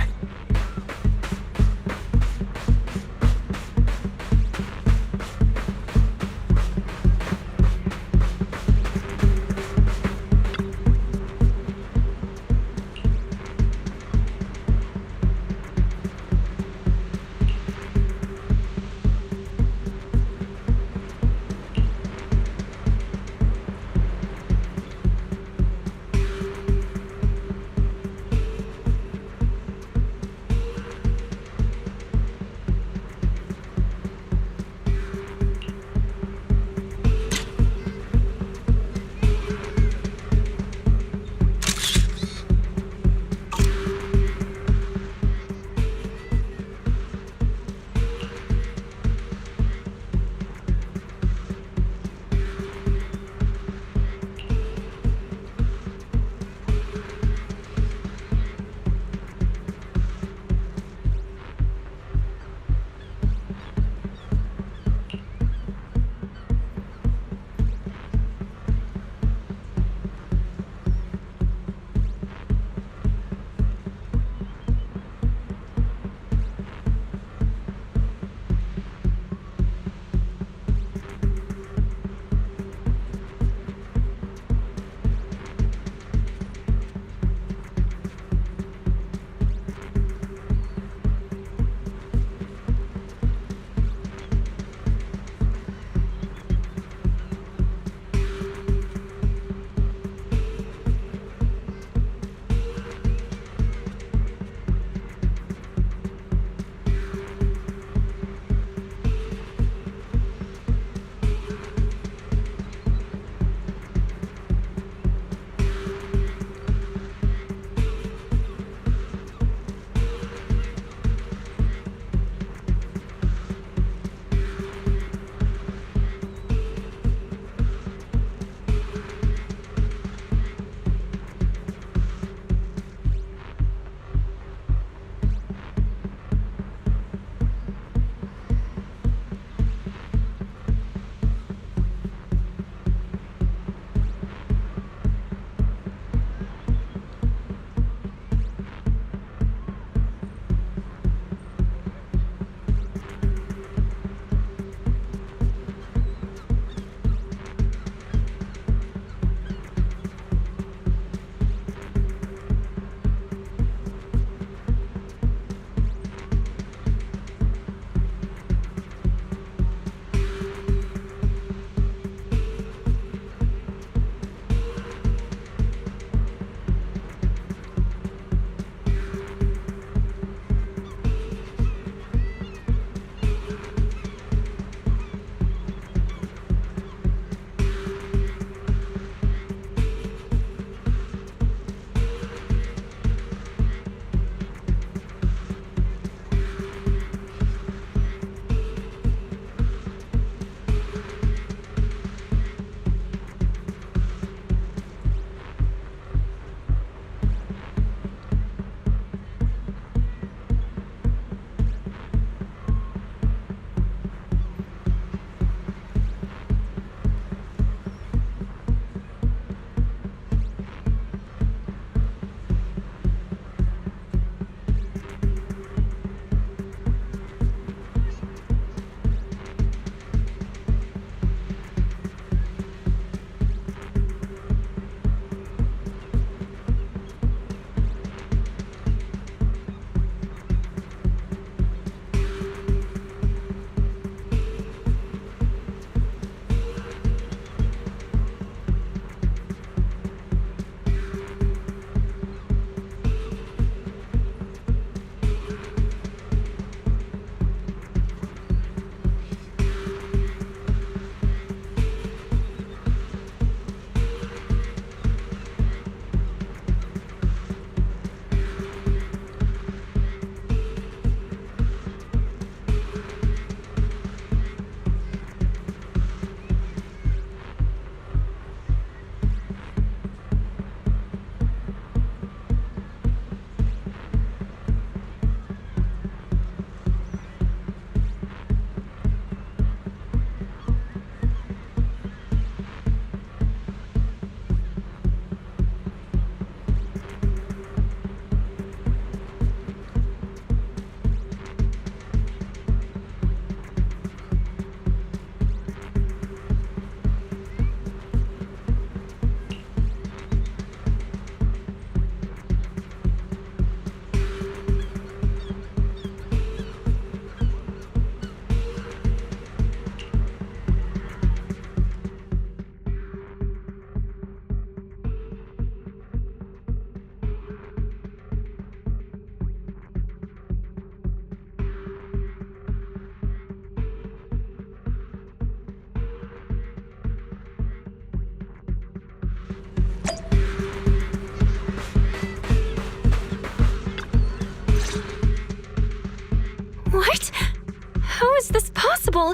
is this possible?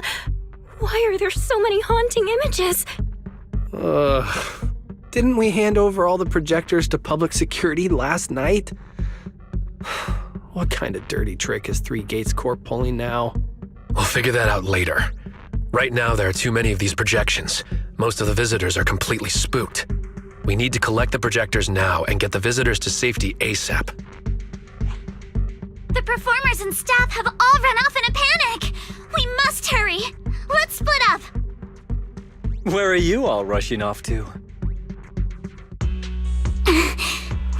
Why are there so many haunting images? Didn't we hand over all the projectors to public security last night? What kind of dirty trick is Three Gates Corp pulling now? We'll figure that out later. Right now, there are too many of these projections. Most of the visitors are completely spooked. We need to collect the projectors now and get the visitors to safety ASAP. The performers and staff have all run off in a panic! We must hurry! Let's split up! Where are you all rushing off to?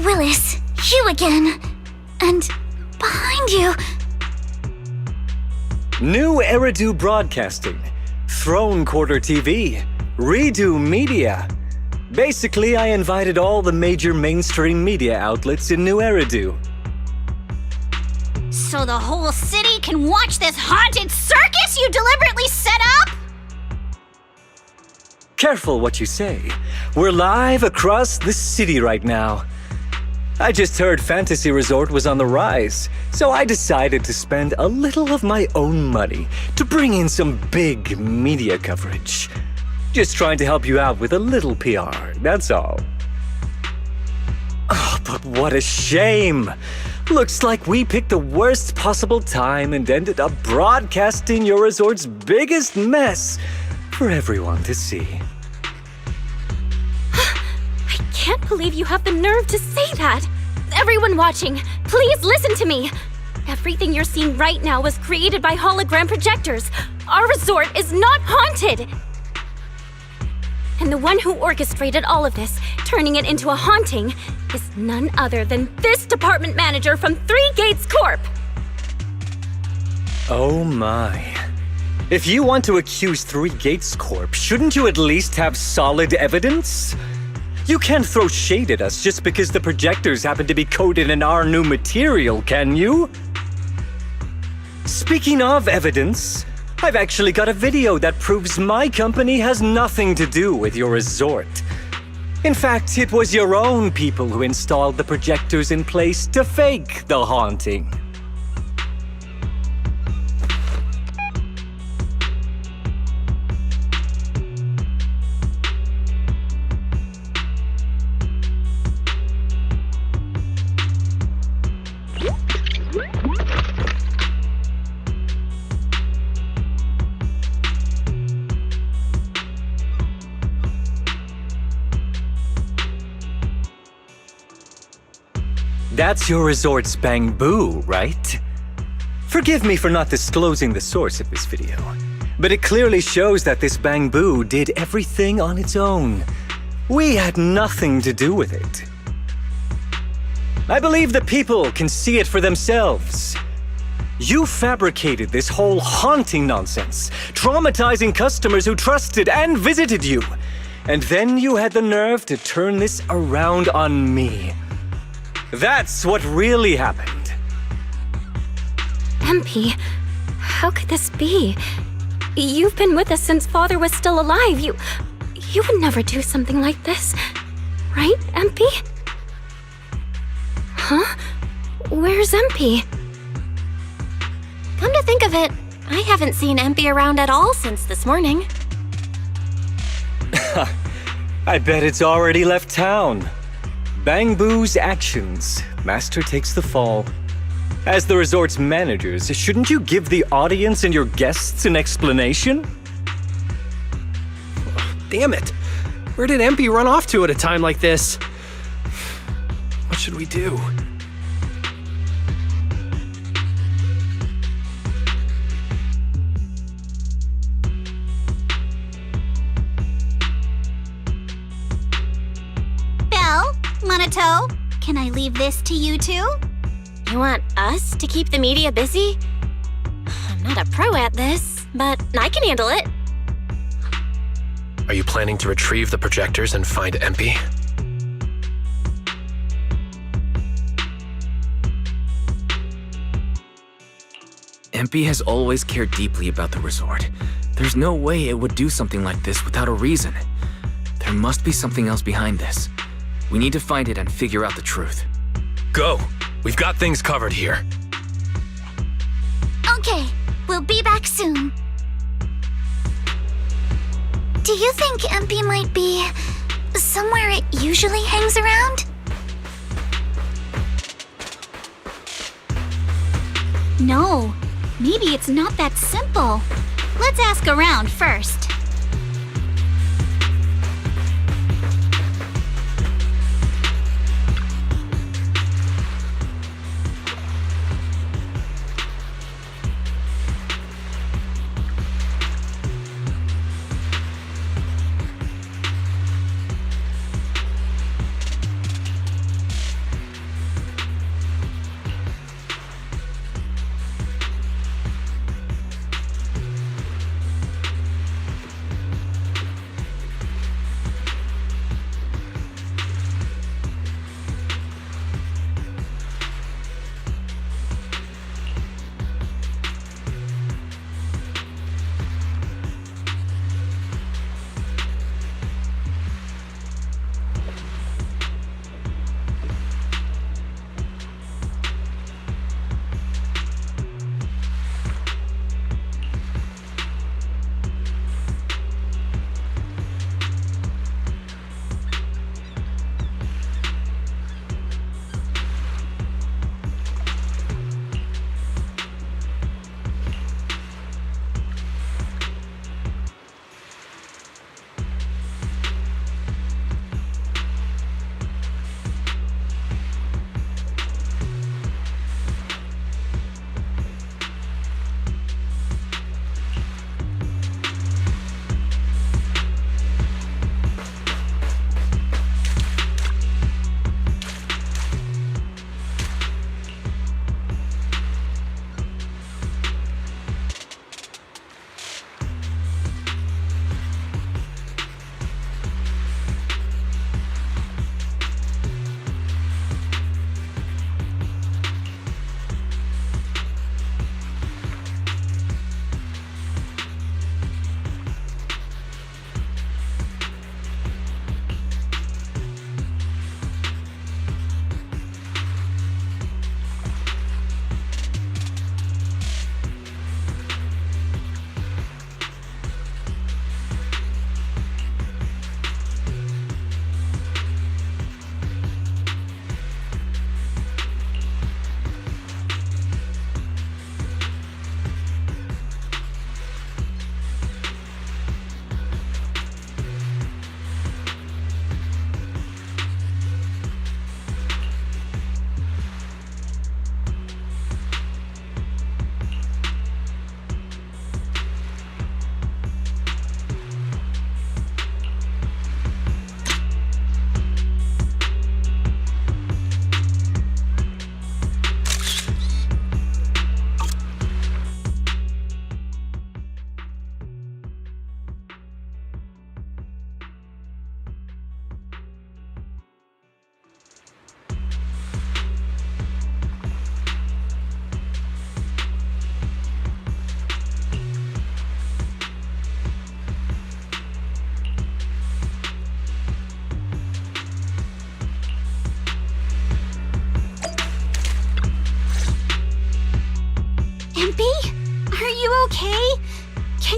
Willis, you again. And behind you. New Eridu Broadcasting, Throne Quarter TV, Redo Media. Basically, I invited all the major mainstream media outlets in New Eridu. So the whole city can watch this haunted circus you deliberately set up? Careful what you say. We're live across the city right now. I just heard Fantasy Resort was on the rise, so I decided to spend a little of my own money to bring in some big media coverage. Just trying to help you out with a little PR, that's all. Oh, but what a shame! Looks like we picked the worst possible time and ended up broadcasting your resort's biggest mess for everyone to see. I can't believe you have the nerve to say that! Everyone watching, please listen to me! Everything you're seeing right now was created by hologram projectors. Our resort is not haunted! And the one who orchestrated all of this, turning it into a haunting, is none other than this department manager from Three Gates Corp! Oh my. If you want to accuse Three Gates Corp, shouldn't you at least have solid evidence? You can't throw shade at us just because the projectors happen to be coated in our new material, can you? Speaking of evidence, I've actually got a video that proves my company has nothing to do with your resort. In fact, it was your own people who installed the projectors in place to fake the haunting. That's your resort's Bang-Boo, right? Forgive me for not disclosing the source of this video, but it clearly shows that this Bang-Boo did everything on its own. We had nothing to do with it. I believe the people can see it for themselves. You fabricated this whole haunting nonsense, traumatizing customers who trusted and visited you. And then you had the nerve to turn this around on me. That's what really happened. MP, how could this be? You've been with us since Father was still alive. You would never do something like this, right, MP? Huh? Where's MP? Come to think of it, I haven't seen MP around at all since this morning. I bet it's already left town. Bang-Boo's actions. Master takes the fall. As the resort's managers, shouldn't you give the audience and your guests an explanation? Damn it! Where did MP run off to at a time like this? What should we do? Monato, can I leave this to you two? You want us to keep the media busy? I'm not a pro at this, but I can handle it. Are you planning to retrieve the projectors and find MP? MP has always cared deeply about the resort. There's no way it would do something like this without a reason. There must be something else behind this. We need to find it and figure out the truth. Go! We've got things covered here. Okay, We'll be back soon. Do you think MP might be somewhere it usually hangs around? No, maybe it's not that simple. Let's ask around first.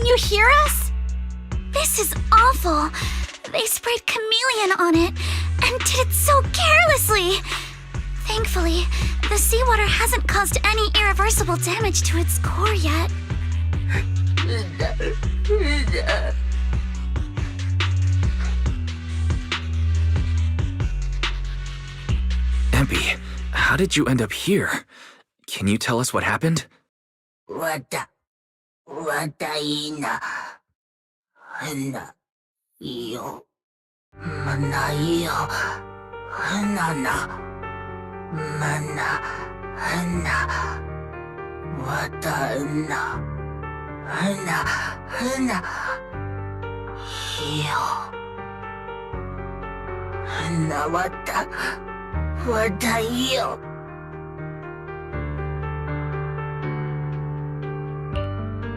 you hear us? This is awful. They sprayed chameleon on it and did it so carelessly. Thankfully, the seawater hasn't caused any irreversible damage to its core yet. Empy, how did you end up here? Can you tell us what happened?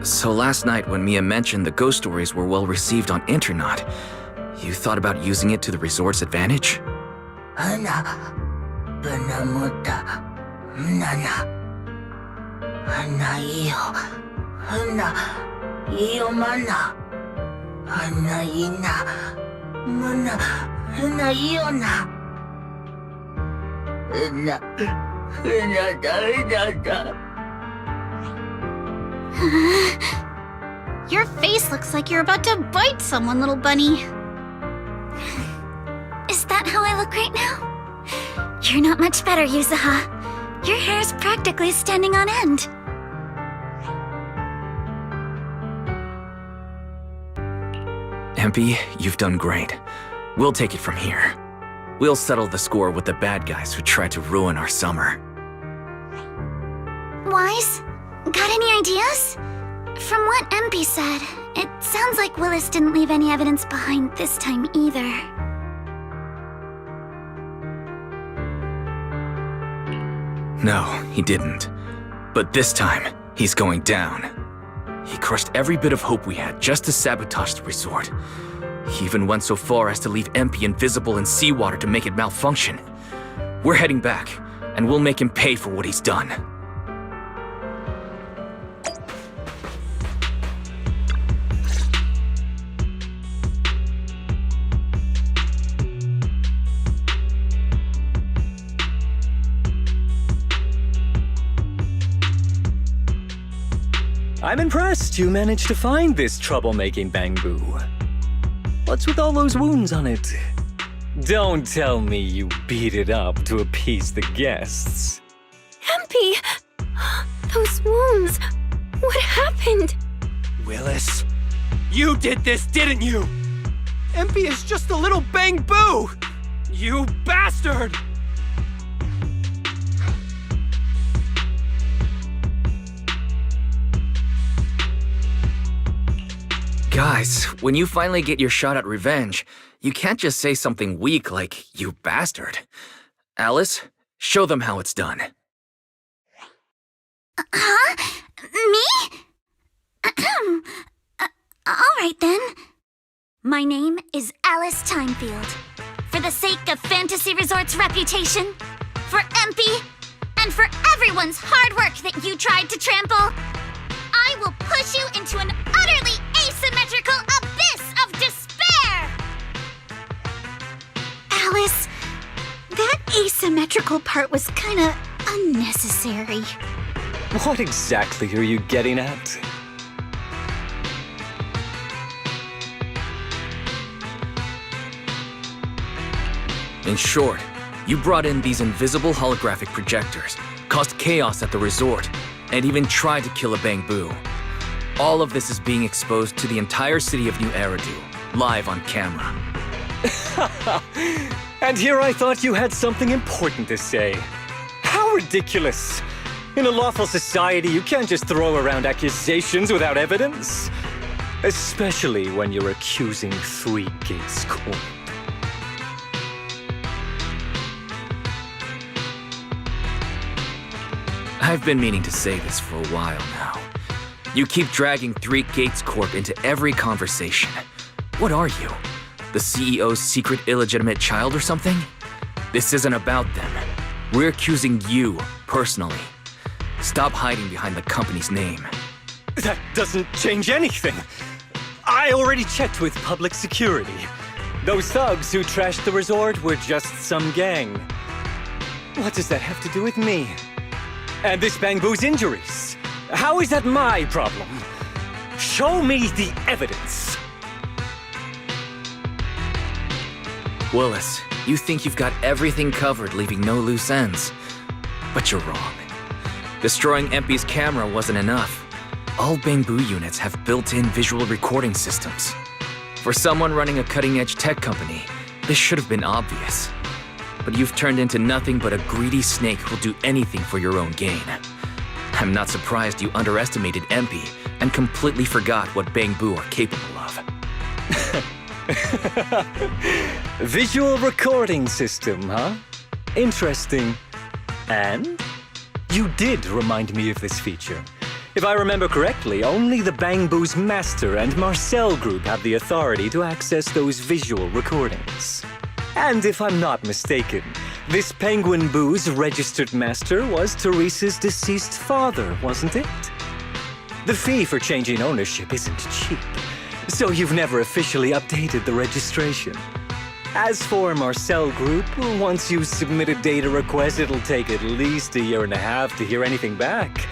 So last night when Mia mentioned the ghost stories were well received on Internet, you thought about using it to the resort's advantage? Hana, Iomana. Hana ina. Mana, hana iona. Your face looks like you're about to bite someone, little bunny. Is that how I look right now? You're not much better, Yuzuha. Your hair's practically standing on end. Empy, you've done great. We'll take it from here. We'll settle the score with the bad guys who tried to ruin our summer. Wise, got any ideas? From what MP said, it sounds like Willis didn't leave any evidence behind this time either. No, he didn't. But this time, he's going down. He crushed every bit of hope we had just to sabotage the resort. He even went so far as to leave MP invisible in seawater to make it malfunction. We're heading back, and we'll make him pay for what he's done. I'm impressed you managed to find this troublemaking bamboo. What's with all those wounds on it? Don't tell me you beat it up to appease the guests. MP! Those wounds! What happened? Willis, you did this, didn't you? MP is just a little bang-boo! You bastard! Guys, when you finally get your shot at revenge, you can't just say something weak like, "You bastard." Alice, show them how it's done. Huh? Me? Alright then. My name is Alice Timefield. For the sake of Fantasy Resort's reputation, for MP, and for everyone's hard work that you tried to trample, I will push you into an utterly asymmetrical abyss of despair! Alice, that asymmetrical part was kinda unnecessary. What exactly are you getting at? In short, you brought in these invisible holographic projectors, caused chaos at the resort, and even tried to kill a bamboo. All of this is being exposed to the entire city of New Eridu, live on camera. And here I thought you had something important to say. How ridiculous! In a lawful society, you can't just throw around accusations without evidence. Especially when you're accusing Three Gates Corp. I've been meaning to say this for a while now. You keep dragging Three Gates Corp into every conversation. What are you? The CEO's secret illegitimate child or something? This isn't about them. We're accusing you, personally. Stop hiding behind the company's name. That doesn't change anything. I already checked with public security. Those thugs who trashed the resort were just some gang. What does that have to do with me? And this bamboo's injuries? How is that my problem? Show me the evidence. Willis, you think you've got everything covered, leaving no loose ends. But you're wrong. Destroying MP's camera wasn't enough. All bamboo units have built-in visual recording systems. For someone running a cutting-edge tech company, this should have been obvious. But you've turned into nothing but a greedy snake who'll do anything for your own gain. I'm not surprised you underestimated MP and completely forgot what bamboo are capable of. Visual recording system, huh? Interesting. And? You did remind me of this feature. If I remember correctly, only the Bamboo's Master and Marcel Group have the authority to access those visual recordings. And if I'm not mistaken, this Penguin Boo's registered master was Teresa's deceased father, wasn't it? The fee for changing ownership isn't cheap, so you've never officially updated the registration. As for Marcel Group, once you submit a data request, it'll take at least 1.5 years to hear anything back.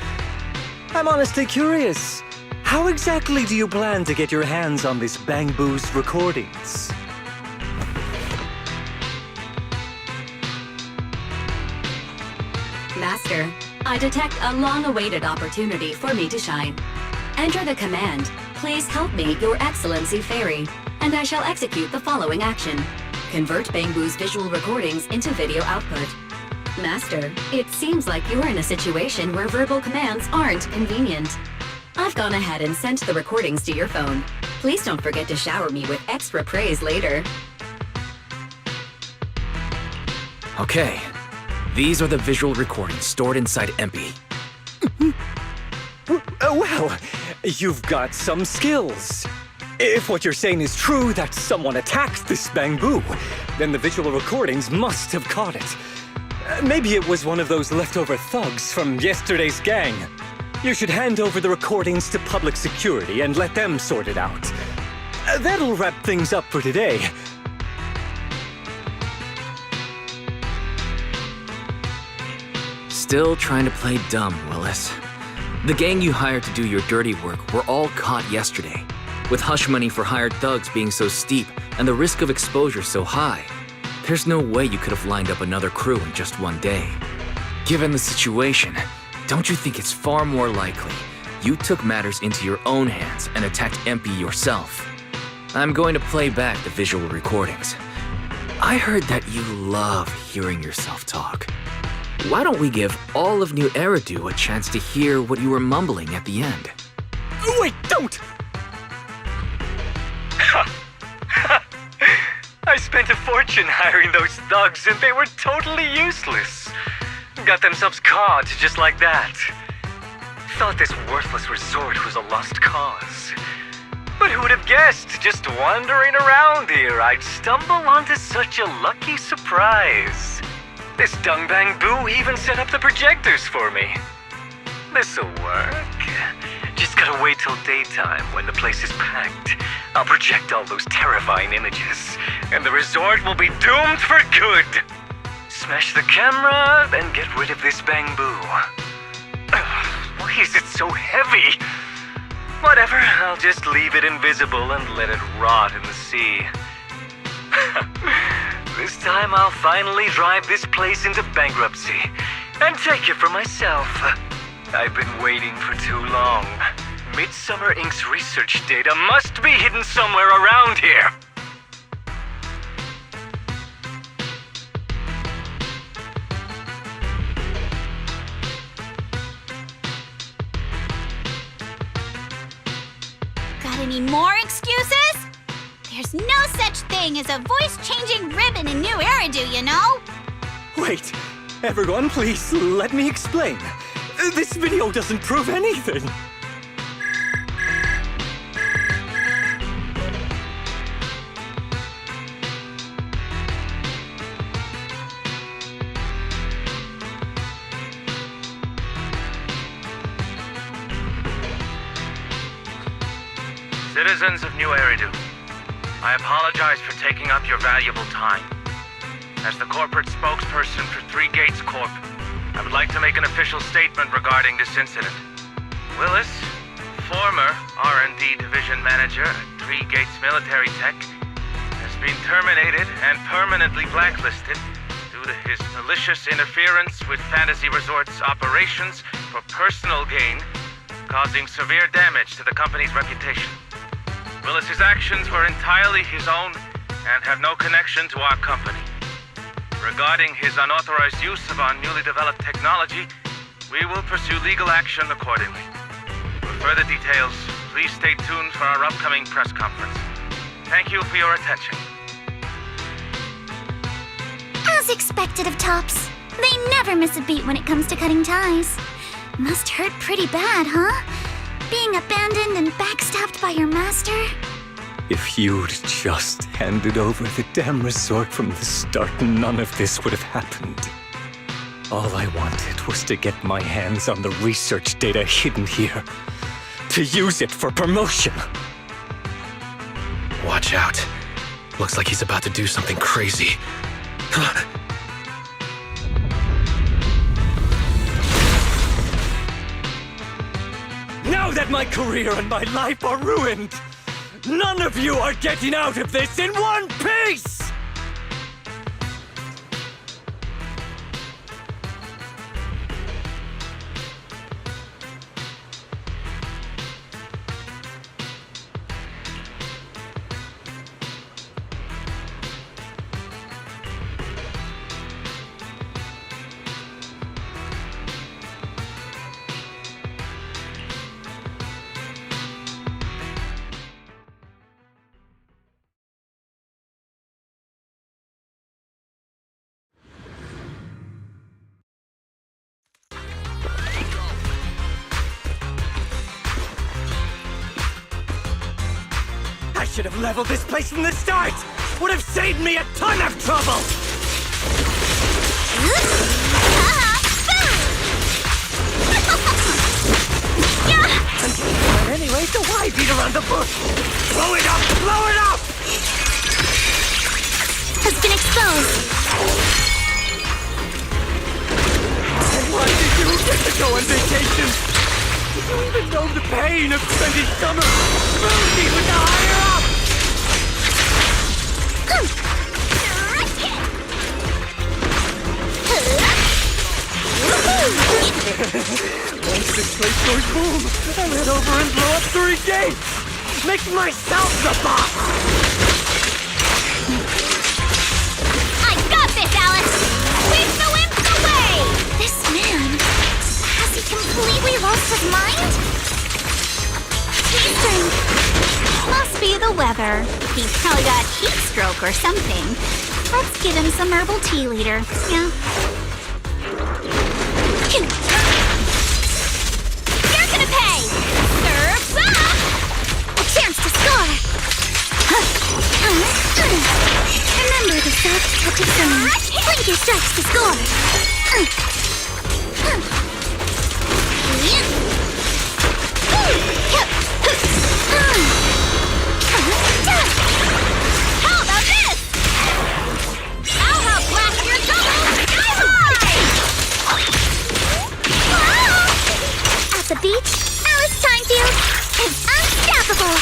I'm honestly curious. How exactly do you plan to get your hands on this Bang Boo's recordings? Master, I detect a long-awaited opportunity for me to shine. Enter the command, "Please help me, Your Excellency Fairy," and I shall execute the following action. Convert Bang Boo's visual recordings into video output. Master, it seems like you're in a situation where verbal commands aren't convenient. I've gone ahead and sent the recordings to your phone. Please don't forget to shower me with extra praise later. Okay. These are the visual recordings stored inside MP. Well, you've got some skills. If what you're saying is true, that someone attacked this Bang Boo, then the visual recordings must have caught it. Maybe it was one of those leftover thugs from yesterday's gang. You should hand over the recordings to public security and let them sort it out. That'll wrap things up for today. Still trying to play dumb, Willis. The gang you hired to do your dirty work were all caught yesterday, with hush money for hired thugs being so steep and the risk of exposure so high. There's no way you could have lined up another crew in just one day. Given the situation, don't you think it's far more likely you took matters into your own hands and attacked MP yourself? I'm going to play back the visual recordings. I heard that you love hearing yourself talk. Why don't we give all of New Eridu a chance to hear what you were mumbling at the end? Wait, don't! I spent a fortune hiring those thugs and they were totally useless. Got themselves caught just like that. Thought this worthless resort was a lost cause. But who would have guessed, just wandering around here, I'd stumble onto such a lucky surprise. This Dung Bang Boo even set up the projectors for me. This'll work. Just gotta wait till daytime when the place is packed. I'll project all those terrifying images, and the resort will be doomed for good. Smash the camera, then get rid of this Bang Boo. Why is it so heavy? Whatever, I'll just leave it invisible and let it rot in the sea. This time I'll finally drive this place into bankruptcy and take it for myself. I've been waiting for too long. Midsummer Inc.'s research data must be hidden somewhere around here. Got any more excuses? There's no such thing as a voice-changing ribbon in New Eridu, you know? Wait, everyone, please let me explain. This video doesn't prove anything. Citizens of New Eridu, I apologize for taking up your valuable time. As the corporate spokesperson for Three Gates Corp., I would like to make an official statement regarding this incident. Willis, former R&D division manager at Three Gates Military Tech, has been terminated and permanently blacklisted due to his malicious interference with Fantasy Resort's operations for personal gain, causing severe damage to the company's reputation. Willis's actions were entirely his own and have no connection to our company. Regarding his unauthorized use of our newly developed technology, we will pursue legal action accordingly. For further details, please stay tuned for our upcoming press conference. Thank you for your attention. As expected of Tops, they never miss a beat when it comes to cutting ties. Must hurt pretty bad, huh? Being abandoned and backstabbed by your master? If you'd just handed over the damn resort from the start, none of this would have happened. All I wanted was to get my hands on the research data hidden here. to use it for promotion. Watch out. Looks like he's about to do something crazy. Now that my career and my life are ruined, none of you are getting out of this in one piece! I should have leveled this place from the start! Would have saved me a ton of trouble! Anyway, so why beat around the bush? Blow it up! Blow it up! Has been exposed. And why did you get to go on vacation? Did you even know the pain of spending summer smoothie with the higher up? Once this place goes boom, I'll head over and blow up 3 gates! Make myself the boss! I got this, Alice! Sweep the wimps away! This man, has he completely lost his mind? He's drink. Must be the weather. He's probably got heat stroke or something. Let's give him some herbal tea later. Yeah. You're gonna pay! Surf's up! A chance to score! Remember the soft touch of summer. Blink your strikes to score! How about this? I'll help blast your double sky high! At the beach, Alice Timefield is unstoppable!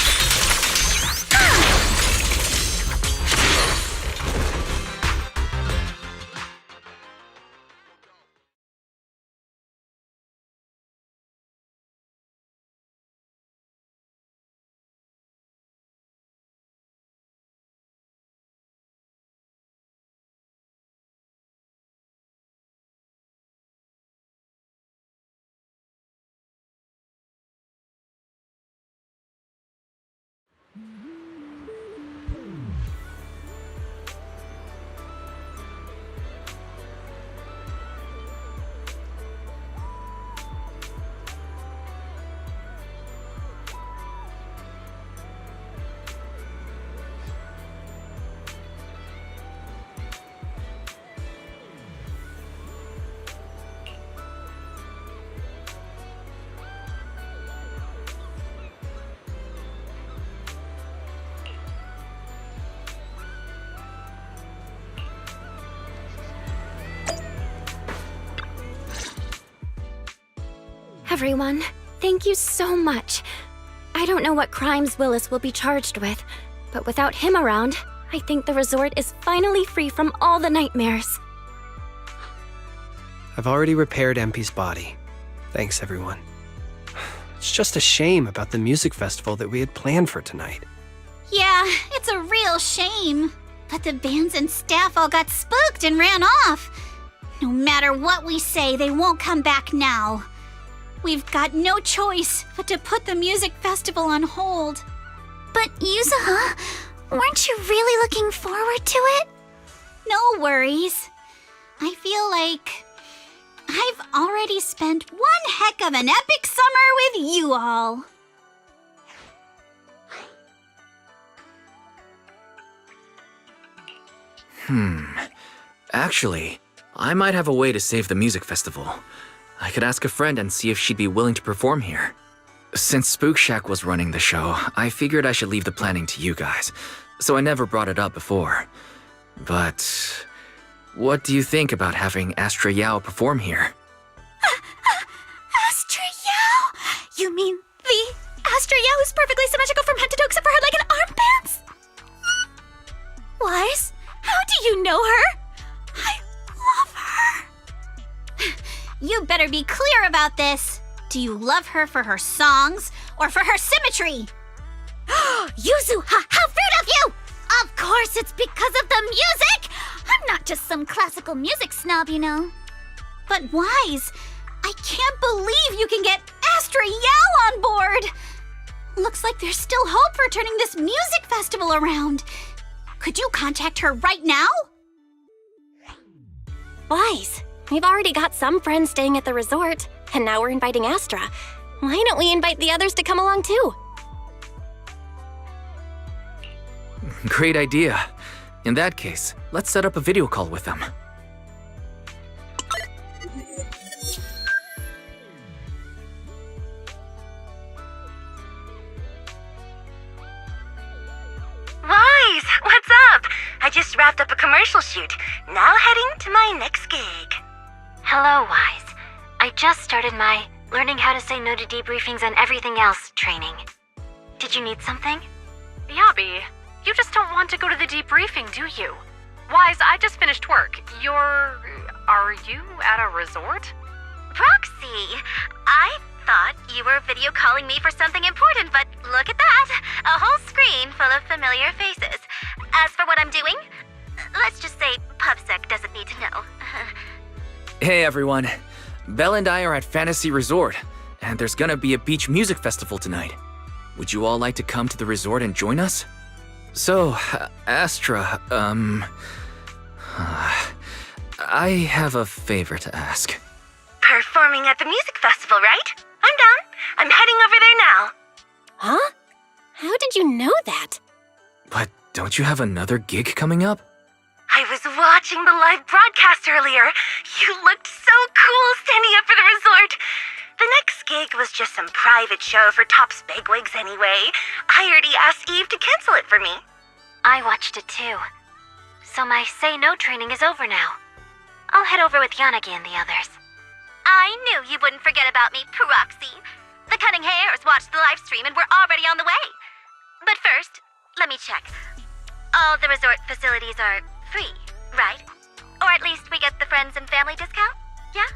Everyone, thank you so much. I don't know what crimes Willis will be charged with, but without him around, I think the resort is finally free from all the nightmares. I've already repaired MP's body. Thanks, everyone. It's just a shame about the music festival that we had planned for tonight. Yeah, it's a real shame. But the bands and staff all got spooked and ran off. No matter what we say, they won't come back now. We've got no choice but to put the music festival on hold. But Yuzuha, weren't you really looking forward to it? No worries. I feel like I've already spent one heck of an epic summer with you all. Actually, I might have a way to save the music festival. I could ask a friend and see if she'd be willing to perform here. Since Spook Shack was running the show, I figured I should leave the planning to you guys, so I never brought it up before. But what do you think about having Astra Yao perform here? Astra Yao? You mean the Astra Yao who's perfectly symmetrical from head to toe except for her leg and armbands? Wise, how do you know her? I love her. You better be clear about this. Do you love her for her songs or for her symmetry? Yuzu, how rude of you! Of course it's because of the music! I'm not just some classical music snob, you know. But Wise, I can't believe you can get Astra Yao on board! Looks like there's still hope for turning this music festival around. Could you contact her right now? Wise, we've already got some friends staying at the resort, and now we're inviting Astra. Why don't we invite the others to come along too? Great idea. In that case, let's set up a video call with them. Wise, what's up? I just wrapped up a commercial shoot. Now heading to my next gig. Hello, Wise. I just started my learning how to say no to debriefings and everything else training. Did you need something? Yabi, you just don't want to go to the debriefing, do you? Wise, I just finished work. Are you at a resort? Proxy, I thought you were video calling me for something important, but look at that! A whole screen full of familiar faces. As for what I'm doing, let's just say PubSec doesn't need to know. Hey everyone. Belle and I are at Fantasy Resort, and there's gonna be a beach music festival tonight. Would you all like to come to the resort and join us? So, Astra, I have a favor to ask. Performing at the music festival, right? I'm done. I'm heading over there now. Huh? How did you know that? But don't you have another gig coming up? I was watching the live broadcast earlier. You looked so cool standing up for the resort. The next gig was just some private show for Top's bigwigs anyway. I already asked Eve to cancel it for me. I watched it too. So my say no training is over now. I'll head over with Yanagi and the others. I knew you wouldn't forget about me, Proxy. The Cunning Hairs watched the live stream and we're already on the way. But first, let me check. All the resort facilities are free, right? Or at least we get the friends and family discount, yeah?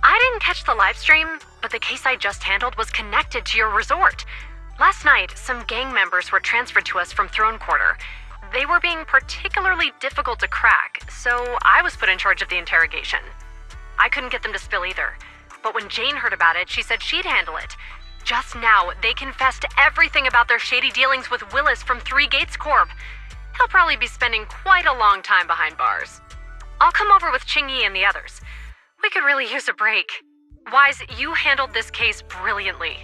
I didn't catch the live stream, but the case I just handled was connected to your resort. Last night, some gang members were transferred to us from Throne Quarter. They were being particularly difficult to crack, so I was put in charge of the interrogation. I couldn't get them to spill either, but when Jane heard about it, she said she'd handle it. Just now, they confessed everything about their shady dealings with Willis from Three Gates Corp. He'll probably be spending quite a long time behind bars. I'll come over with Qingyi and the others. We could really use a break. Wise, you handled this case brilliantly.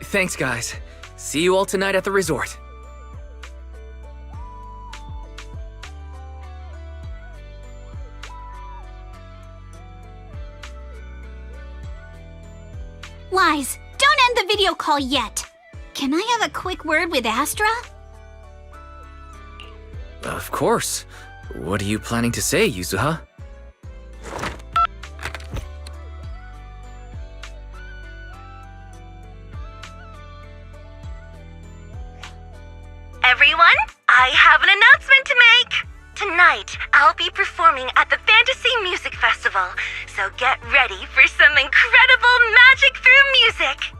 Thanks, guys. See you all tonight at the resort. Wise, don't end the video call yet. Can I have a quick word with Astra? Of course. What are you planning to say, Yuzuha? Everyone, I have an announcement to make. Tonight, I'll be performing at the Fantasy Music Festival, so get ready for some incredible magic through music.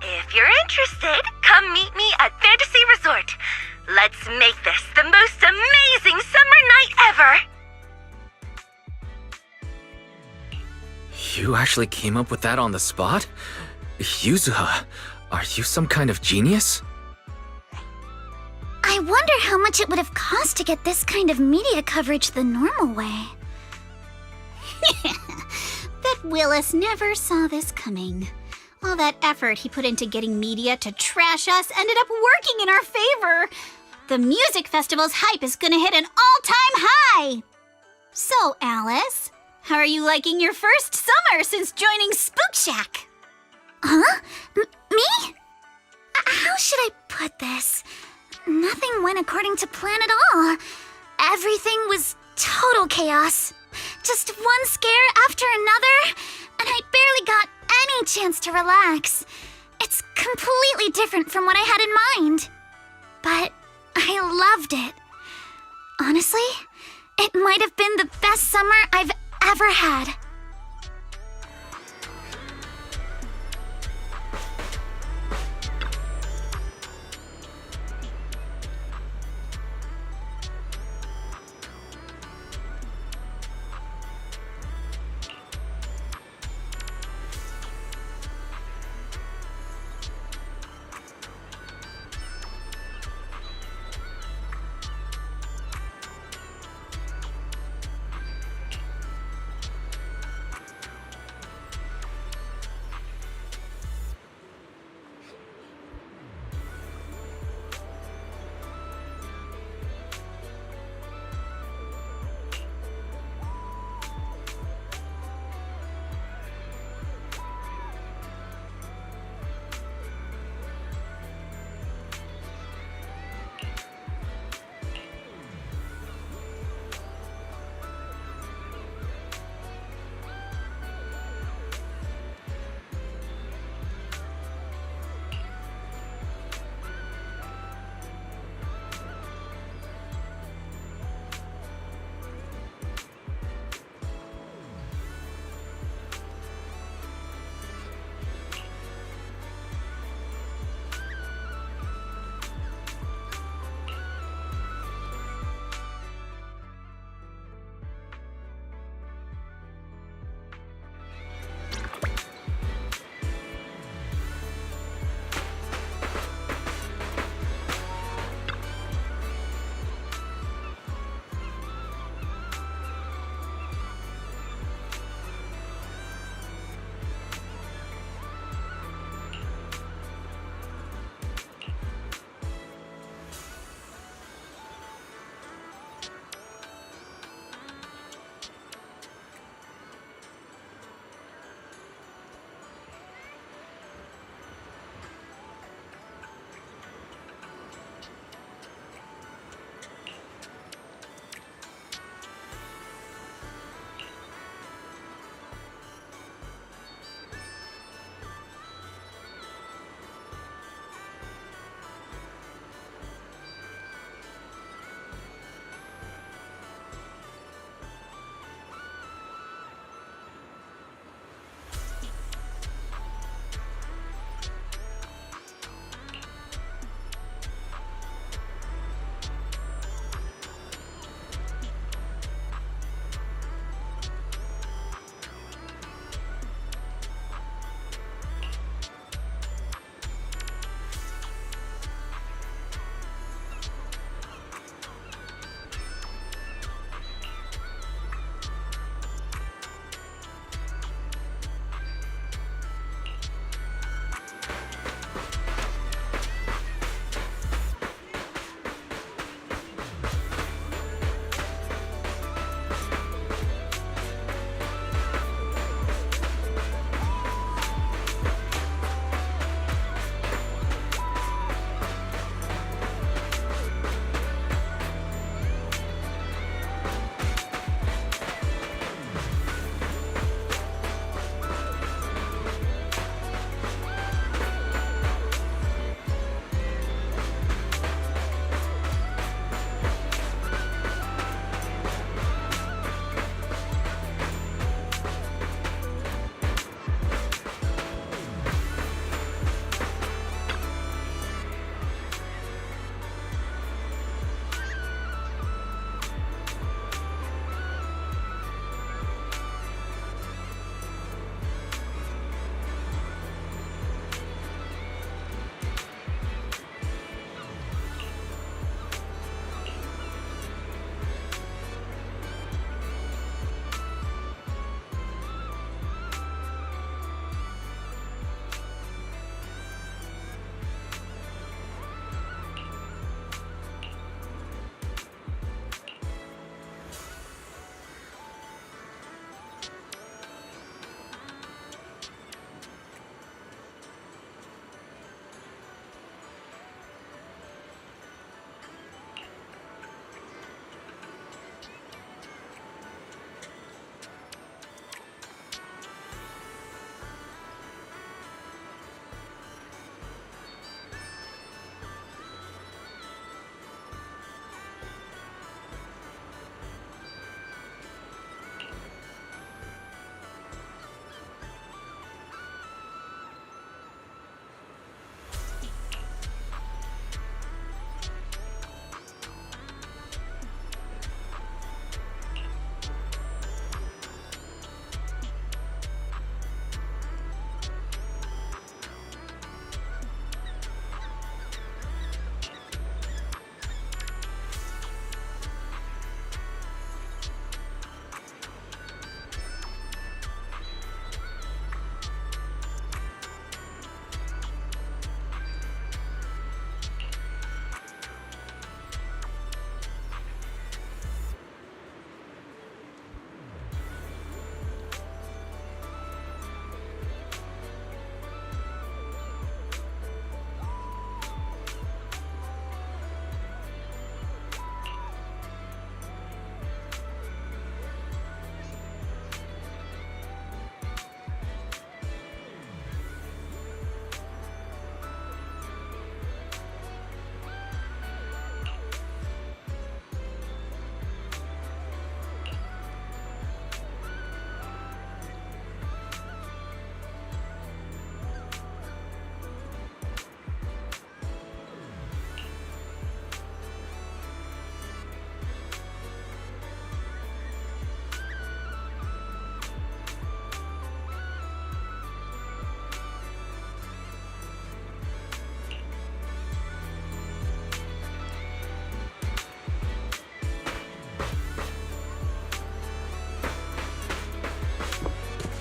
If you're interested, come meet me at Fantasy Resort. Let's make this the most amazing summer night ever! You actually came up with that on the spot? Yuzuha, are you some kind of genius? I wonder how much it would have cost to get this kind of media coverage the normal way. Bet Willis never saw this coming. All that effort he put into getting media to trash us ended up working in our favor. The music festival's hype is gonna hit an all-time high. So, Alice, how are you liking your first summer since joining Spook Shack? Huh? Me? should I put this? Nothing went according to plan at all. Everything was total chaos. Just one scare after another, and I barely got any chance to relax. It's completely different from what I had in mind. But I loved it. Honestly, it might have been the best summer I've ever had.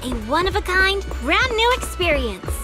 A one-of-a-kind, brand new experience.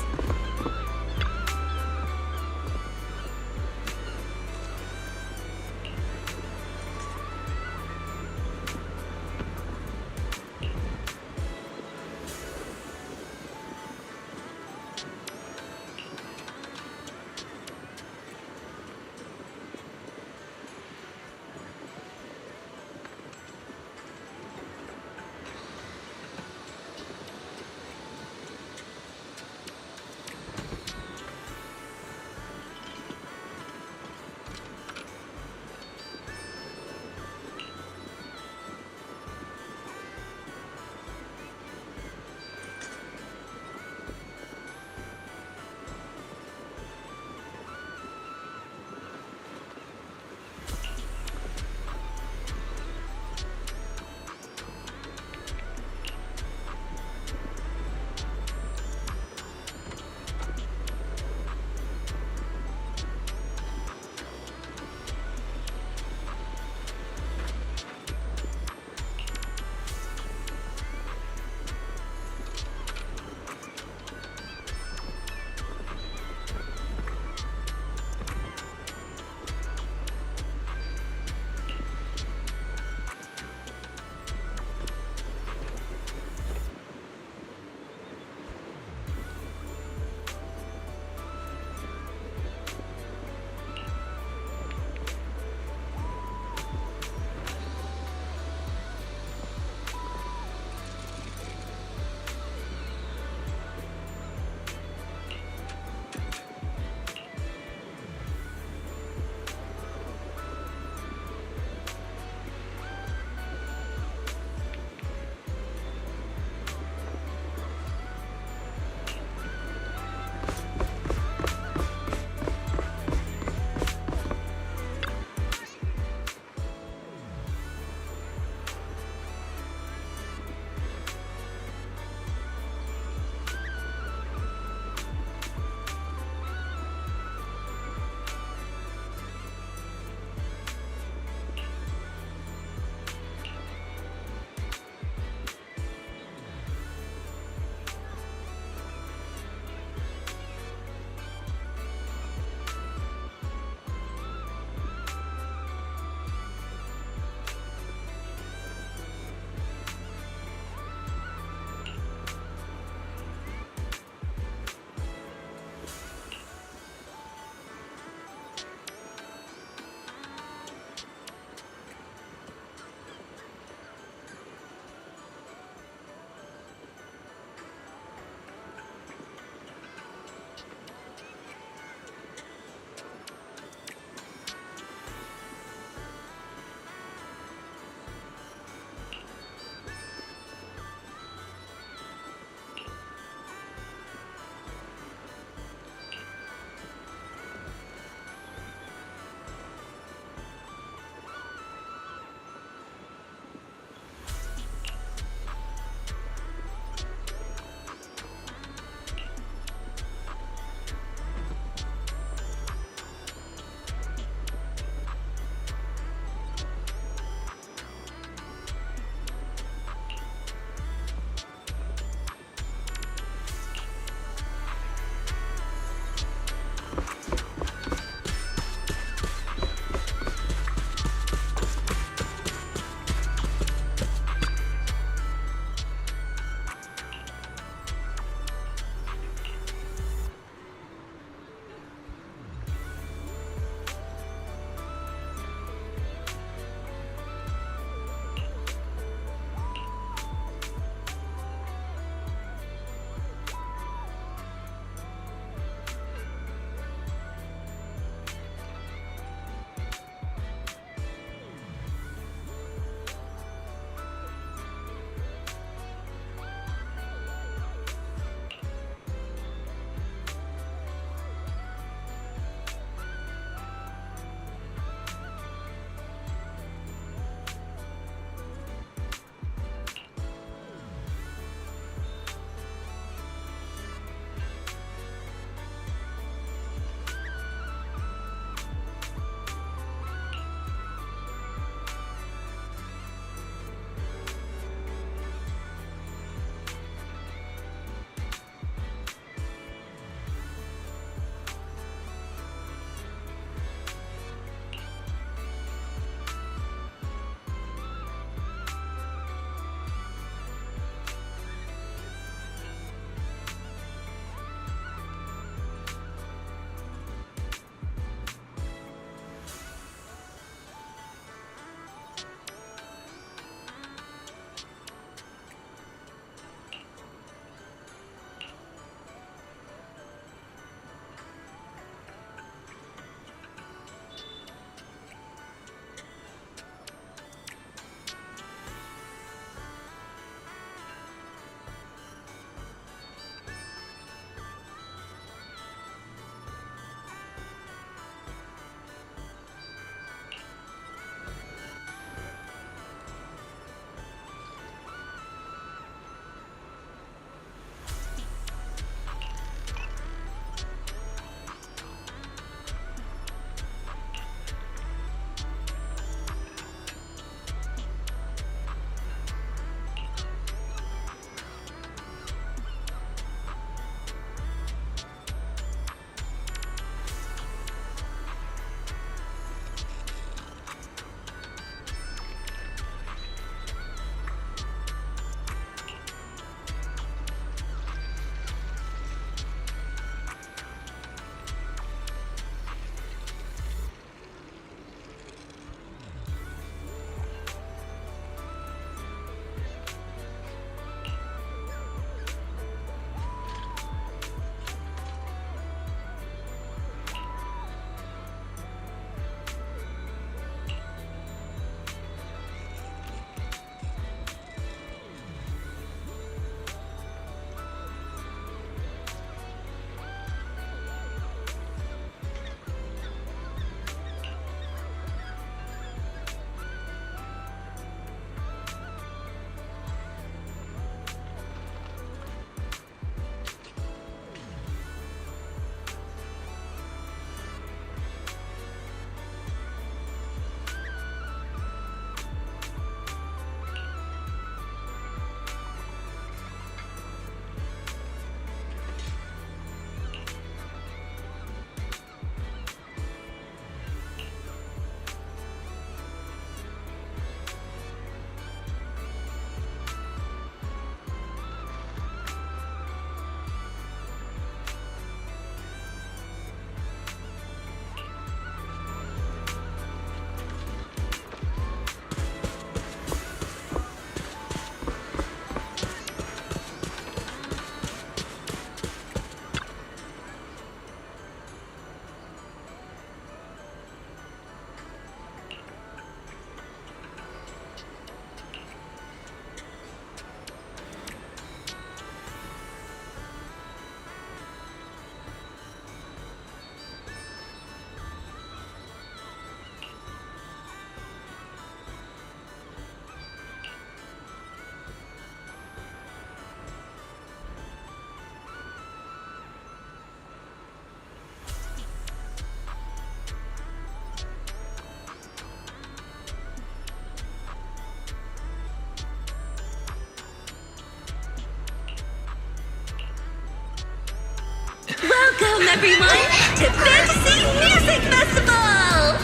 Welcome, everyone, to Fantasy Music Festival!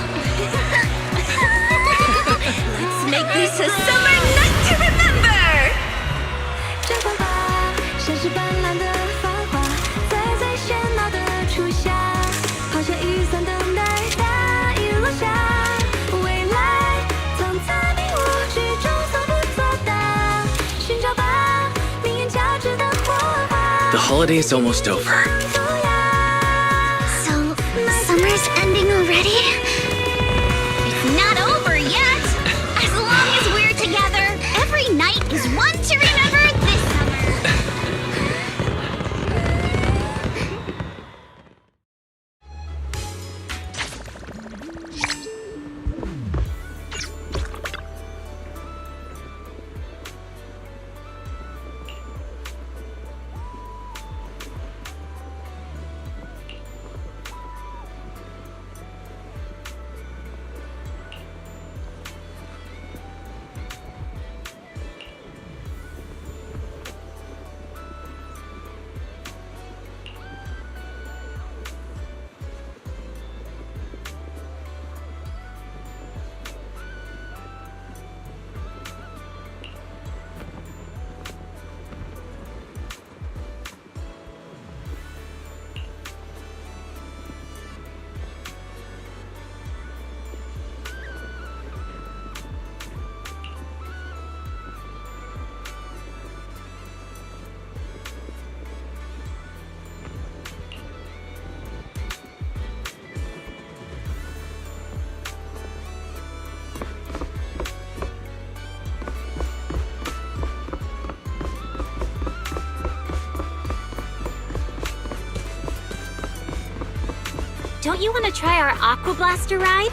Let's make this a summer night to remember! 绽放吧，像是斑斓的繁花，在最喧闹的初夏，抛下雨伞等待大雨落下，未来藏在你我之中所不作的，寻找吧，命运交织的火花。 The holiday's almost over. So, summer's ending already? It's not over yet! As long as we're together, every night is one to remember this summer! Don't you want to try our Aqua Blaster ride?